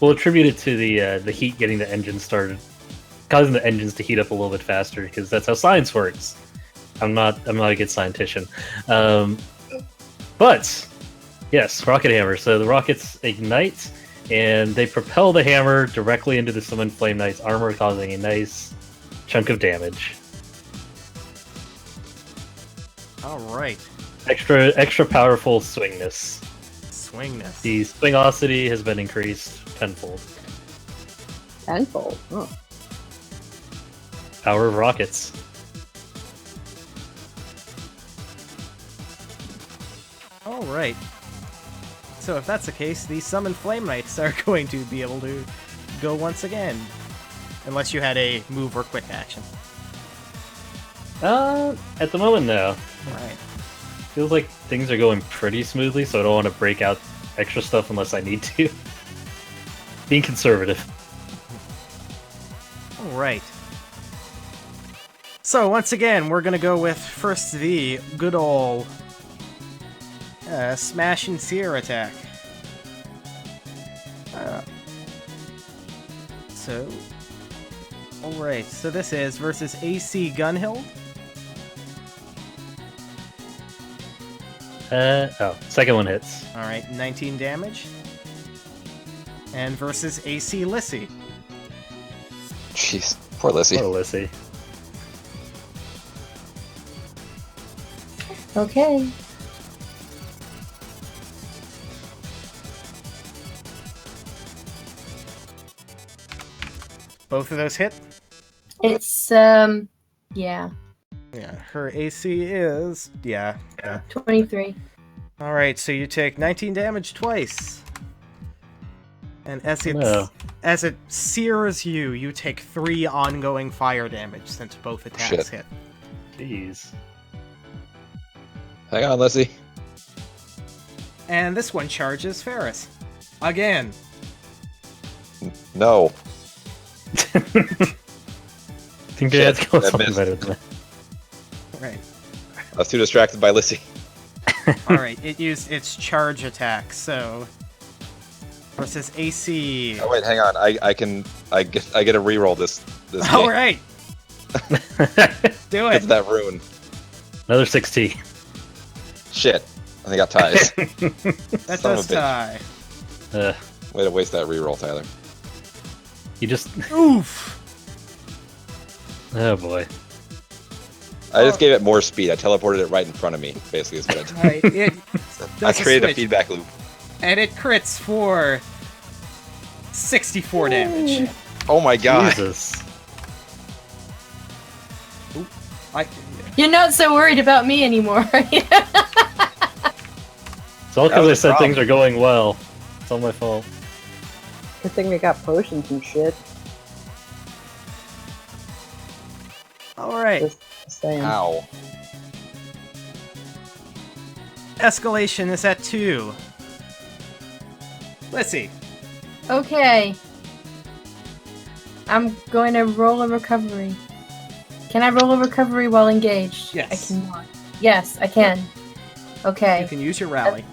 [SPEAKER 1] attribute it to the heat getting the engine started, causing the engines to heat up a little bit faster, because that's how science works. I'm not a good scientician, but yes, rocket hammer. So the rockets ignite, and they propel the hammer directly into the Summoned Flame Knight's armor, causing a nice chunk of damage.
[SPEAKER 2] All right.
[SPEAKER 1] Extra powerful swingness.
[SPEAKER 2] Swingness.
[SPEAKER 1] The swingosity has been increased tenfold.
[SPEAKER 5] Tenfold. Oh.
[SPEAKER 1] Power of rockets.
[SPEAKER 2] Alright. So if that's the case, the Summon Flame Knights are going to be able to go once again. Unless you had a move or quick action.
[SPEAKER 1] At the moment, no.
[SPEAKER 2] Alright.
[SPEAKER 1] Feels like things are going pretty smoothly, so I don't want to break out extra stuff unless I need to. Being conservative.
[SPEAKER 2] Alright. So, once again, we're gonna go with first the good ol' Smash and Sear attack. Alright, so this is versus AC Gunhild.
[SPEAKER 1] Second one hits.
[SPEAKER 2] Alright, 19 damage. And versus AC Lissy.
[SPEAKER 4] Jeez, poor Lissy.
[SPEAKER 1] Oh, let's see.
[SPEAKER 3] Okay.
[SPEAKER 2] Both of those hit?
[SPEAKER 3] It's, yeah,
[SPEAKER 2] Yeah, her AC is... yeah.
[SPEAKER 3] 23.
[SPEAKER 2] Alright, so you take 19 damage twice. And
[SPEAKER 1] No.
[SPEAKER 2] as it sears you, you take 3 ongoing fire damage since both attacks
[SPEAKER 4] Shit.
[SPEAKER 2] hit.
[SPEAKER 1] Jeez.
[SPEAKER 4] Hang on, Lissy.
[SPEAKER 2] And this one charges Ferris. Again.
[SPEAKER 4] No.
[SPEAKER 1] I think they had to go with
[SPEAKER 4] That
[SPEAKER 1] something
[SPEAKER 4] missed.
[SPEAKER 1] better than that.
[SPEAKER 2] Right.
[SPEAKER 4] I was too distracted by Lissy.
[SPEAKER 2] Alright, it used its charge attack, so... Versus AC.
[SPEAKER 4] Oh wait, hang on. I get a reroll this game.
[SPEAKER 2] Alright! Do
[SPEAKER 4] Get
[SPEAKER 2] it!
[SPEAKER 4] to that rune.
[SPEAKER 1] Another 6T.
[SPEAKER 4] Shit. I think I got ties.
[SPEAKER 2] That
[SPEAKER 4] Son of
[SPEAKER 2] does
[SPEAKER 4] a bitch.
[SPEAKER 2] tie.
[SPEAKER 4] Way to waste that reroll, Tyler.
[SPEAKER 1] You just...
[SPEAKER 2] Oof!
[SPEAKER 1] Oh boy.
[SPEAKER 4] I just gave it more speed. I teleported it right in front of me, basically, is what I did.
[SPEAKER 2] Alright, it
[SPEAKER 4] I
[SPEAKER 2] does
[SPEAKER 4] created a
[SPEAKER 2] switch,
[SPEAKER 4] feedback loop.
[SPEAKER 2] and it crits for 64 damage.
[SPEAKER 4] Oh my god.
[SPEAKER 1] Jesus.
[SPEAKER 3] You're not so worried about me anymore, are you?
[SPEAKER 1] It's all
[SPEAKER 4] That
[SPEAKER 1] because I
[SPEAKER 4] was a
[SPEAKER 1] said
[SPEAKER 4] problem.
[SPEAKER 1] things are going well. It's all my fault.
[SPEAKER 5] Good thing we got potions and shit.
[SPEAKER 2] Alright,
[SPEAKER 5] Just saying.
[SPEAKER 4] Ow.
[SPEAKER 2] escalation is at 2. Let's see.
[SPEAKER 3] Okay. I'm going to roll a recovery. Can I roll a recovery while engaged?
[SPEAKER 2] Yes.
[SPEAKER 3] I cannot. Yes, I can. Okay.
[SPEAKER 2] You can use your rally.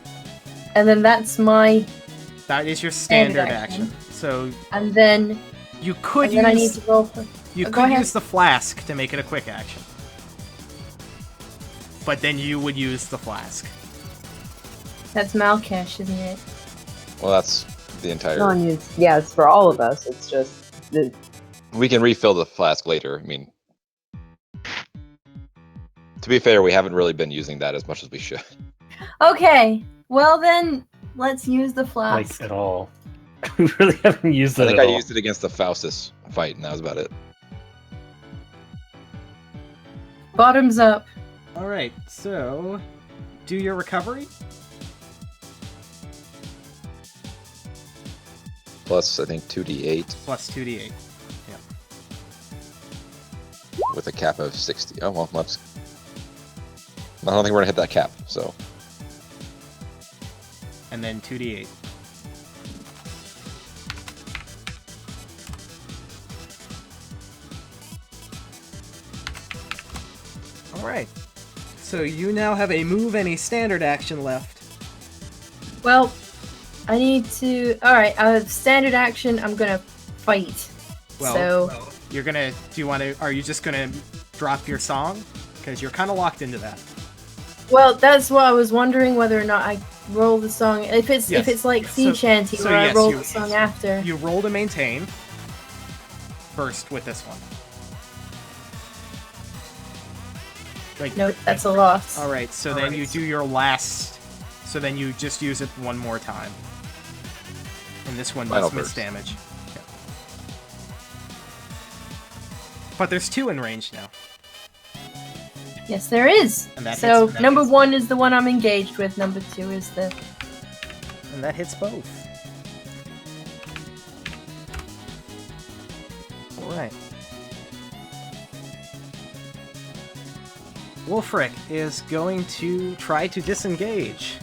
[SPEAKER 3] And then that's my...
[SPEAKER 2] That is your standard
[SPEAKER 3] Standard
[SPEAKER 2] action.
[SPEAKER 3] action.
[SPEAKER 2] So
[SPEAKER 3] And then...
[SPEAKER 2] you could
[SPEAKER 3] And then I need
[SPEAKER 2] use
[SPEAKER 3] to roll for...
[SPEAKER 2] you
[SPEAKER 3] go
[SPEAKER 2] could
[SPEAKER 3] ahead.
[SPEAKER 2] use the flask to make it a quick action. But then you would use the flask.
[SPEAKER 3] That's Malkesh, isn't it?
[SPEAKER 4] Well, that's the entire...
[SPEAKER 5] No one needs. Yeah, it's for all of us. It's just.
[SPEAKER 4] We can refill the flask later. I mean... To be fair, we haven't really been using that as much as we should.
[SPEAKER 3] Okay. Well then, let's use the flask.
[SPEAKER 1] Like, at all. We really haven't used
[SPEAKER 4] I
[SPEAKER 1] it
[SPEAKER 4] think
[SPEAKER 1] at
[SPEAKER 4] I
[SPEAKER 1] all.
[SPEAKER 4] used it against the Faustus fight, and that was about it.
[SPEAKER 3] Bottoms up.
[SPEAKER 2] Alright, so do your recovery.
[SPEAKER 4] Plus, I think 2d8
[SPEAKER 2] Plus 2d8.
[SPEAKER 4] with a cap of 60. Oh, well, that's... I don't think we're gonna hit that cap, so...
[SPEAKER 2] And then 2d8. Alright. So you now have a move and a standard action left.
[SPEAKER 3] Well, I need to... Alright, standard action, I'm gonna fight.
[SPEAKER 2] Well,
[SPEAKER 3] so...
[SPEAKER 2] You're gonna... Do you want to... Are you just gonna drop your song? Because you're kind of locked into that.
[SPEAKER 3] Well, that's what I was wondering, whether or not I roll the song. If it's
[SPEAKER 2] Yes.
[SPEAKER 3] if it's like sea
[SPEAKER 2] So-
[SPEAKER 3] shanty,
[SPEAKER 2] so
[SPEAKER 3] where I
[SPEAKER 2] yes,
[SPEAKER 3] roll
[SPEAKER 2] you-
[SPEAKER 3] the song after.
[SPEAKER 2] You roll to maintain. First with this one. Like,
[SPEAKER 3] Nope, that's a loss.
[SPEAKER 2] Alright, so then you do your last... So then you just use it one more time. And this one
[SPEAKER 4] Final
[SPEAKER 2] does miss
[SPEAKER 4] burst.
[SPEAKER 2] damage. Yeah. But there's 2 in range now.
[SPEAKER 3] Yes, there is.
[SPEAKER 2] And that
[SPEAKER 3] So
[SPEAKER 2] hits- that
[SPEAKER 3] number
[SPEAKER 2] hits-
[SPEAKER 3] 1 is the one I'm engaged with. Number 2 is the.
[SPEAKER 2] And that hits both. Alright. Wolfric is going to try to disengage.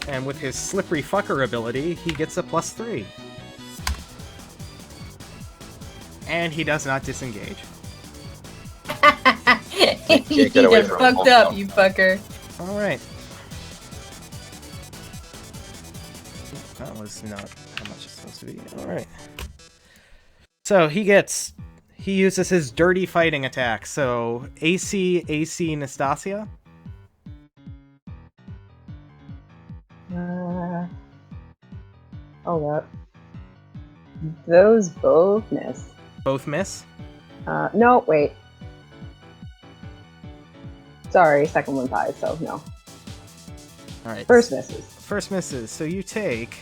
[SPEAKER 2] And with his slippery fucker ability, he gets a +3. And he does not disengage.
[SPEAKER 4] Can't
[SPEAKER 3] You
[SPEAKER 4] get away
[SPEAKER 3] done
[SPEAKER 4] from
[SPEAKER 3] fucked
[SPEAKER 4] him.
[SPEAKER 3] up, you fucker.
[SPEAKER 2] Alright. That was not how much it's supposed to be. Alright. So he uses his dirty fighting attack. So AC Nastasia.
[SPEAKER 5] Hold up. Those both miss.
[SPEAKER 2] Both miss.
[SPEAKER 5] No, wait. Sorry, second one's high, so no.
[SPEAKER 2] Alright.
[SPEAKER 5] First misses.
[SPEAKER 2] First misses. So you take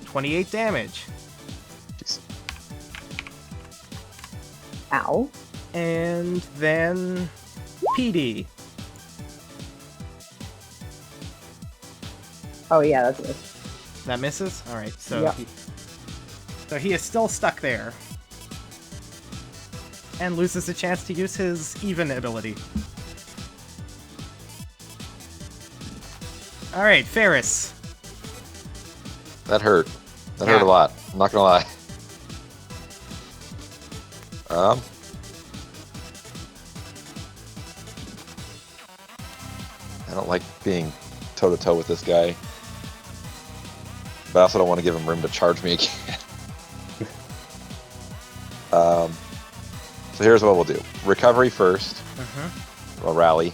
[SPEAKER 2] 28 damage.
[SPEAKER 4] Jeez.
[SPEAKER 5] Ow.
[SPEAKER 2] And then PD.
[SPEAKER 5] Oh yeah, that's a miss.
[SPEAKER 2] That misses? Alright, so
[SPEAKER 5] Yep.
[SPEAKER 2] he is still stuck there. And loses the chance to use his even ability. Alright, Ferris.
[SPEAKER 4] That hurt. That hurt
[SPEAKER 2] Yeah.
[SPEAKER 4] a lot. I'm not gonna lie. I don't like being toe to toe with this guy, but I also don't want to give him room to charge me again. So here's what we'll do: recovery first. We'll rally.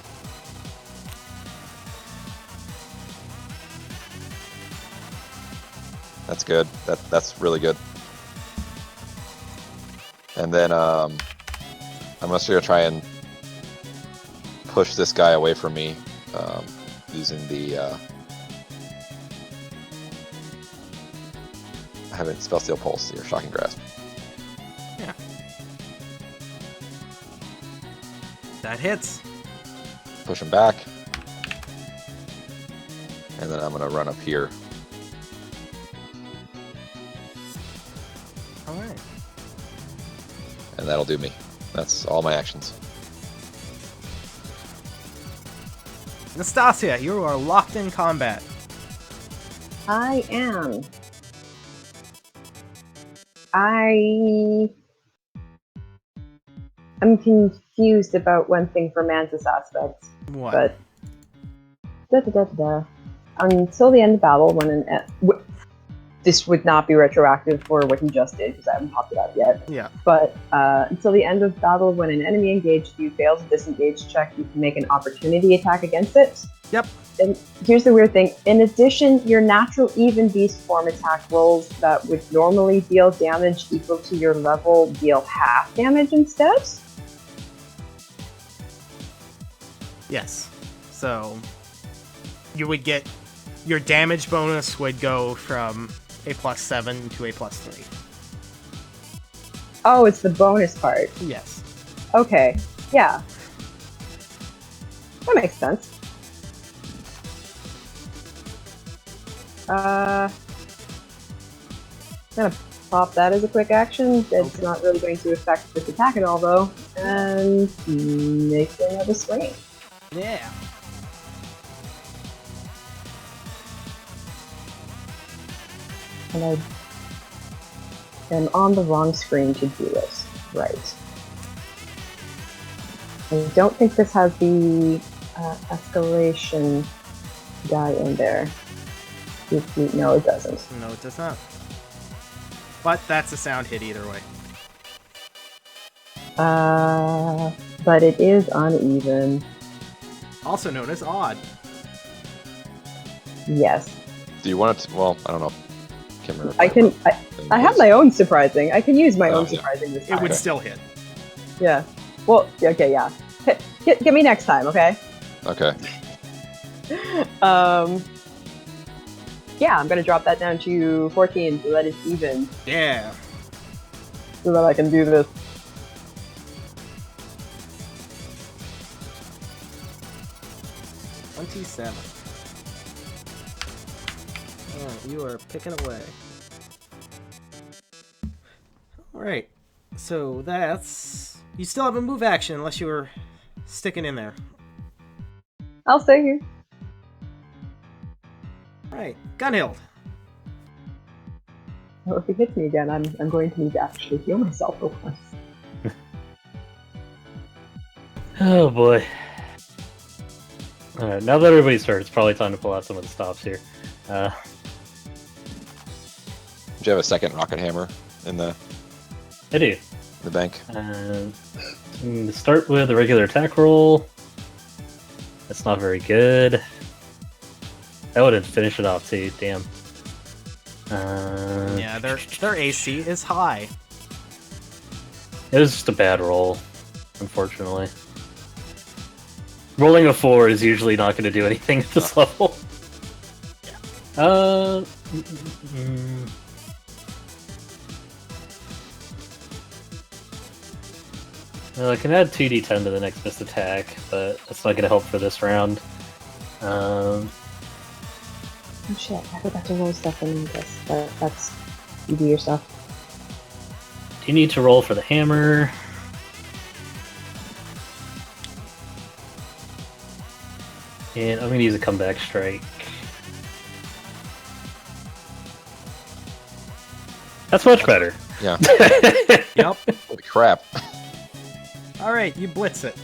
[SPEAKER 4] That's good. That's really good. And then I'm just gonna try and push this guy away from me using the I haven't spell steel pulse or shocking grasp.
[SPEAKER 2] Yeah. That hits.
[SPEAKER 4] Push him back, and then I'm gonna run up here.
[SPEAKER 2] Alright.
[SPEAKER 4] And that'll do me. That's all my actions.
[SPEAKER 2] Nastasia, you are locked in combat.
[SPEAKER 5] I am. I'm confused about one thing for Mantis aspects,
[SPEAKER 2] What?
[SPEAKER 5] but until the end of battle, when this would not be retroactive for what he just did because I haven't popped it up yet.
[SPEAKER 2] Yeah.
[SPEAKER 5] But until the end of battle, when an enemy engaged you fails a disengage check, you can make an opportunity attack against it.
[SPEAKER 2] Yep.
[SPEAKER 5] And here's the weird thing. In addition, your natural even beast form attack rolls that would normally deal damage equal to your level deal half damage instead.
[SPEAKER 2] Yes. So you would get your damage bonus would go from a +7 to a +3.
[SPEAKER 5] Oh, it's the bonus part.
[SPEAKER 2] Yes.
[SPEAKER 5] Okay. Yeah. That makes sense. I'm gonna pop that as a quick action. It's
[SPEAKER 2] Okay.
[SPEAKER 5] not really going to affect this attack at all, though. And make another swing.
[SPEAKER 2] Yeah.
[SPEAKER 5] And I am on the wrong screen to do it. Right. I don't think this has the escalation die in there. No, it doesn't.
[SPEAKER 2] No, it does not. But that's a sound hit either way.
[SPEAKER 5] But it is uneven.
[SPEAKER 2] Also known as odd.
[SPEAKER 5] Yes.
[SPEAKER 4] Do you want it to, well, I don't know. Can't remember.
[SPEAKER 5] I can. I have my own surprising. I can use my
[SPEAKER 4] Oh,
[SPEAKER 5] own
[SPEAKER 4] yeah.
[SPEAKER 5] surprising this
[SPEAKER 2] It
[SPEAKER 5] time.
[SPEAKER 2] would still hit.
[SPEAKER 5] Yeah. Well. Okay. Yeah. Get me next time, okay?
[SPEAKER 4] Okay.
[SPEAKER 5] Yeah, I'm gonna drop that down to 14 so that it's even,
[SPEAKER 2] Yeah.
[SPEAKER 5] so that I can do this.
[SPEAKER 2] 2d7. Alright, you are picking away. Alright, so that's... You still have a move action unless you were sticking in there.
[SPEAKER 5] I'll stay here.
[SPEAKER 2] Alright, Gunhild.
[SPEAKER 5] Well, if he hits me again, I'm going to need to actually heal myself for once.
[SPEAKER 1] Oh boy. Alright, now that everybody's hurt, it's probably time to pull out some of the stops here.
[SPEAKER 4] Do you have a second rocket hammer in
[SPEAKER 1] I do.
[SPEAKER 4] the bank?
[SPEAKER 1] To start with a regular attack roll. That's not very good. That would finish it off too, damn.
[SPEAKER 2] Yeah, their AC is high.
[SPEAKER 1] It was just a bad roll, unfortunately. Rolling a 4 is usually not going to do anything at this level. Well, I can add 2d10 to the next missed attack, but that's not going to help for this round.
[SPEAKER 5] Oh shit, I forgot to roll stuff in this, but that's... You do your stuff.
[SPEAKER 1] You need to roll for the hammer. And I'm going to use a comeback strike. That's much better.
[SPEAKER 4] Yeah.
[SPEAKER 2] Yep.
[SPEAKER 4] Holy crap.
[SPEAKER 2] Alright, you blitz it.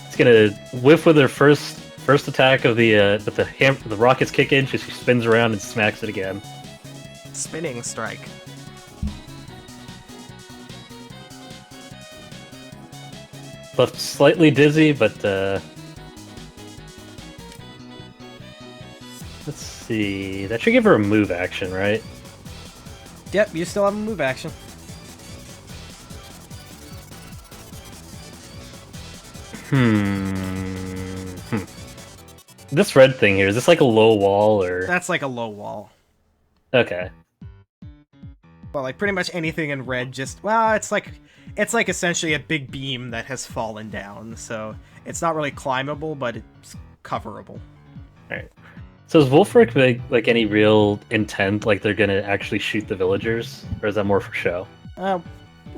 [SPEAKER 1] It's gonna whiff with her first attack of the the rockets kick in. She spins around and smacks it again.
[SPEAKER 2] Spinning strike.
[SPEAKER 1] Left slightly dizzy, but let's see. That should give her a move action, right?
[SPEAKER 2] Yep, you still have a move action.
[SPEAKER 1] This red thing here, is this like a low wall or?
[SPEAKER 2] That's like a low wall.
[SPEAKER 1] Okay.
[SPEAKER 2] Well, like pretty much anything in red just... Well, it's like essentially a big beam that has fallen down, so it's not really climbable, but it's coverable.
[SPEAKER 1] Alright. So is Wolfric like any real intent, like they're gonna actually shoot the villagers? Or is that more for show?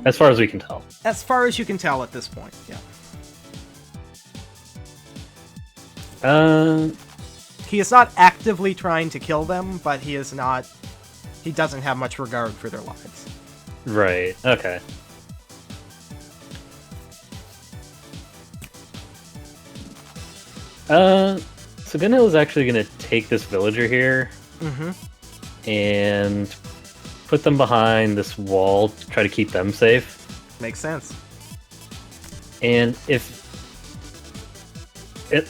[SPEAKER 1] As far as we can tell.
[SPEAKER 2] As far as you can tell at this point, yeah. He is not actively trying to kill them, but he doesn't have much regard for their lives.
[SPEAKER 1] Right, okay. So Gunhill is actually going to take this villager here and put them behind this wall to try to keep them safe.
[SPEAKER 2] Makes sense.
[SPEAKER 1] And if it,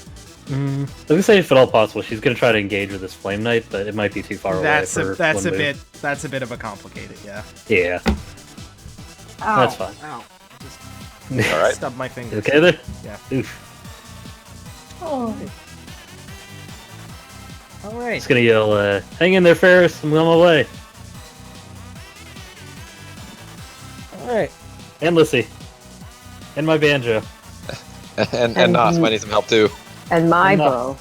[SPEAKER 1] I was gonna say if at all possible, she's gonna try to engage with this Flame Knight, but it might be too far away.
[SPEAKER 2] That's
[SPEAKER 1] for
[SPEAKER 2] a
[SPEAKER 1] one move.
[SPEAKER 2] bit of a complicated, yeah.
[SPEAKER 1] Yeah,
[SPEAKER 2] Ow,
[SPEAKER 1] that's fine.
[SPEAKER 2] Ow.
[SPEAKER 4] All right.
[SPEAKER 2] Stubbed my fingers.
[SPEAKER 1] Okay there.
[SPEAKER 2] Yeah.
[SPEAKER 1] Oof.
[SPEAKER 3] Oh,
[SPEAKER 2] All right.
[SPEAKER 1] Just gonna yell, "Hang in there, Ferris! I'm on my way."
[SPEAKER 2] All right.
[SPEAKER 1] And Lissy, and my banjo.
[SPEAKER 4] and Nos might need some help too.
[SPEAKER 5] And my
[SPEAKER 1] Enough.
[SPEAKER 5] bow.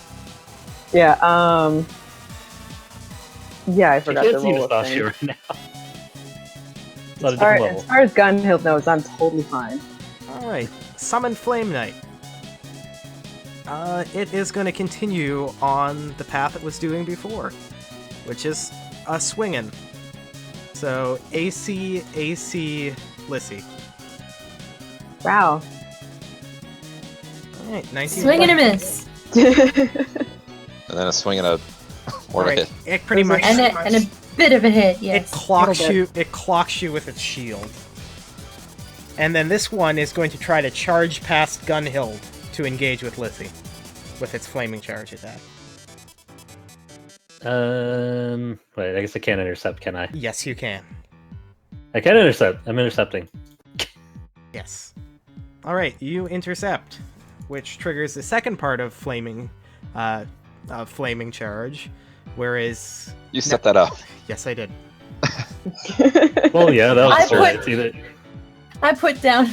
[SPEAKER 5] Yeah, yeah, I
[SPEAKER 1] You
[SPEAKER 5] forgot
[SPEAKER 1] can't
[SPEAKER 5] the
[SPEAKER 1] see
[SPEAKER 5] roll of
[SPEAKER 1] Nastasia
[SPEAKER 5] thing.
[SPEAKER 1] right now. It's not a
[SPEAKER 5] As far,
[SPEAKER 1] different
[SPEAKER 5] as
[SPEAKER 1] level.
[SPEAKER 5] far as Gunhild knows, I'm totally fine.
[SPEAKER 2] All right. Summon Flame Knight. It is going to continue on the path it was doing before, which is swinging. So AC, Lissy.
[SPEAKER 5] Wow.
[SPEAKER 2] All right, 19.
[SPEAKER 3] swing and a miss,
[SPEAKER 4] And then a swing and a more
[SPEAKER 2] All right,
[SPEAKER 4] hit.
[SPEAKER 2] it pretty much
[SPEAKER 3] and a bit of a hit. Yes.
[SPEAKER 2] it clocks
[SPEAKER 5] Little
[SPEAKER 2] you. It clocks you with its shield. And then this one is going to try to charge past Gunhild to engage with Lissy with its flaming charge attack.
[SPEAKER 1] Wait, I guess I can't intercept, can I?
[SPEAKER 2] Yes, you can.
[SPEAKER 1] I can intercept. I'm intercepting.
[SPEAKER 2] Yes. All right, you intercept, which triggers the second part of flaming charge. Whereas,
[SPEAKER 4] You set that up.
[SPEAKER 2] yes, I did.
[SPEAKER 1] Well, yeah, that
[SPEAKER 3] I
[SPEAKER 1] was true.
[SPEAKER 3] put-
[SPEAKER 1] It's either-
[SPEAKER 3] I put down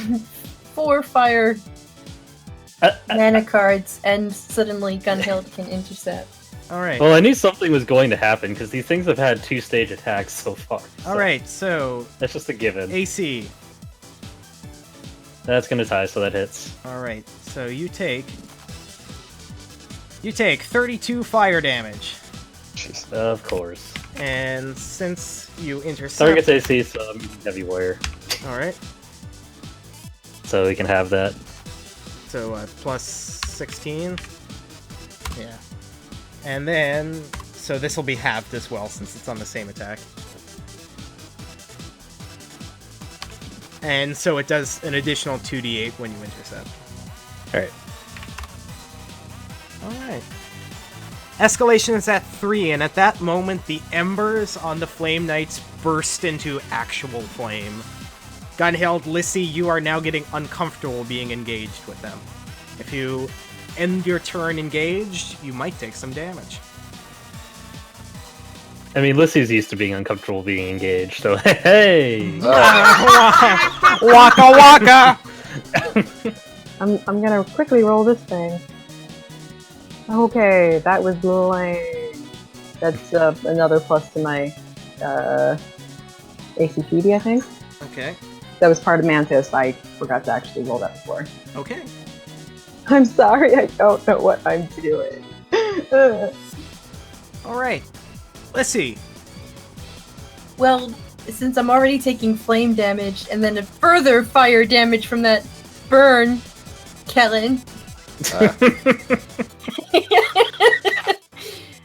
[SPEAKER 3] 4 fire mana cards, and suddenly Gunhild can intercept.
[SPEAKER 2] All right.
[SPEAKER 1] Well, I knew something was going to happen because these things have had 2-stage attacks so far.
[SPEAKER 2] All right. So
[SPEAKER 1] That's just a given.
[SPEAKER 2] AC.
[SPEAKER 1] That's gonna tie, so that hits.
[SPEAKER 2] All right. So you take 32 fire damage,
[SPEAKER 4] Jeez.
[SPEAKER 1] Of course.
[SPEAKER 2] and since you intercept,
[SPEAKER 1] Target's AC, so I'm using Heavy Warrior.
[SPEAKER 2] all right.
[SPEAKER 1] So we can have that.
[SPEAKER 2] So plus 16. Yeah. And then, so this will be halved as well since it's on the same attack. And so it does an additional 2d8 when you intercept.
[SPEAKER 1] Alright.
[SPEAKER 2] Alright. Escalation is at 3, and at that moment, the embers on the Flame Knights burst into actual flame. Gunhild, Lissy, you are now getting uncomfortable being engaged with them. If you end your turn engaged, you might take some damage.
[SPEAKER 1] I mean, Lissy's used to being uncomfortable being engaged, so hey!
[SPEAKER 2] Waka waka!
[SPEAKER 5] I'm gonna quickly roll this thing. Okay, that was lame. That's another plus to my ACPD, I think.
[SPEAKER 2] Okay.
[SPEAKER 5] That was part of Mantis. I forgot to actually roll that before.
[SPEAKER 2] Okay.
[SPEAKER 5] I'm sorry, I don't know what I'm doing.
[SPEAKER 2] Alright. Lissy.
[SPEAKER 3] Well, since I'm already taking flame damage, and then a further fire damage from that burn, Kellen.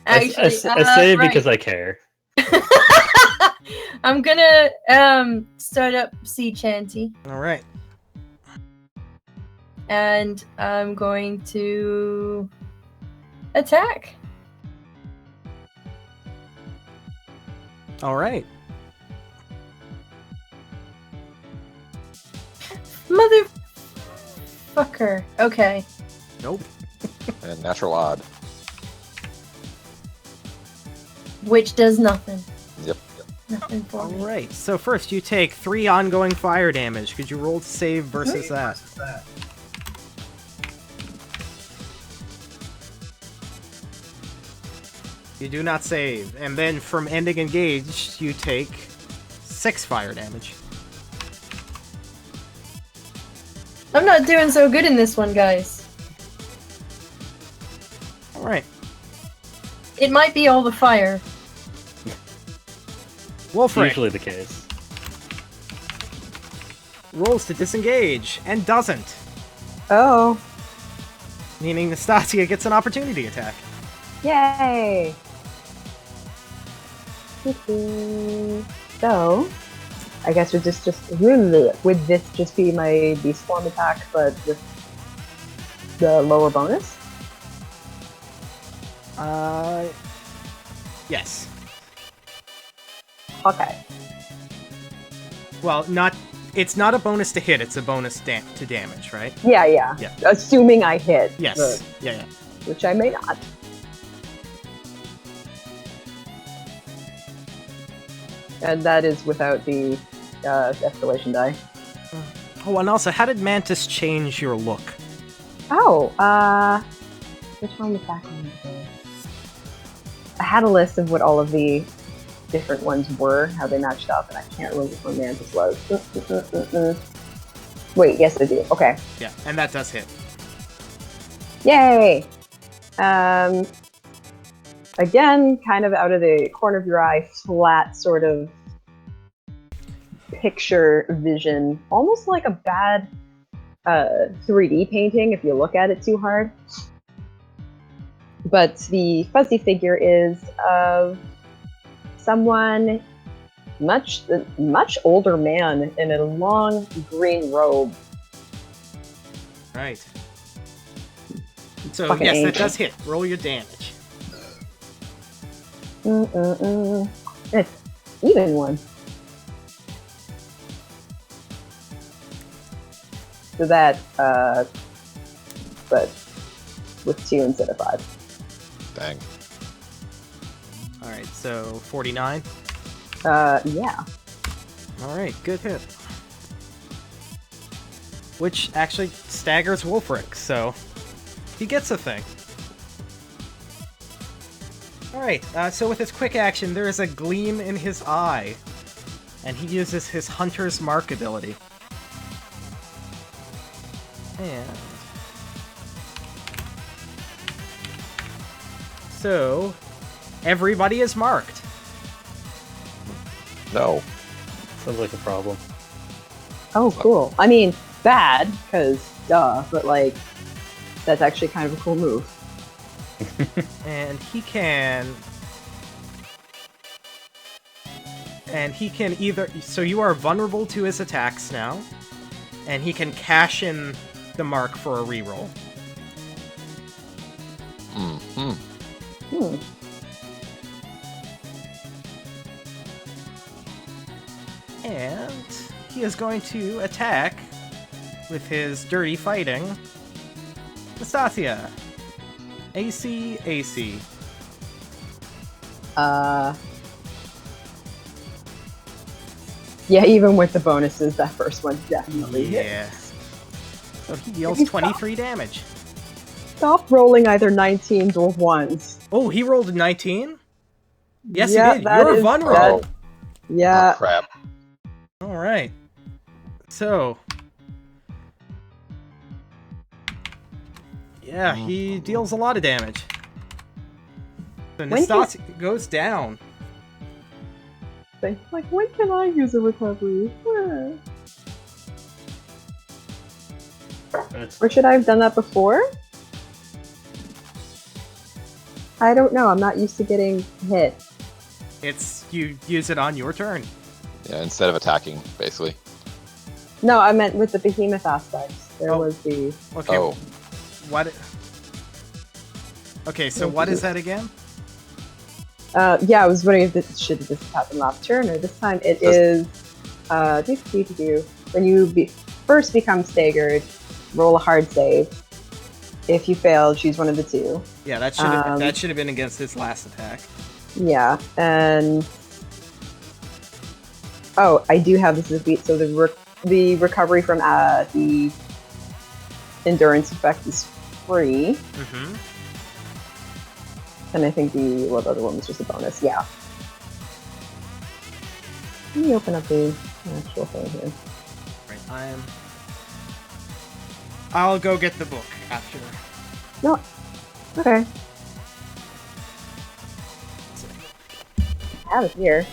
[SPEAKER 1] I say it because I care.
[SPEAKER 3] I'm gonna start up Sea Chanty,
[SPEAKER 2] Alright.
[SPEAKER 3] and I'm going to attack.
[SPEAKER 2] Alright.
[SPEAKER 3] Motherfucker. Okay.
[SPEAKER 2] Nope.
[SPEAKER 4] And natural odd.
[SPEAKER 3] Which does nothing.
[SPEAKER 4] Yep.
[SPEAKER 3] Nothing for me.
[SPEAKER 2] Alright, so first you take 3 ongoing fire damage. Could you roll to save versus that? You do not save. And then from ending engaged, you take 6 fire damage.
[SPEAKER 3] I'm not doing so good in this one, guys.
[SPEAKER 2] Alright.
[SPEAKER 3] It might be all the fire.
[SPEAKER 2] Wolfric
[SPEAKER 1] Usually the case.
[SPEAKER 2] rolls to disengage and doesn't,
[SPEAKER 5] Oh,
[SPEAKER 2] meaning Nastasia gets an opportunity attack.
[SPEAKER 5] yay! So, I guess would this just be my beast form attack, but with the lower bonus?
[SPEAKER 2] Yes.
[SPEAKER 5] Okay.
[SPEAKER 2] Well, it's not a bonus to hit, it's a bonus to damage, right?
[SPEAKER 5] Yeah.
[SPEAKER 2] Yeah.
[SPEAKER 5] Assuming I hit.
[SPEAKER 2] Yes. Yeah.
[SPEAKER 5] Which I may not. And that is without the escalation die.
[SPEAKER 2] Oh, and also, how did Mantis change your look?
[SPEAKER 5] Oh, which one was back on the day? I had a list of what all of the different ones were, how they matched up, and I can't remember which one Mantis was. Wait, yes I do. Okay.
[SPEAKER 2] Yeah, and that does hit.
[SPEAKER 5] Yay! Again, kind of out of the corner of your eye, flat sort of picture vision, almost like a bad 3D painting if you look at it too hard. But the fuzzy figure is of someone much older man in a long green robe.
[SPEAKER 2] Right. So,
[SPEAKER 5] Fucking
[SPEAKER 2] yes, that
[SPEAKER 5] ancient.
[SPEAKER 2] does hit. Roll your damage.
[SPEAKER 5] It's even one. So that, but with 2 instead of 5.
[SPEAKER 4] Dang.
[SPEAKER 2] Alright, so 49.
[SPEAKER 5] Yeah.
[SPEAKER 2] Alright, good hit. Which actually staggers Wolfric, so he gets a thing. Alright, so with his quick action, there is a gleam in his eye. And he uses his Hunter's Mark ability. And... so... everybody is marked.
[SPEAKER 4] No.
[SPEAKER 1] Sounds like a problem.
[SPEAKER 5] Oh, cool. I mean, bad, because duh, but like, that's actually kind of a cool move.
[SPEAKER 2] And he can... either... so you are vulnerable to his attacks now, and he can cash in the mark for a reroll.
[SPEAKER 4] Mm-hmm.
[SPEAKER 5] Hmm.
[SPEAKER 2] And he is going to attack with his dirty fighting. Nastasia. AC, AC.
[SPEAKER 5] Yeah, even with the bonuses, that first one definitely
[SPEAKER 2] Yeah.
[SPEAKER 5] hits.
[SPEAKER 2] So he deals 23 damage.
[SPEAKER 5] Stop rolling either 19s or 1s.
[SPEAKER 2] Oh, he rolled a 19? Yes,
[SPEAKER 5] Yeah,
[SPEAKER 2] he did.
[SPEAKER 5] that
[SPEAKER 2] You're
[SPEAKER 5] is-
[SPEAKER 2] vulnerable.
[SPEAKER 5] that- Yeah,
[SPEAKER 4] Oh, crap.
[SPEAKER 2] Alright. So. Yeah, he deals a lot of damage. So
[SPEAKER 5] When
[SPEAKER 2] Nastasia goes down.
[SPEAKER 5] like, when can I use a recovery? Or should I have done that before? I don't know, I'm not used to getting hit.
[SPEAKER 2] It's you use it on your turn.
[SPEAKER 4] Yeah, instead of attacking, basically.
[SPEAKER 5] No, I meant with the behemoth aspects. There
[SPEAKER 2] Oh.
[SPEAKER 5] was the...
[SPEAKER 2] Okay.
[SPEAKER 4] Oh,
[SPEAKER 2] What? Okay, so what is that again?
[SPEAKER 5] yeah, I was wondering if this should have just happened last turn, or this time it is... when you first become staggered, roll a hard save. If you fail, choose one of the two.
[SPEAKER 2] Yeah, that should have been against his last attack.
[SPEAKER 5] Yeah, and... oh, I do have this as a feat, so the recovery from the endurance effect is free.
[SPEAKER 2] Mm-hmm.
[SPEAKER 5] And I think the other one was just a bonus, yeah. Let me open up the actual thing here.
[SPEAKER 2] Right, I'll go get the book after.
[SPEAKER 5] No. Okay. I have it here.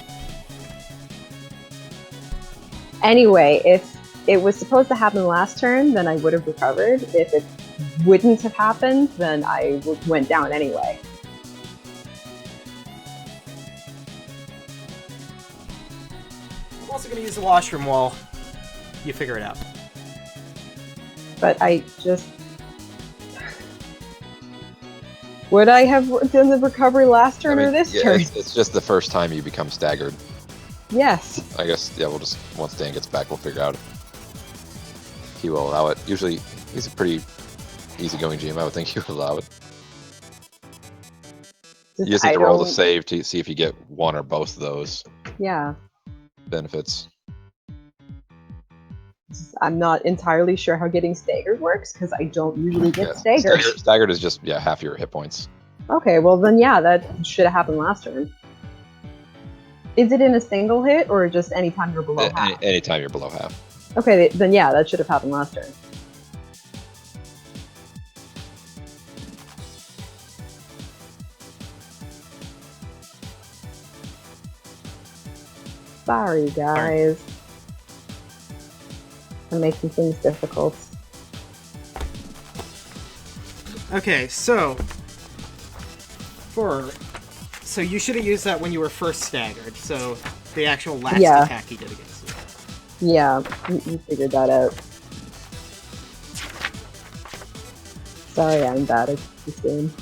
[SPEAKER 5] Anyway, if it was supposed to happen last turn, then I would have recovered. If it wouldn't have happened, then I went down anyway.
[SPEAKER 2] I'm also going to use the washroom while you figure it out.
[SPEAKER 5] But I just... would I have done the recovery last turn or this
[SPEAKER 4] yeah,
[SPEAKER 5] turn?
[SPEAKER 4] it's just the first time you become staggered.
[SPEAKER 5] Yes.
[SPEAKER 4] I guess, yeah, we'll just, once Dan gets back, we'll figure out if he will allow it. Usually, he's a pretty easygoing GM, I would think he would allow it. You just need to roll the save to see if you get one or both of those
[SPEAKER 5] Yeah.
[SPEAKER 4] benefits.
[SPEAKER 5] I'm not entirely sure how getting staggered works, because I don't usually get staggered.
[SPEAKER 4] Staggered is just, yeah, half your hit points.
[SPEAKER 5] Okay, well then yeah, that should have happened last turn. Is it in a single hit, or just anytime you're below half?
[SPEAKER 4] Anytime you're below half.
[SPEAKER 5] Okay, then yeah, that should have happened last turn. Sorry, guys. I'm making things difficult.
[SPEAKER 2] Okay, so so you should have used that when you were first staggered. So the actual last attack he did against you.
[SPEAKER 5] Yeah, you figured that out. Sorry, I'm bad at this game.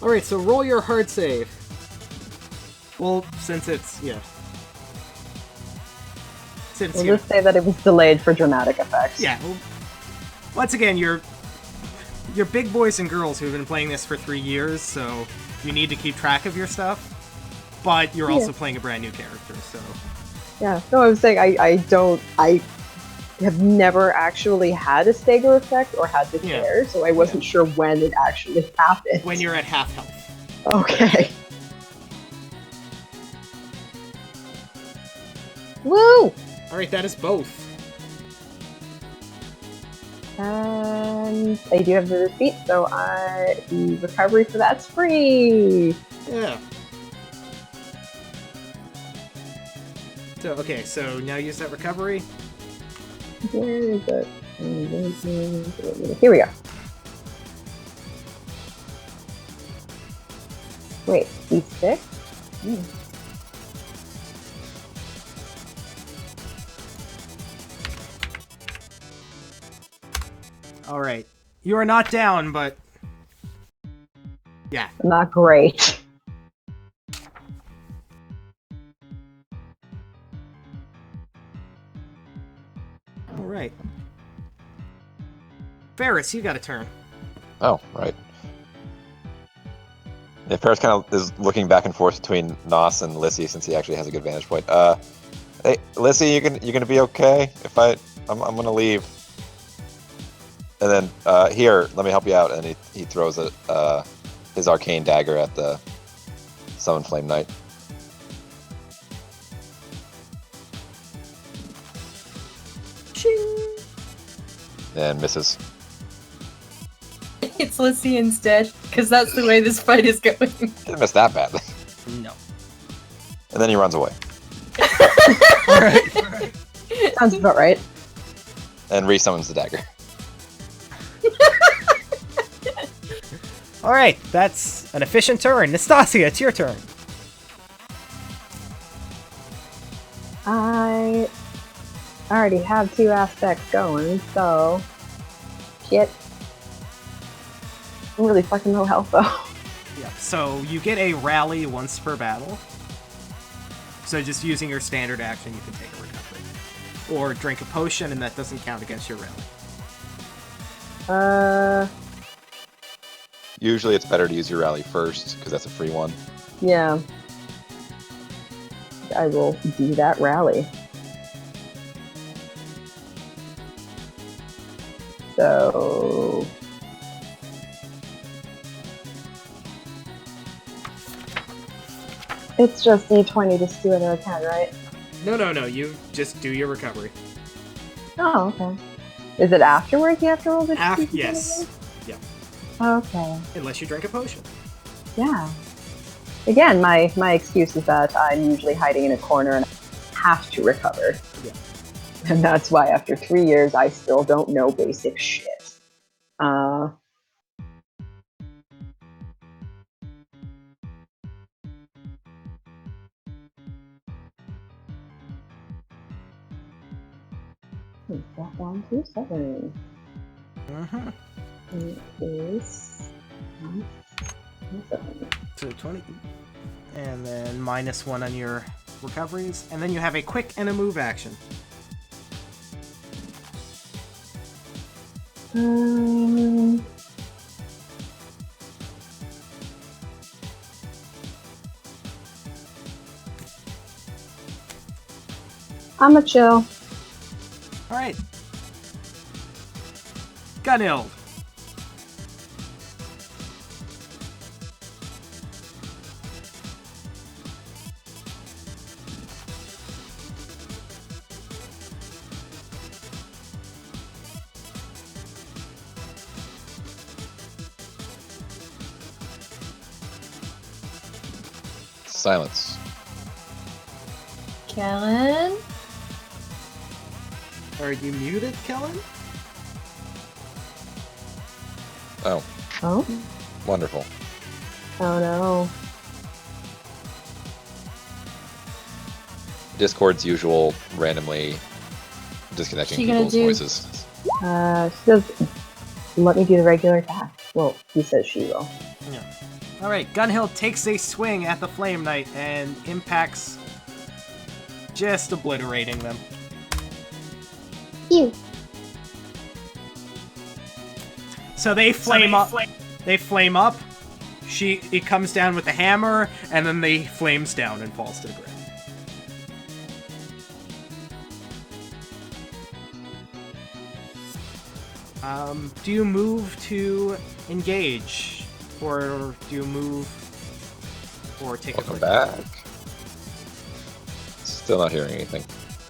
[SPEAKER 2] Alright, so roll your hard save. Well, since it's, yeah. Since
[SPEAKER 5] We'll just say that it was delayed for dramatic effects.
[SPEAKER 2] Yeah, well, once again, you're big boys and girls who've been playing this for 3 years, so you need to keep track of your stuff. But you're also playing a brand new character, so...
[SPEAKER 5] Yeah, no, I was saying, have never actually had a stagger effect or had the
[SPEAKER 2] Yeah.
[SPEAKER 5] tear, so I wasn't sure when it actually happened.
[SPEAKER 2] When you're at half health.
[SPEAKER 5] Okay. Woo!
[SPEAKER 2] Alright, that is both.
[SPEAKER 5] And I do have the repeat, so the recovery for that's free.
[SPEAKER 2] Yeah. So, okay, so now use that recovery.
[SPEAKER 5] Where is it? Here we go. Wait, D6?
[SPEAKER 2] Alright. You are not down, but... Yeah.
[SPEAKER 5] Not great.
[SPEAKER 2] Alright. Ferris, you got a turn.
[SPEAKER 4] Oh, right. Yeah, Paris kind of is looking back and forth between Nos and Lissy since he actually has a good vantage point. Hey, Lissy, you gonna be okay? If I'm gonna leave. And then here, let me help you out. And he throws his arcane dagger at the Summon Flame Knight.
[SPEAKER 2] Ching!
[SPEAKER 4] And misses.
[SPEAKER 3] It's Lissy instead, because that's the way this fight is going.
[SPEAKER 4] Didn't miss that badly.
[SPEAKER 2] No.
[SPEAKER 4] And then he runs away.
[SPEAKER 2] Alright.
[SPEAKER 5] Sounds about right.
[SPEAKER 4] And resummons the dagger.
[SPEAKER 2] Alright, that's an efficient turn. Nastasia, it's your turn.
[SPEAKER 5] I already have 2 aspects going, so... Shit. I'm really fucking low health, though.
[SPEAKER 2] Yeah, so you get a rally once per battle. So just using your standard action, you can take a recovery. Or drink a potion, and that doesn't count against your rally.
[SPEAKER 4] Usually it's better to use your rally first, because that's a free one.
[SPEAKER 5] Yeah. I will do that rally. So... It's just D20 to do another 10, right?
[SPEAKER 2] No, you just do your recovery.
[SPEAKER 5] Oh, okay. Is it afterwards you have to roll the D20?
[SPEAKER 2] Yes. Yeah.
[SPEAKER 5] Okay.
[SPEAKER 2] Unless you drink a potion.
[SPEAKER 5] Yeah. Again, my excuse is that I'm usually hiding in a corner and I have to recover.
[SPEAKER 2] Yeah.
[SPEAKER 5] And that's why after 3 years I still don't know basic shit. That 127.
[SPEAKER 2] Mm-hmm.
[SPEAKER 5] It is 127.
[SPEAKER 2] So 20. And then -1 on your recoveries. And then you have a quick and a move action.
[SPEAKER 5] I'm a chill.
[SPEAKER 2] Alright. Gunhild.
[SPEAKER 4] Silence.
[SPEAKER 3] Kellen?
[SPEAKER 2] Are you muted, Kellen?
[SPEAKER 4] Oh,
[SPEAKER 5] Oh?
[SPEAKER 4] wonderful.
[SPEAKER 5] Oh no.
[SPEAKER 4] Discord's usual randomly disconnecting
[SPEAKER 3] She gonna
[SPEAKER 4] people's
[SPEAKER 3] do-
[SPEAKER 4] voices.
[SPEAKER 5] She says, let me do the regular task. Well, he says she will.
[SPEAKER 2] Yeah. Alright, Gunhild takes a swing at the Flame Knight and impacts, just obliterating them.
[SPEAKER 5] Ew.
[SPEAKER 2] So they flame up. They flame up. It comes down with the hammer, and then they flames down and falls to the ground. Do you move to engage? Or do you move or take
[SPEAKER 4] Welcome
[SPEAKER 2] a quick
[SPEAKER 4] back. Still not hearing anything.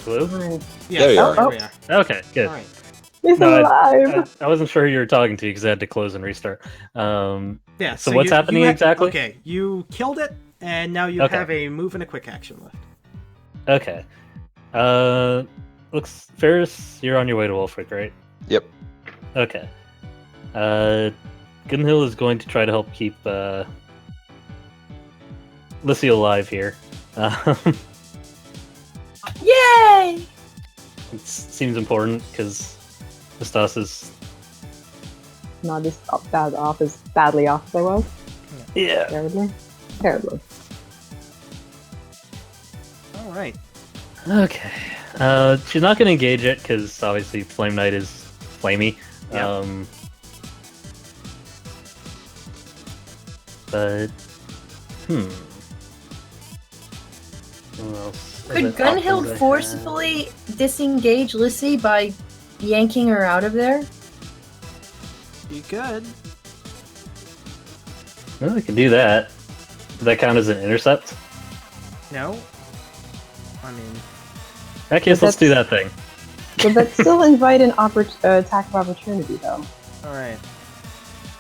[SPEAKER 1] Hello?
[SPEAKER 2] Yeah,
[SPEAKER 4] There you
[SPEAKER 2] there
[SPEAKER 4] are.
[SPEAKER 2] we are.
[SPEAKER 1] Okay, good.
[SPEAKER 2] Alright.
[SPEAKER 5] He's
[SPEAKER 1] No,
[SPEAKER 5] alive.
[SPEAKER 1] I wasn't sure who you were talking to because I had to close and restart.
[SPEAKER 2] Yeah,
[SPEAKER 1] So what's happening exactly?
[SPEAKER 2] Okay, you killed it, and now you
[SPEAKER 1] Okay.
[SPEAKER 2] have a move and a quick action left.
[SPEAKER 1] Okay. Looks Ferris, you're on your way to Wolfric, right?
[SPEAKER 4] Yep.
[SPEAKER 1] Okay. Gunhill is going to try to help keep Lissy alive here.
[SPEAKER 3] Yay!
[SPEAKER 1] It seems important because Vistas is
[SPEAKER 5] Not as badly off as I was.
[SPEAKER 1] yeah.
[SPEAKER 5] Terribly.
[SPEAKER 2] Alright.
[SPEAKER 1] Okay. She's not going to engage it because obviously Flame Knight is flamey.
[SPEAKER 2] Yep.
[SPEAKER 1] But what else?
[SPEAKER 3] Could
[SPEAKER 1] Other
[SPEAKER 3] Gunhild
[SPEAKER 1] options I
[SPEAKER 3] forcefully disengage Lissy by yanking her out of there?
[SPEAKER 2] You could.
[SPEAKER 1] have? Well, we can do that. Does that count as an intercept?
[SPEAKER 2] No. I mean,
[SPEAKER 1] In that case, let's do that
[SPEAKER 5] That's-
[SPEAKER 1] thing.
[SPEAKER 5] Would that still invite an attack of opportunity, though?
[SPEAKER 2] alright.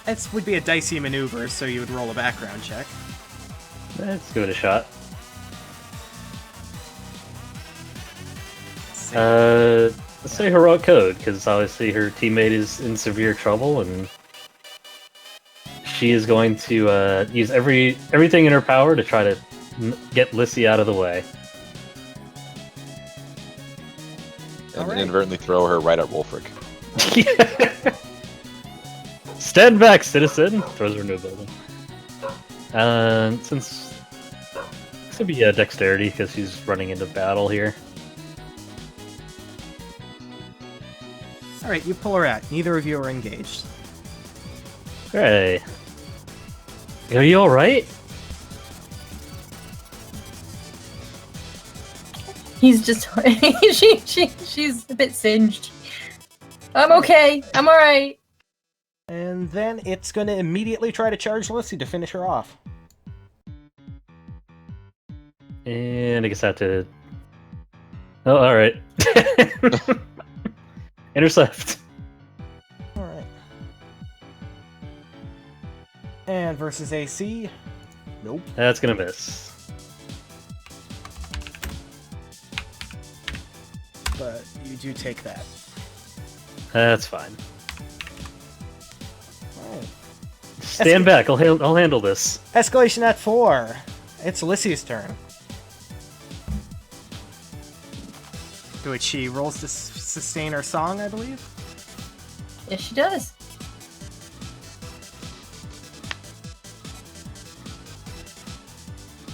[SPEAKER 2] It would be a dicey maneuver, so you would roll a background check.
[SPEAKER 1] Let's give it a shot.
[SPEAKER 2] See.
[SPEAKER 1] Let's say heroic code, because obviously her teammate is in severe trouble, and she is going to use everything in her power to try to get Lissy out of the way.
[SPEAKER 4] And
[SPEAKER 2] Alright.
[SPEAKER 4] inadvertently throw her right at Wolfric.
[SPEAKER 1] Stand back, citizen! Throws her into a building. Since this could be dexterity because she's running into battle here.
[SPEAKER 2] Alright, you pull her out. Neither of you are engaged.
[SPEAKER 1] Hey, are you all right?
[SPEAKER 3] He's just she's a bit singed. I'm okay. I'm all right.
[SPEAKER 2] And then it's going to immediately try to charge Lissy to finish her off.
[SPEAKER 1] And I guess I have to. Oh, all right. Intercept.
[SPEAKER 2] Alright. And versus AC. Nope.
[SPEAKER 1] That's gonna miss.
[SPEAKER 2] But you do take that.
[SPEAKER 1] That's fine.
[SPEAKER 2] Alright.
[SPEAKER 1] Stand back. I'll handle this.
[SPEAKER 2] Escalation at 4. It's Lissy's turn. To which she rolls to sustain her song, I believe.
[SPEAKER 3] Yes, she does.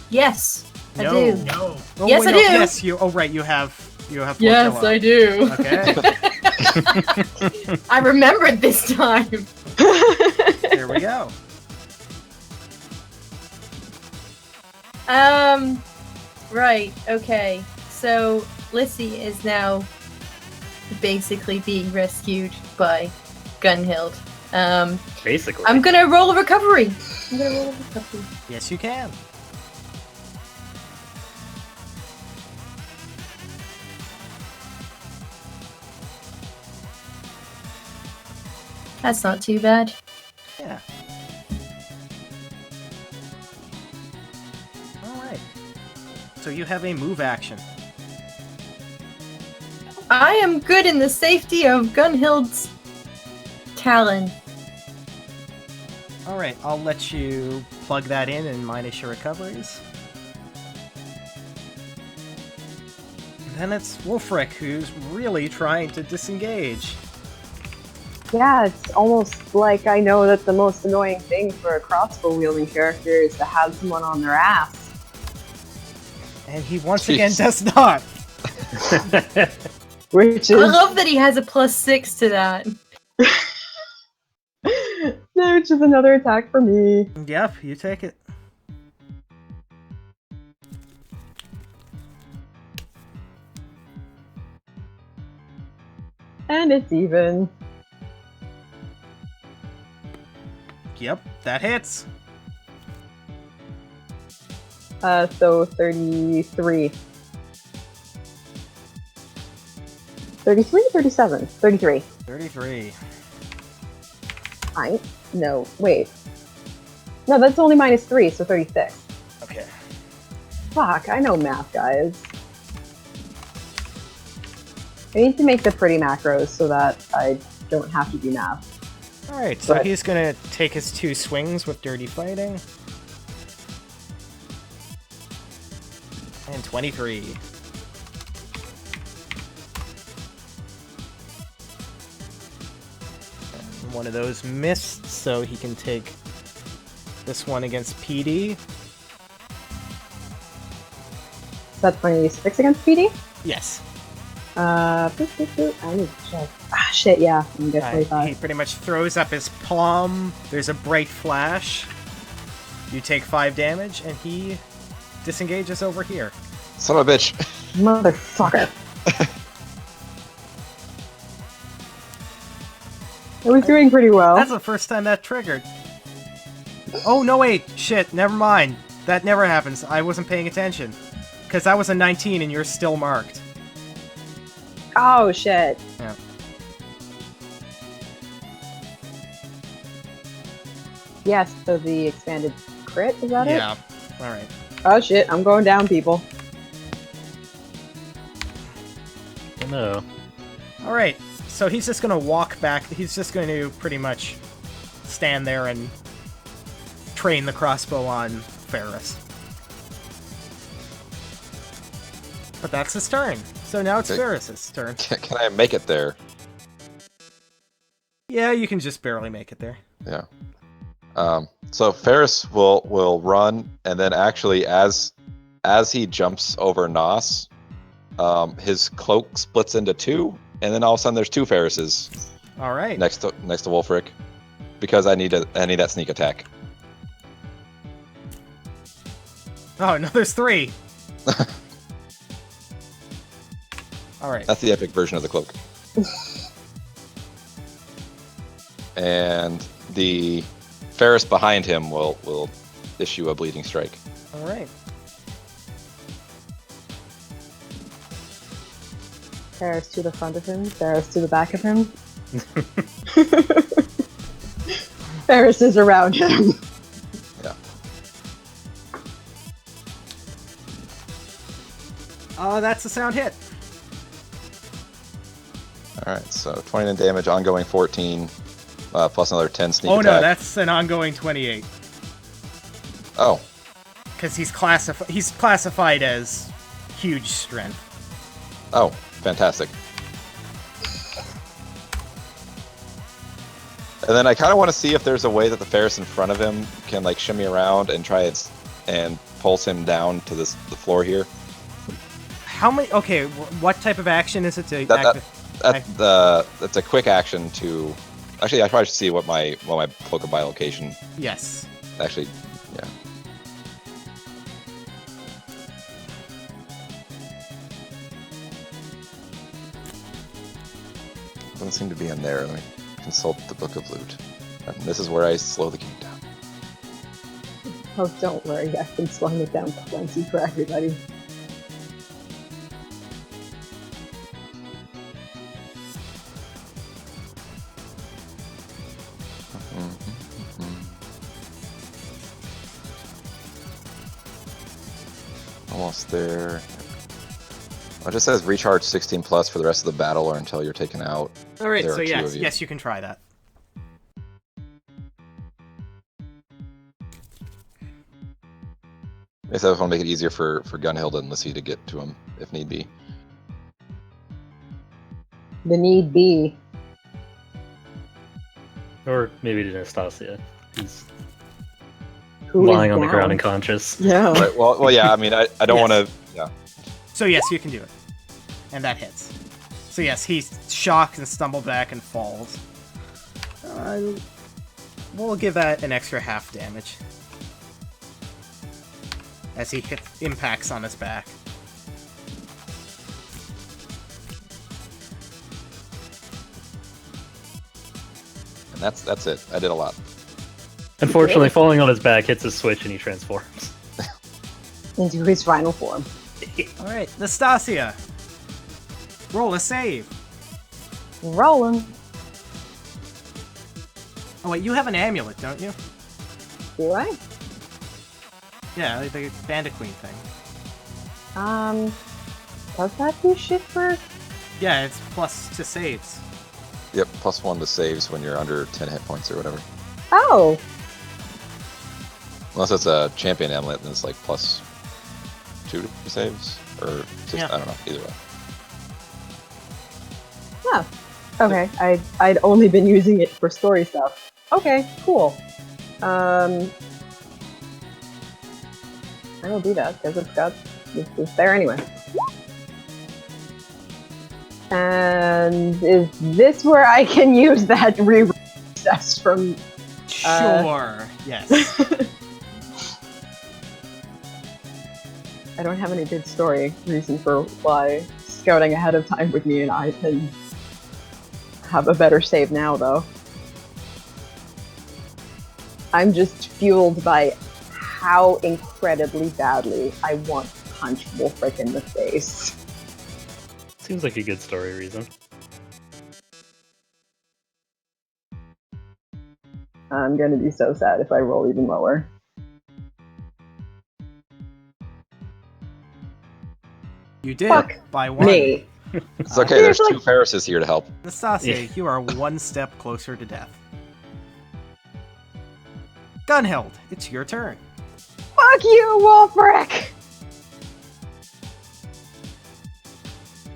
[SPEAKER 3] Yes, I do.
[SPEAKER 2] No. Oh,
[SPEAKER 3] Yes,
[SPEAKER 2] wait,
[SPEAKER 3] I
[SPEAKER 2] no,
[SPEAKER 3] do.
[SPEAKER 2] Yes, you. Oh, right. You have.
[SPEAKER 3] Yes,
[SPEAKER 2] flotilla.
[SPEAKER 3] I do.
[SPEAKER 2] Okay.
[SPEAKER 3] I remembered this time.
[SPEAKER 2] Here we go.
[SPEAKER 3] Right. Okay. So Lissy is now basically being rescued by Gunhild.
[SPEAKER 1] Basically.
[SPEAKER 3] I'm gonna roll a recovery.
[SPEAKER 2] Yes, you can.
[SPEAKER 3] That's not too bad.
[SPEAKER 2] Yeah. Alright. So you have a move action.
[SPEAKER 3] I am good in the safety of Gunhild's talon.
[SPEAKER 2] Alright, I'll let you plug that in and minus your recoveries. Then it's Wolfric, who's really trying to disengage.
[SPEAKER 5] Yeah, it's almost like I know that the most annoying thing for a crossbow wielding character is to have someone on their ass.
[SPEAKER 2] And he once
[SPEAKER 4] Jeez.
[SPEAKER 2] again does not.
[SPEAKER 5] Which
[SPEAKER 3] I
[SPEAKER 5] is
[SPEAKER 3] love that he has a +6 to that.
[SPEAKER 5] which is another attack for me.
[SPEAKER 2] Yep, you take it.
[SPEAKER 5] And it's even.
[SPEAKER 2] Yep, that hits.
[SPEAKER 5] So 33. 33 37? 33.
[SPEAKER 2] 33.
[SPEAKER 5] No, wait. No, that's only -3, so 36.
[SPEAKER 2] Okay.
[SPEAKER 5] Fuck, I know math, guys. I need to make the pretty macros so that I don't have to do math.
[SPEAKER 2] Alright, so
[SPEAKER 5] Right.
[SPEAKER 2] he's gonna take his 2 swings with Dirty Fighting. And 23. And one of those missed, so he can take this one against PD.
[SPEAKER 5] Is that 26 against PD?
[SPEAKER 2] Yes.
[SPEAKER 5] Boop, boop, boop. I need to check. Ah, shit, yeah. I'm gonna get
[SPEAKER 2] He
[SPEAKER 5] 25.
[SPEAKER 2] pretty much throws up his palm. There's a bright flash. You take 5 damage, and he disengages over here.
[SPEAKER 4] Son of a bitch.
[SPEAKER 5] Motherfucker. I was doing pretty well.
[SPEAKER 2] That's the first time that triggered. Oh, no, wait. Shit, never mind. That never happens. I wasn't paying attention. Because that was a 19 and you're still marked.
[SPEAKER 5] Oh, shit.
[SPEAKER 2] Yeah.
[SPEAKER 5] Yes, so the expanded crit, is that it?
[SPEAKER 2] Yeah. Alright.
[SPEAKER 5] Oh, shit. I'm going down, people.
[SPEAKER 1] Oh, no.
[SPEAKER 2] Alright. So he's just going to walk back. He's just going to pretty much stand there and train the crossbow on Ferris. But that's his turn. So now it's
[SPEAKER 4] Okay.
[SPEAKER 2] Ferris's turn.
[SPEAKER 4] Can I make it there?
[SPEAKER 2] Yeah, you can just barely make it there.
[SPEAKER 4] Yeah. So Ferris will run, and then actually, as he jumps over Nos, his cloak splits into 2, and then all of a sudden there's 2 Ferrises
[SPEAKER 2] Alright.
[SPEAKER 4] next to Wolfric, because I need that sneak attack.
[SPEAKER 2] Oh, no, there's 3. Alright.
[SPEAKER 4] That's the epic version of the cloak. And the Ferris behind him will issue a bleeding strike.
[SPEAKER 2] Alright.
[SPEAKER 5] Ferris to the front of him, Ferris to the back of him. Ferris is around him.
[SPEAKER 4] Yeah.
[SPEAKER 2] That's a sound hit.
[SPEAKER 4] All right. So 29 damage, ongoing 14, plus another 10 sneak
[SPEAKER 2] Oh
[SPEAKER 4] attack.
[SPEAKER 2] no, that's an ongoing 28.
[SPEAKER 4] Oh,
[SPEAKER 2] Because he's classified as huge strength.
[SPEAKER 4] oh, fantastic. And then I kind of want to see if there's a way that the Ferris in front of him can like shimmy around and try and pulse him down to the floor here.
[SPEAKER 2] How many? Okay, what type of action is it to
[SPEAKER 4] That's a quick action to. Actually, I probably should see what my cloak of bilocation.
[SPEAKER 2] Yes.
[SPEAKER 4] Actually, yeah. Doesn't seem to be in there. Let me consult the Book of Loot. And this is where I slow the game down.
[SPEAKER 5] Oh, don't worry, I've been slowing it down plenty for everybody.
[SPEAKER 4] Almost there. Well, it just says recharge 16 plus for the rest of the battle or until you're taken out.
[SPEAKER 2] All right.
[SPEAKER 4] There
[SPEAKER 2] So
[SPEAKER 4] are 2
[SPEAKER 2] yes,
[SPEAKER 4] of you.
[SPEAKER 2] yes, you can try that.
[SPEAKER 4] I guess I just want to make it easier for Gunhild and Lissy to get to him if need be.
[SPEAKER 5] The need be.
[SPEAKER 1] Or maybe to Nastasia, who's
[SPEAKER 5] Who is
[SPEAKER 1] lying on the
[SPEAKER 5] down?
[SPEAKER 1] ground unconscious.
[SPEAKER 5] Yeah.
[SPEAKER 4] Right, well, yeah. I mean, I don't
[SPEAKER 2] Yes.
[SPEAKER 4] want to. Yeah.
[SPEAKER 2] So yes, you can do it, and that hits. So yes, he's shocked and stumbled back and falls. We'll give that an extra half damage as he impacts on his back.
[SPEAKER 4] And that's it. I did a lot.
[SPEAKER 1] Unfortunately, falling on his back hits a switch and he transforms.
[SPEAKER 5] Into his final form.
[SPEAKER 2] Alright, Nastasia. Roll a save.
[SPEAKER 5] Rolling.
[SPEAKER 2] Oh wait, you have an amulet, don't you?
[SPEAKER 5] Do I?
[SPEAKER 2] Yeah, the Bandit Queen thing.
[SPEAKER 5] Does that do shit for?
[SPEAKER 2] Yeah, it's plus to saves.
[SPEAKER 4] Yep, +1 to saves when you're under 10 hit points or whatever.
[SPEAKER 5] Oh,
[SPEAKER 4] Unless it's a champion amulet, then it's like +2 to saves, or just,
[SPEAKER 2] Yeah.
[SPEAKER 4] I don't know. Either way.
[SPEAKER 5] huh. Okay, I'd only been using it for story stuff. Okay, cool. I will do that because it's there anyway. And is this where I can use that recess from?
[SPEAKER 2] Sure. Yes.
[SPEAKER 5] I don't have any good story reason for why scouting ahead of time with me and I can have a better save now, though. I'm just fueled by how incredibly badly I want to punch Wolfric in the face.
[SPEAKER 1] Seems like a good story reason.
[SPEAKER 5] I'm gonna be so sad if I roll even lower.
[SPEAKER 2] You did
[SPEAKER 5] Fuck
[SPEAKER 2] by one.
[SPEAKER 5] Me.
[SPEAKER 4] It's okay. There's
[SPEAKER 5] seriously?
[SPEAKER 4] 2 Ferrises here to help.
[SPEAKER 2] Nastasia,
[SPEAKER 1] Yeah.
[SPEAKER 2] you are one step closer to death. Gunhild, it's your turn.
[SPEAKER 5] Fuck you, Wolfric!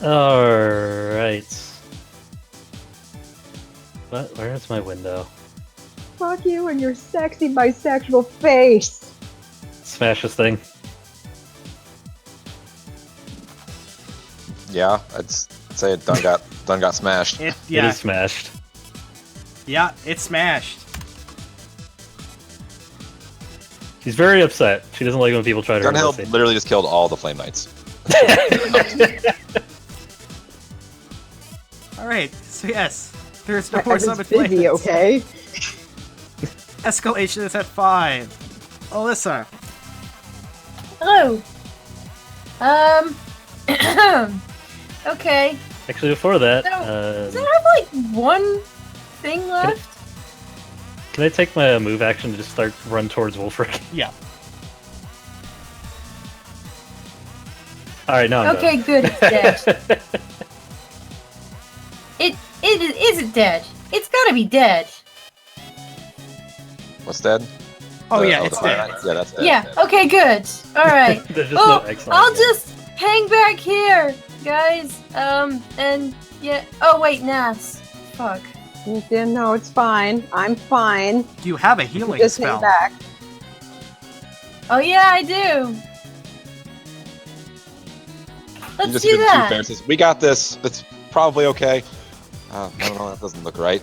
[SPEAKER 1] Alright. What? Where is my window?
[SPEAKER 5] Fuck you and your sexy bisexual face!
[SPEAKER 1] Smash this thing.
[SPEAKER 4] Yeah, I'd say it done got smashed.
[SPEAKER 2] It
[SPEAKER 1] It is smashed.
[SPEAKER 2] Yeah, it's smashed.
[SPEAKER 1] She's very upset. She doesn't like when people try to hurt
[SPEAKER 4] Gunhild
[SPEAKER 1] her.
[SPEAKER 4] literally just killed all the Flame Knights.
[SPEAKER 2] Alright, so yes, there's no
[SPEAKER 5] I
[SPEAKER 2] more
[SPEAKER 5] was
[SPEAKER 2] summit
[SPEAKER 5] busy,
[SPEAKER 2] plans.
[SPEAKER 5] okay?
[SPEAKER 2] Escalation is at 5. Alyssa,
[SPEAKER 3] Hello. Okay.
[SPEAKER 1] Actually, before that,
[SPEAKER 3] Does it have like one thing left?
[SPEAKER 1] can I take my move action to just start run towards Wolfric?
[SPEAKER 2] yeah.
[SPEAKER 1] Alright, now I'm
[SPEAKER 3] Okay, good. It's dead. It isn't dead. It's gotta be dead.
[SPEAKER 4] What's dead?
[SPEAKER 2] Oh yeah,
[SPEAKER 4] the
[SPEAKER 2] it's
[SPEAKER 4] Flame
[SPEAKER 2] dead.
[SPEAKER 4] Knights? Yeah, that's dead.
[SPEAKER 3] Yeah. Okay, good. All right.
[SPEAKER 1] There's just
[SPEAKER 3] Oh,
[SPEAKER 1] no X on
[SPEAKER 3] I'll
[SPEAKER 1] it.
[SPEAKER 3] just hang back here, guys. And yeah. Oh wait, Nas. Fuck.
[SPEAKER 5] Yeah, no, it's fine. I'm fine.
[SPEAKER 2] You have a healing
[SPEAKER 5] Just
[SPEAKER 2] spell.
[SPEAKER 5] hang back.
[SPEAKER 3] Oh yeah, I do.
[SPEAKER 4] You
[SPEAKER 3] Let's
[SPEAKER 4] just
[SPEAKER 3] do
[SPEAKER 4] hear the 2
[SPEAKER 3] that.
[SPEAKER 4] Ferrises. We got this. It's probably okay. I don't know. That doesn't look right.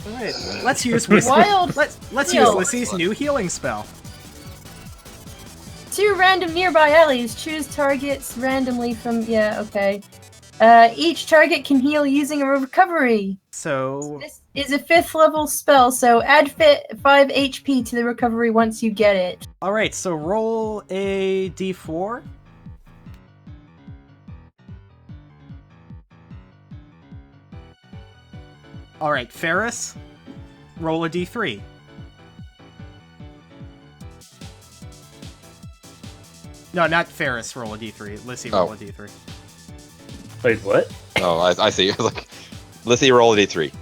[SPEAKER 2] Alright, let's use Lissy's,
[SPEAKER 3] Wild
[SPEAKER 2] let's use
[SPEAKER 3] heal.
[SPEAKER 2] Lissy's new healing spell.
[SPEAKER 3] 2 random nearby allies. Choose targets randomly from. Yeah. Okay. Each target can heal using a recovery.
[SPEAKER 2] So
[SPEAKER 3] This is a 5th level spell, so add 5 HP to the recovery once you get it.
[SPEAKER 2] alright, so roll a d4. Alright, Ferris, roll a d3. No, not Ferris, roll a d3. Lissy, roll a d3.
[SPEAKER 1] Wait, what?
[SPEAKER 4] Oh, I see. Like, let's see. Roll a d3.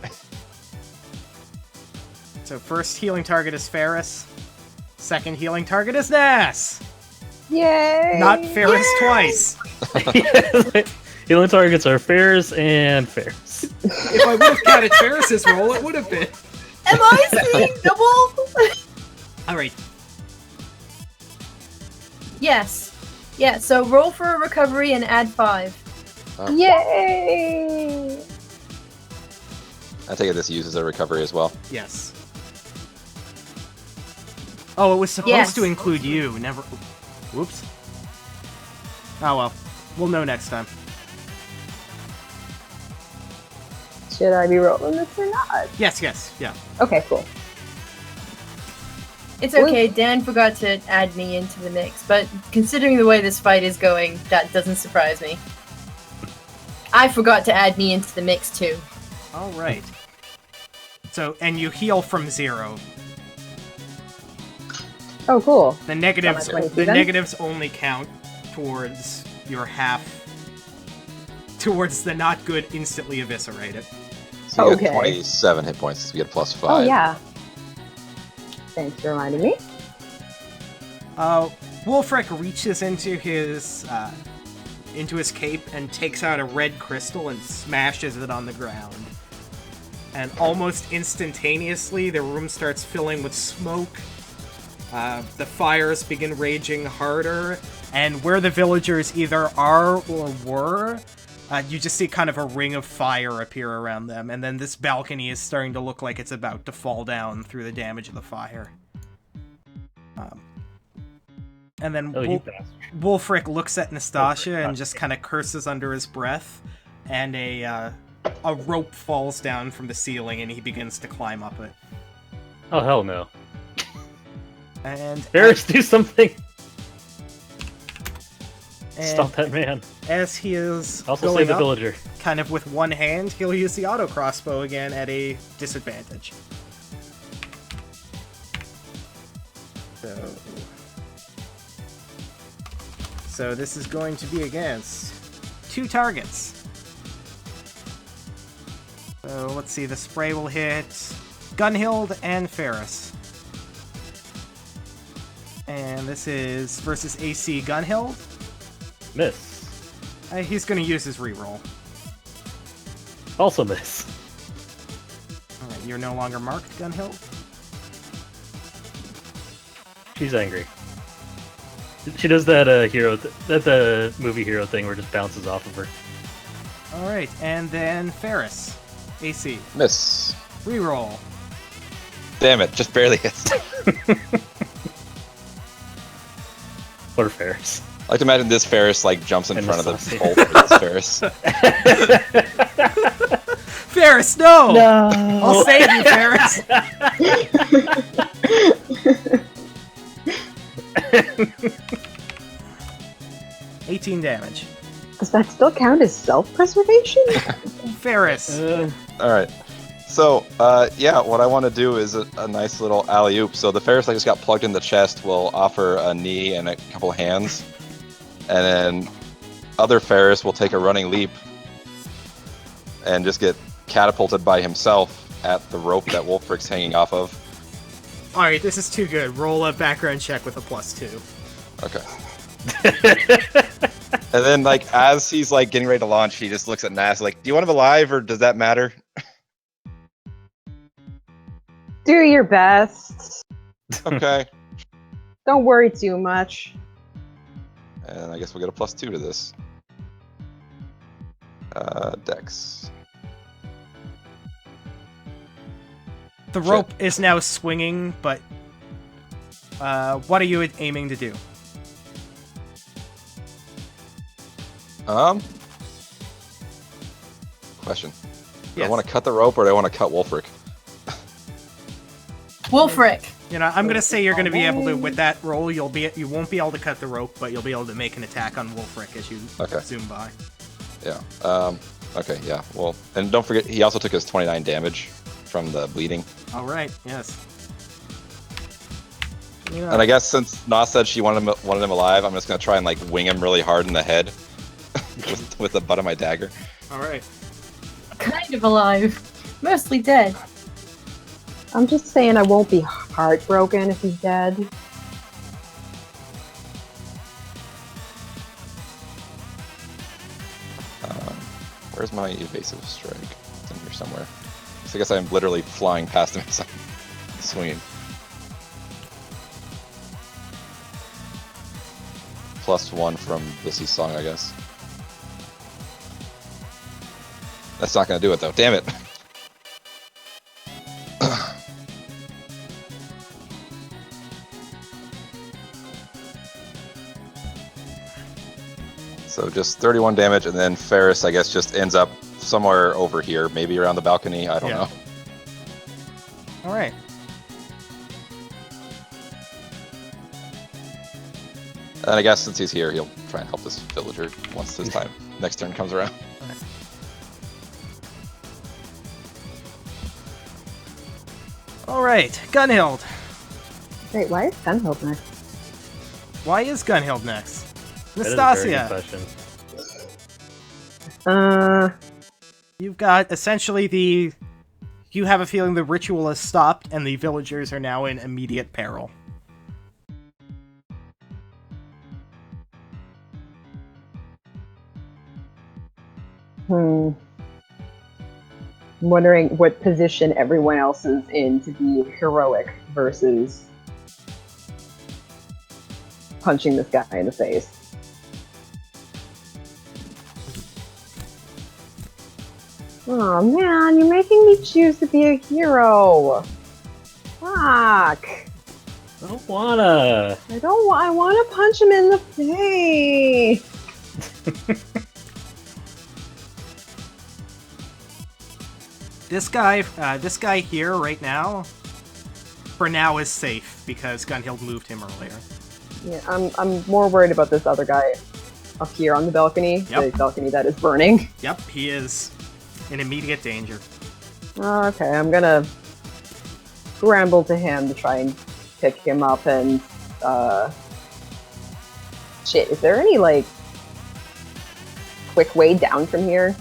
[SPEAKER 2] So first healing target is Ferris. Second healing target is Nass!
[SPEAKER 5] Yay!
[SPEAKER 2] Not Ferris twice!
[SPEAKER 1] Healing targets are Ferris and Ferris.
[SPEAKER 2] If I would have counted Ferris's roll, it would have been.
[SPEAKER 3] Am I seeing double?
[SPEAKER 2] Alright,
[SPEAKER 3] Yes. Yeah, so roll for a recovery and add 5.
[SPEAKER 5] Yay!
[SPEAKER 4] I take it this uses a recovery as well.
[SPEAKER 2] yes. Oh, it was supposed
[SPEAKER 3] Yes.
[SPEAKER 2] to include you, never... Whoops. Oh well, we'll know next time.
[SPEAKER 5] Should I be rolling this or not?
[SPEAKER 2] Yes, yeah.
[SPEAKER 5] Okay, cool.
[SPEAKER 3] It's okay, Dan forgot to add me into the mix, but considering the way this fight is going, that doesn't surprise me. I forgot to add me into the mix too.
[SPEAKER 2] Alright. So, and you heal from 0.
[SPEAKER 5] Oh, cool.
[SPEAKER 2] The negatives,
[SPEAKER 5] So my 22
[SPEAKER 2] the
[SPEAKER 5] then?
[SPEAKER 2] negatives only count towards your half, towards the not good instantly eviscerated.
[SPEAKER 4] So you
[SPEAKER 5] Okay.
[SPEAKER 4] get 27 hit points. So you get plus 5.
[SPEAKER 5] Oh, yeah. Thanks for reminding me.
[SPEAKER 2] Wulfric reaches into his cape and takes out a red crystal and smashes it on the ground. And almost instantaneously, the room starts filling with smoke. The fires begin raging harder, and where the villagers either are or were, you just see kind of a ring of fire appear around them, and then this balcony is starting to look like it's about to fall down through the damage of the fire. And then
[SPEAKER 1] Oh, you bastard.
[SPEAKER 2] Wulfric looks at Nastasia and just kind of curses under his breath, and a rope falls down from the ceiling, and he begins to climb up it.
[SPEAKER 1] Oh, hell no.
[SPEAKER 2] And
[SPEAKER 1] Ferris, do something!
[SPEAKER 2] and
[SPEAKER 1] Stop that man.
[SPEAKER 2] as he is
[SPEAKER 1] Also
[SPEAKER 2] going
[SPEAKER 1] save the
[SPEAKER 2] up,
[SPEAKER 1] villager.
[SPEAKER 2] kind of with one hand, he'll use the auto crossbow again at a disadvantage. So this is going to be against 2 targets. So let's see, the spray will hit Gunhild and Ferris. And this is versus AC Gunhild.
[SPEAKER 1] Miss.
[SPEAKER 2] He's going to use his reroll.
[SPEAKER 1] Also miss.
[SPEAKER 2] Alright, you're no longer marked, Gunhild.
[SPEAKER 1] She's angry. She does that the movie hero thing where it just bounces off of her.
[SPEAKER 2] Alright, and then Ferris. AC.
[SPEAKER 4] Miss.
[SPEAKER 2] Reroll.
[SPEAKER 4] Damn it, just barely hits.
[SPEAKER 1] Or Ferris.
[SPEAKER 4] I like to imagine this Ferris like jumps in
[SPEAKER 1] And
[SPEAKER 4] front of the
[SPEAKER 1] Nastasia.
[SPEAKER 4] hole for this Ferris.
[SPEAKER 2] Ferris, no!
[SPEAKER 3] No.
[SPEAKER 2] I'll save you, Ferris! 18 damage.
[SPEAKER 5] Does that still count as self-preservation?
[SPEAKER 2] Ferris.
[SPEAKER 4] Alright. So, yeah, what I want to do is a nice little alley-oop. So the Ferris that just got plugged in the chest will offer a knee and a couple hands. And then other Ferris will take a running leap and just get catapulted by himself at the rope that Wulfric's hanging off of.
[SPEAKER 2] Alright, this is too good. Roll a background check with a +2.
[SPEAKER 4] Okay. And then, like, as he's, like, getting ready to launch, he just looks at Nas, like, do you want him alive, or does that matter?
[SPEAKER 5] Do your best.
[SPEAKER 4] Okay.
[SPEAKER 5] Don't worry too much.
[SPEAKER 4] And I guess we'll get a +2 to this. Dex.
[SPEAKER 2] The rope is now swinging, but what are you aiming to do?
[SPEAKER 4] Question. Do
[SPEAKER 2] Yes.
[SPEAKER 4] I want to cut the rope, or do I want to cut Wulfric?
[SPEAKER 3] Wulfric.
[SPEAKER 2] You know, I'm gonna say you're gonna be able to, with that roll, you won't be able to cut the rope, but you'll be able to make an attack on Wulfric as you zoom by.
[SPEAKER 4] Yeah. Okay, yeah. Well, and don't forget, he also took his 29 damage from the bleeding.
[SPEAKER 2] Alright, yes.
[SPEAKER 4] And I guess since Nas said she wanted him alive, I'm just gonna try and like wing him really hard in the head with the butt of my dagger.
[SPEAKER 2] Alright.
[SPEAKER 3] Kind of alive. Mostly dead.
[SPEAKER 5] I'm just saying I won't be heartbroken if he's dead.
[SPEAKER 4] Where's my evasive strike? It's in here somewhere. So I guess I'm literally flying past him as I'm swinging. +1 from Lissy's song, I guess. That's not gonna do it though. Damn it! So just 31 damage, and then Ferris, I guess, just ends up somewhere over here, maybe around the balcony. I don't know.
[SPEAKER 2] Alright.
[SPEAKER 4] And I guess since he's here, he'll try and help this villager once his time next turn comes around.
[SPEAKER 2] Alright, Gunhild.
[SPEAKER 5] Wait, why is Gunhild next?
[SPEAKER 2] Why is Gunhild next?
[SPEAKER 1] That is a very good
[SPEAKER 2] Nastasia,
[SPEAKER 1] question.
[SPEAKER 2] you've got essentially you have a feeling the ritual has stopped and the villagers are now in immediate peril.
[SPEAKER 5] I'm wondering what position everyone else is in to be heroic versus punching this guy in the face. Oh man, you're making me choose to be a hero. Fuck.
[SPEAKER 1] Don't wanna.
[SPEAKER 5] I want to punch him in the face.
[SPEAKER 2] This guy here right now, for now, is safe because Gunhild moved him earlier.
[SPEAKER 5] Yeah, I'm more worried about this other guy up here on the balcony.
[SPEAKER 2] Yep.
[SPEAKER 5] The balcony that is burning.
[SPEAKER 2] Yep, he is in immediate danger.
[SPEAKER 5] Okay, I'm gonna scramble to him to try and pick him up and, shit, is there any, like, quick way down from here?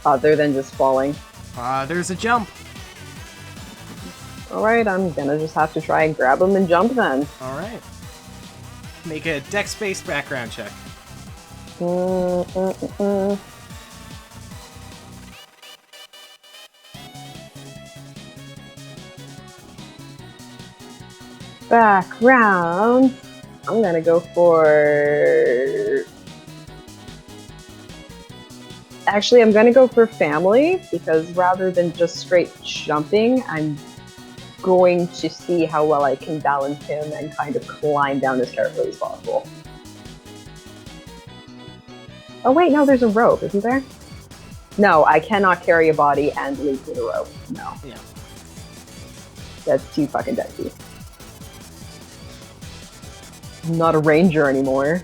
[SPEAKER 5] Other than just falling.
[SPEAKER 2] There's a jump.
[SPEAKER 5] Alright, I'm gonna just have to try and grab him and jump then.
[SPEAKER 2] Alright. Make a dex-based background check.
[SPEAKER 5] Background. I'm gonna go for... Actually, I'm gonna go for family, because rather than just straight jumping, I'm going to see how well I can balance him and kind of climb down as carefully as possible. Oh wait, no, there's a rope, isn't there? No, I cannot carry a body and leap with a rope. No.
[SPEAKER 2] Yeah.
[SPEAKER 5] That's too fucking dicey. I'm not a ranger anymore.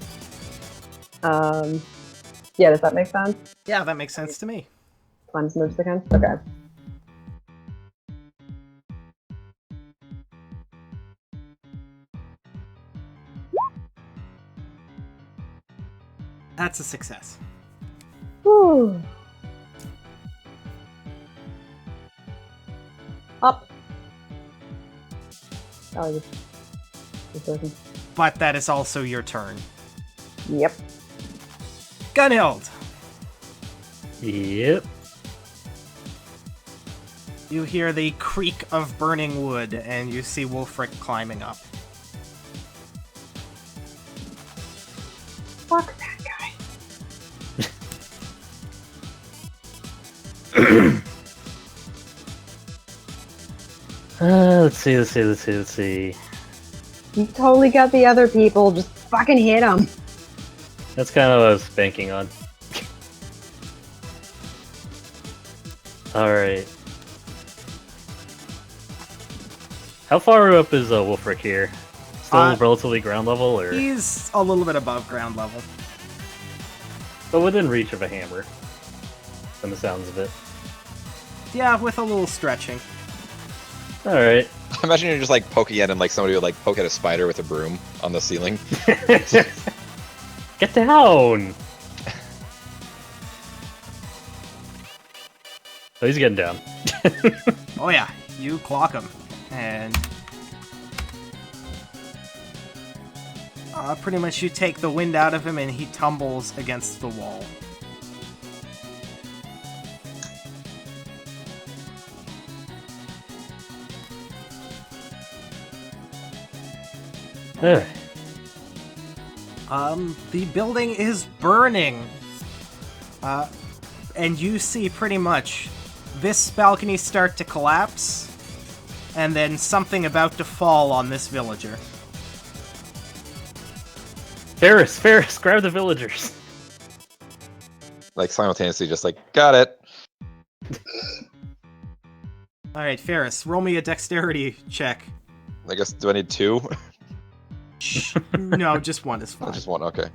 [SPEAKER 5] Yeah, does that make sense?
[SPEAKER 2] Yeah, that makes sense to me.
[SPEAKER 5] Climbs moves again? Okay.
[SPEAKER 2] That's a success.
[SPEAKER 5] Whew. Up. Oh, this doesn't.
[SPEAKER 2] But that is also your turn.
[SPEAKER 5] Yep.
[SPEAKER 2] Gunhild!
[SPEAKER 1] Yep.
[SPEAKER 2] You hear the creak of burning wood, and you see Wolfric climbing up.
[SPEAKER 5] Fuck that guy.
[SPEAKER 1] Let's see.
[SPEAKER 5] You totally got the other people. Just fucking hit them.
[SPEAKER 1] That's kind of what I was banking on. Alright. How far up is Wolfric here? Still relatively ground level, or
[SPEAKER 2] He's a little bit above ground level.
[SPEAKER 1] but within reach of a hammer? From the sounds of it.
[SPEAKER 2] Yeah, with a little stretching.
[SPEAKER 1] Alright.
[SPEAKER 4] Imagine you're just like poking at him like somebody would like poke at a spider with a broom on the ceiling.
[SPEAKER 1] Get down! Oh, he's getting down.
[SPEAKER 2] Oh yeah, you clock him. And... pretty much you take the wind out of him and he tumbles against the wall.
[SPEAKER 1] Ugh.
[SPEAKER 2] The building is burning. And you see pretty much this balcony start to collapse, and then something about to fall on this villager.
[SPEAKER 1] Ferris, grab the villagers.
[SPEAKER 4] Like simultaneously just like, got it.
[SPEAKER 2] Alright, Ferris, roll me a dexterity check.
[SPEAKER 4] I guess, do I need 2?
[SPEAKER 2] No, just one is
[SPEAKER 4] Oh,
[SPEAKER 2] fine.
[SPEAKER 4] just one. Okay.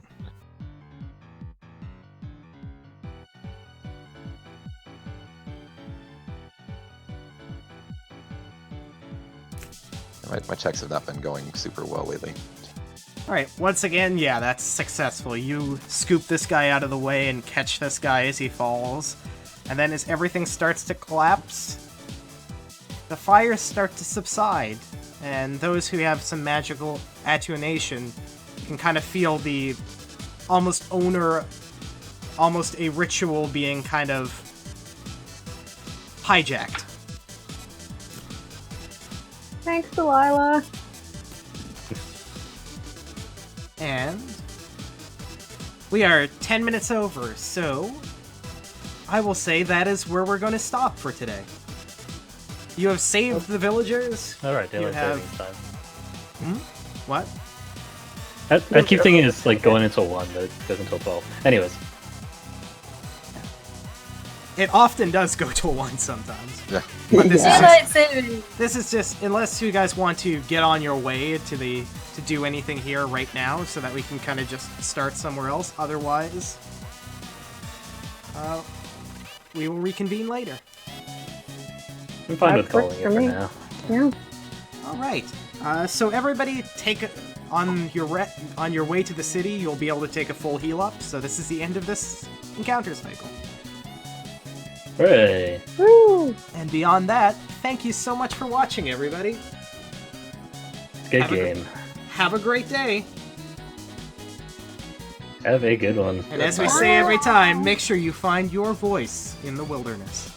[SPEAKER 4] My checks have not been going super well lately.
[SPEAKER 2] Alright, once again, yeah, that's successful. You scoop this guy out of the way and catch this guy as he falls. And then as everything starts to collapse, the fires start to subside. And those who have some magical attenuation can kind of feel the almost a ritual being kind of hijacked.
[SPEAKER 5] Thanks, Delilah.
[SPEAKER 2] And we are 10 minutes over, so I will say that is where we're going to stop for today. You have saved the villagers.
[SPEAKER 1] All right, daylight
[SPEAKER 2] have-
[SPEAKER 1] savings time.
[SPEAKER 2] What?
[SPEAKER 1] I keep thinking it's like going until 1, but it goes until 12. Anyways,
[SPEAKER 2] It often does go to a 1 sometimes.
[SPEAKER 4] Yeah.
[SPEAKER 2] But this
[SPEAKER 5] Yeah.
[SPEAKER 2] is
[SPEAKER 3] Daylight saving.
[SPEAKER 2] This is just, unless you guys want to get on your way to do anything here right now, so that we can kind of just start somewhere else. Otherwise, we will reconvene later.
[SPEAKER 1] I'm fine
[SPEAKER 5] That
[SPEAKER 1] with
[SPEAKER 5] works
[SPEAKER 1] calling it
[SPEAKER 5] for
[SPEAKER 1] for
[SPEAKER 5] me.
[SPEAKER 1] now.
[SPEAKER 5] Yeah.
[SPEAKER 2] All right. So everybody, on your way to the city. You'll be able to take a full heal up. So this is the end of this encounter cycle.
[SPEAKER 1] Hooray!
[SPEAKER 5] Woo!
[SPEAKER 2] And beyond that, thank you so much for watching, everybody.
[SPEAKER 1] Good
[SPEAKER 2] Have a good-
[SPEAKER 1] game.
[SPEAKER 2] Have a great day.
[SPEAKER 1] Have a good one.
[SPEAKER 2] And as we say every time, make sure you find your voice in the wilderness.